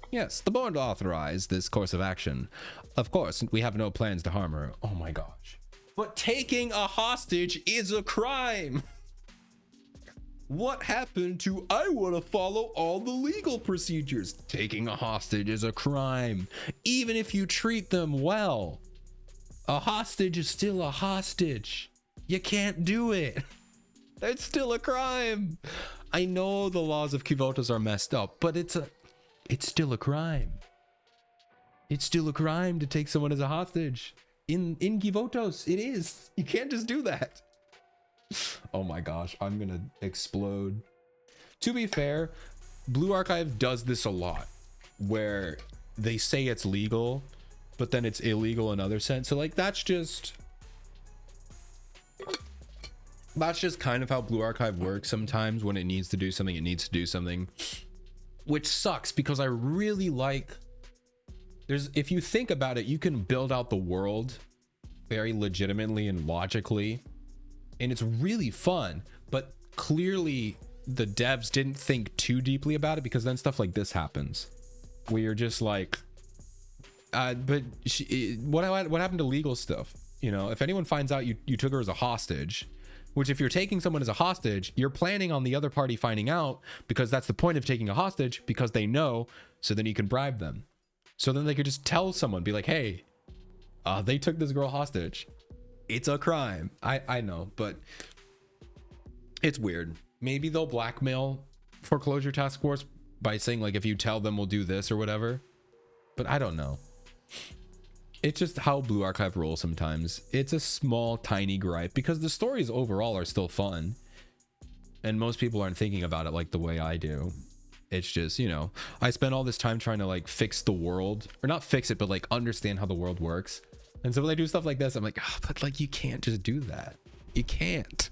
Yes, the board authorized this course of action. Of course, we have no plans to harm her. Oh my gosh. But taking a hostage is a crime. What happened to I want to follow all the legal procedures? Taking a hostage is a crime, even if you treat them well. A hostage is still a hostage. You can't do it. It's still a crime. I know the laws of Kivotos are messed up, but it's still a crime. It's still a crime to take someone as a hostage. In Kivotos, it is. You can't just do that. Oh my gosh, I'm gonna explode. To be fair, Blue Archive does this a lot, where they say it's legal, but then it's illegal in other sense. So like that's just kind of how Blue Archive works sometimes. When it needs to do something, it needs to do something, which sucks because I really like, if you think about it, you can build out the world very legitimately and logically, and it's really fun, but clearly the devs didn't think too deeply about it, because then stuff like this happens where you're just like, what happened to legal stuff? You know, if anyone finds out you took her as a hostage, which if you're taking someone as a hostage, you're planning on the other party finding out, because that's the point of taking a hostage, because they know, so then you can bribe them. So then they could just tell someone, be like, hey, they took this girl hostage. It's a crime. I know, but It's weird. Maybe they'll blackmail foreclosure task force by saying like, if you tell them we'll do this or whatever, but I don't know. It's just how Blue Archive rolls sometimes. It's a small tiny gripe because the stories overall are still fun and most people aren't thinking about it like the way I do. It's just, you know, I spend all this time trying to like fix the world, or not fix it, but like understand how the world works. And so when they do stuff like this, I'm like, oh, but like, you can't just do that. You can't.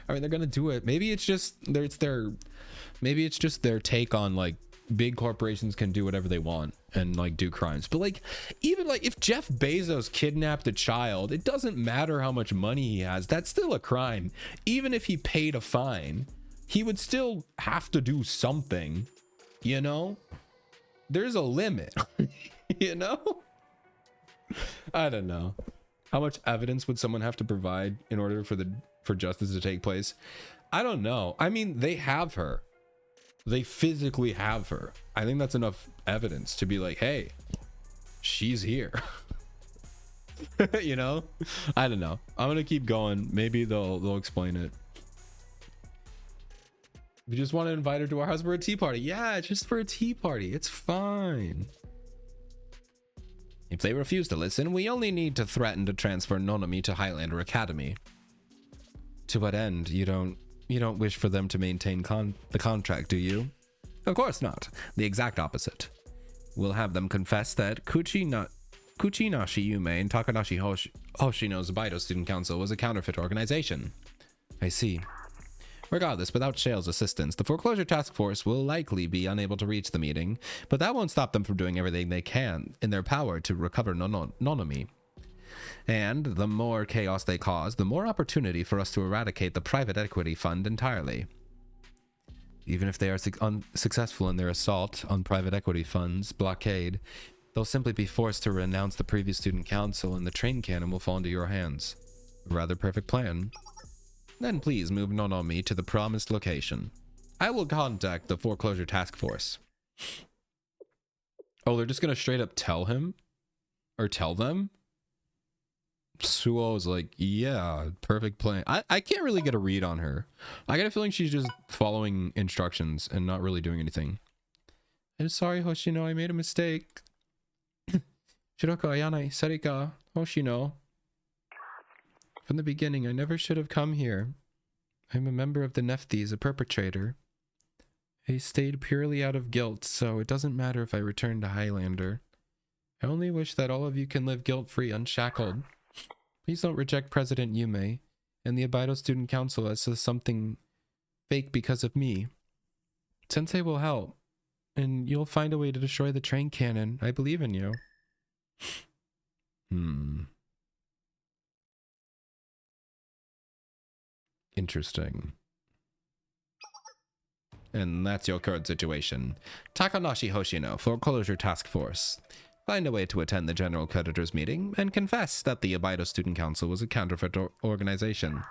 I mean, they're gonna do it. Maybe it's just maybe it's just their take on like big corporations can do whatever they want and like do crimes. But like, even like if Jeff Bezos kidnapped a child, it doesn't matter how much money he has. That's still a crime. Even if he paid a fine, he would still have to do something, you know? There's a limit, you know? I don't know. How much evidence would someone have to provide in order for justice to take place? I don't know. I mean, they have her. They physically have her. I think that's enough evidence to be like, hey, she's here. You know? I don't know. I'm gonna keep going. Maybe they'll explain it. We just want to invite her to our house for a tea party. Yeah, just for a tea party. It's fine. If they refuse to listen, we only need to threaten to transfer Nonomi to Highlander Academy. To what end? You don't wish for them to maintain the contract, do you? Of course not. The exact opposite. We'll have them confess that Kuchinashi Yume and Takanashi Hoshino's Baido Student Council was a counterfeit organization. I see. Regardless, without Shale's assistance, the foreclosure task force will likely be unable to reach the meeting, but that won't stop them from doing everything they can in their power to recover Nonomi. And the more chaos they cause, the more opportunity for us to eradicate the private equity fund entirely. Even if they are unsuccessful in their assault on private equity funds blockade, they'll simply be forced to renounce the previous student council and the train cannon will fall into your hands. A rather perfect plan. Then please move Nonomi to the promised location. I will contact the foreclosure task force. Oh, they're just gonna straight up tell him? Or tell them? Suo's like, yeah, perfect plan. I can't really get a read on her. I got a feeling she's just following instructions and not really doing anything. I'm sorry, Hoshino, I made a mistake. Shiroko ayanai, sarika, Hoshino. From the beginning, I never should have come here. I'm a member of the Nephthys, a perpetrator. I stayed purely out of guilt, so it doesn't matter if I return to Highlander. I only wish that all of you can live guilt-free, unshackled. Please don't reject President Yume and the Abido Student Council as something fake because of me. Sensei will help, and you'll find a way to destroy the train cannon. I believe in you. Interesting. And that's your current situation. Takanashi Hoshino, Foreclosure Task Force. Find a way to attend the General Creditors meeting and confess that the Abido Student Council was a counterfeit organization.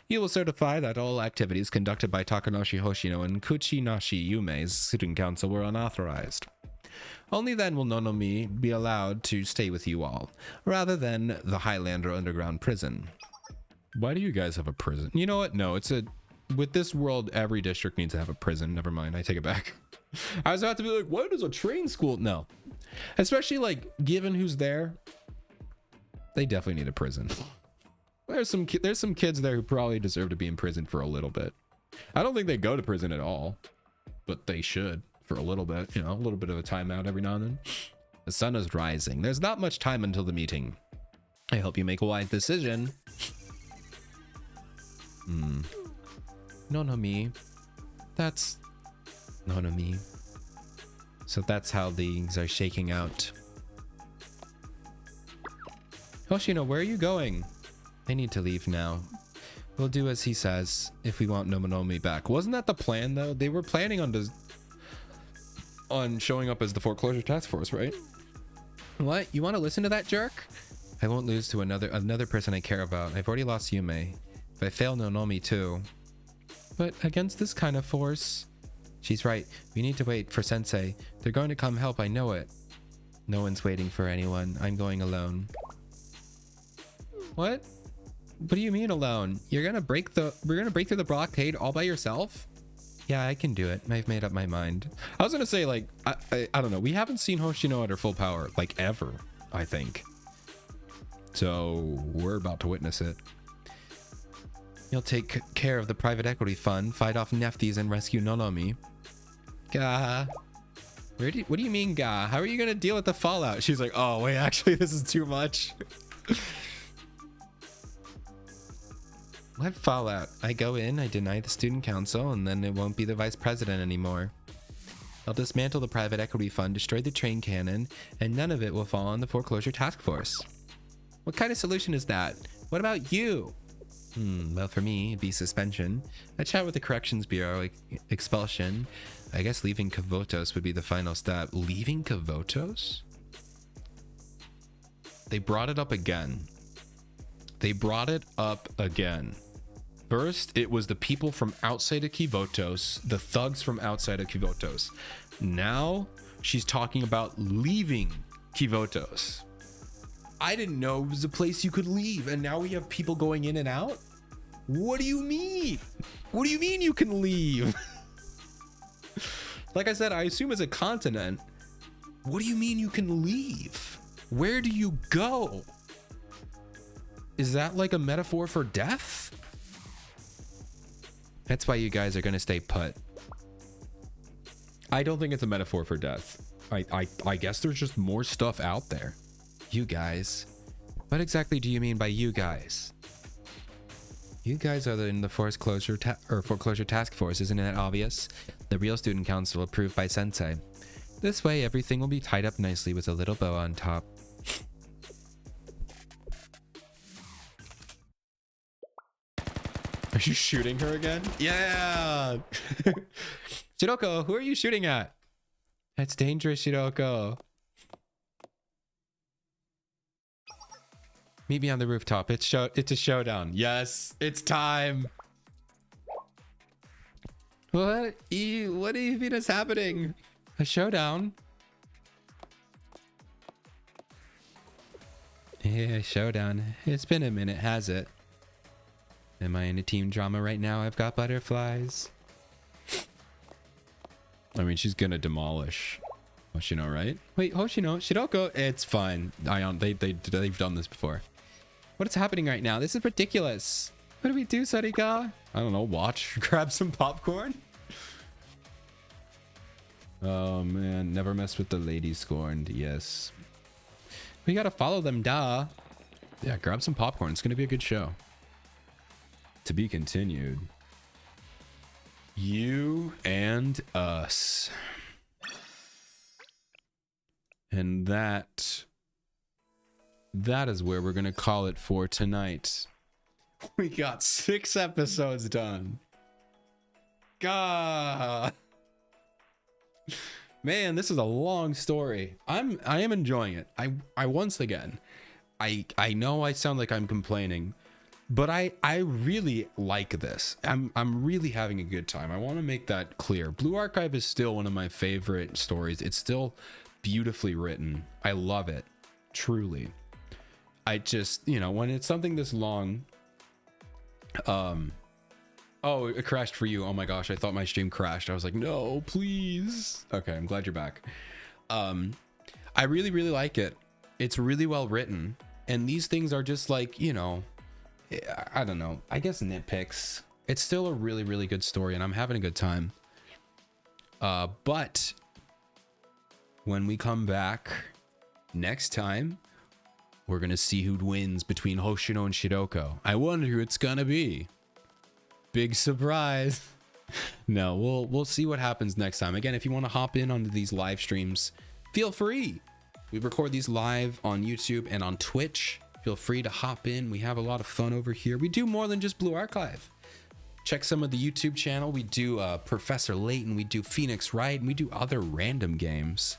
You will certify that all activities conducted by Takanashi Hoshino and Kuchinashi Yume's Student Council were unauthorized. Only then will Nonomi be allowed to stay with you all, rather than the Highlander underground prison. Why do you guys have a prison? You know what? No, with this world, every district needs to have a prison. Never mind, I take it back. I was about to be like, what is a train school? No. Especially like, given who's there, they definitely need a prison. There's some kids there who probably deserve to be in prison for a little bit. I don't think they go to prison at all, but they should for a little bit, you know, a little bit of a timeout every now and then. The sun is rising. There's not much time until the meeting. I hope you make a wise decision. Nonomi. That's Nonomi. So that's how things are shaking out. Hoshino, where are you going? I need to leave now. We'll do as he says if we want Nonomi back. Wasn't that the plan though? They were planning on showing up as the foreclosure task force, right? What? You want to listen to that jerk? I won't lose to another person I care about. I've already lost Yume. If I fail Nonomi too. But against this kind of force... She's right. We need to wait for Sensei. They're going to come help, I know it. No one's waiting for anyone. I'm going alone. What? What do you mean alone? We're gonna break through the blockade all by yourself? Yeah, I can do it. I've made up my mind. I was gonna say, like, I don't know. We haven't seen Hoshino at her full power, like, ever, I think. So we're about to witness it. You'll take care of the private equity fund, fight off Nefties, and rescue Nonomi. Gah. What do you mean, gah? How are you gonna deal with the fallout? She's like, oh, wait, actually, this is too much. What fallout? I go in, I deny the student council, and then it won't be the vice president anymore. I'll dismantle the private equity fund, destroy the train cannon, and none of it will fall on the foreclosure task force. What kind of solution is that? What about you? Well, for me, it'd be suspension. I chat with the corrections bureau, expulsion. I guess leaving Kavotos would be the final step. Leaving Kavotos? They brought it up again. First, it was the people from outside of Kavotos, the thugs from outside of Kavotos. Now, she's talking about leaving Kavotos. I didn't know it was a place you could leave, and now we have people going in and out? What do you mean? What do you mean you can leave? Like I said, I assume it's a continent. What do you mean you can leave? Where do you go? Is that like a metaphor for death? That's why you guys are gonna stay put. I don't think it's a metaphor for death. I guess there's just more stuff out there. You guys. What exactly do you mean by you guys? You guys are in the foreclosure task force, isn't it obvious? The real student council approved by Sensei. This way, everything will be tied up nicely with a little bow on top. Are you shooting her again? Yeah! Shiroko, who are you shooting at? That's dangerous, Shiroko. Meet me on the rooftop. It's a showdown. Yes, it's time. What do you mean is happening? A showdown? Yeah, showdown. It's been a minute, has it? Am I in a team drama right now? I've got butterflies. I mean, she's gonna demolish Hoshino, right? Wait, Hoshino, Shiroko. It's fine. They've done this before. What is happening right now? This is ridiculous. What do we do, Sarika? I don't know. Watch. Grab some popcorn. Oh man, never mess with the lady scorned. Yes. We gotta follow them, duh. Yeah, grab some popcorn. It's gonna be a good show. To be continued. You and us. And that is where we're gonna call it for tonight. We got 6 episodes done. God. Man, this is a long story. I am enjoying it. I once again, I know I sound like I'm complaining, but I really like this. I'm really having a good time. I want to make that clear. Blue Archive is still one of my favorite stories. It's still beautifully written. I love it. Truly. I just, when it's something this long, oh, it crashed for you. Oh my gosh, I thought my stream crashed. I was like, no, please. Okay, I'm glad you're back. I really, really like it. It's really well written. And these things are just like, I don't know. I guess nitpicks. It's still a really, really good story, and I'm having a good time. But when we come back next time, we're going to see who wins between Hoshino and Shiroko. I wonder who it's going to be. Big surprise. No, we'll see what happens next time. Again, if you want to hop in onto these live streams, feel free. We record these live on YouTube and on Twitch. Feel free to hop in. We have a lot of fun over here. We do more than just Blue Archive. Check some of the YouTube channel. We do Professor Layton. We do Phoenix Wright. And we do other random games.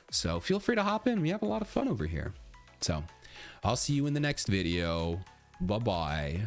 So feel free to hop in. We have a lot of fun over here. So I'll see you in the next video. Bye-bye.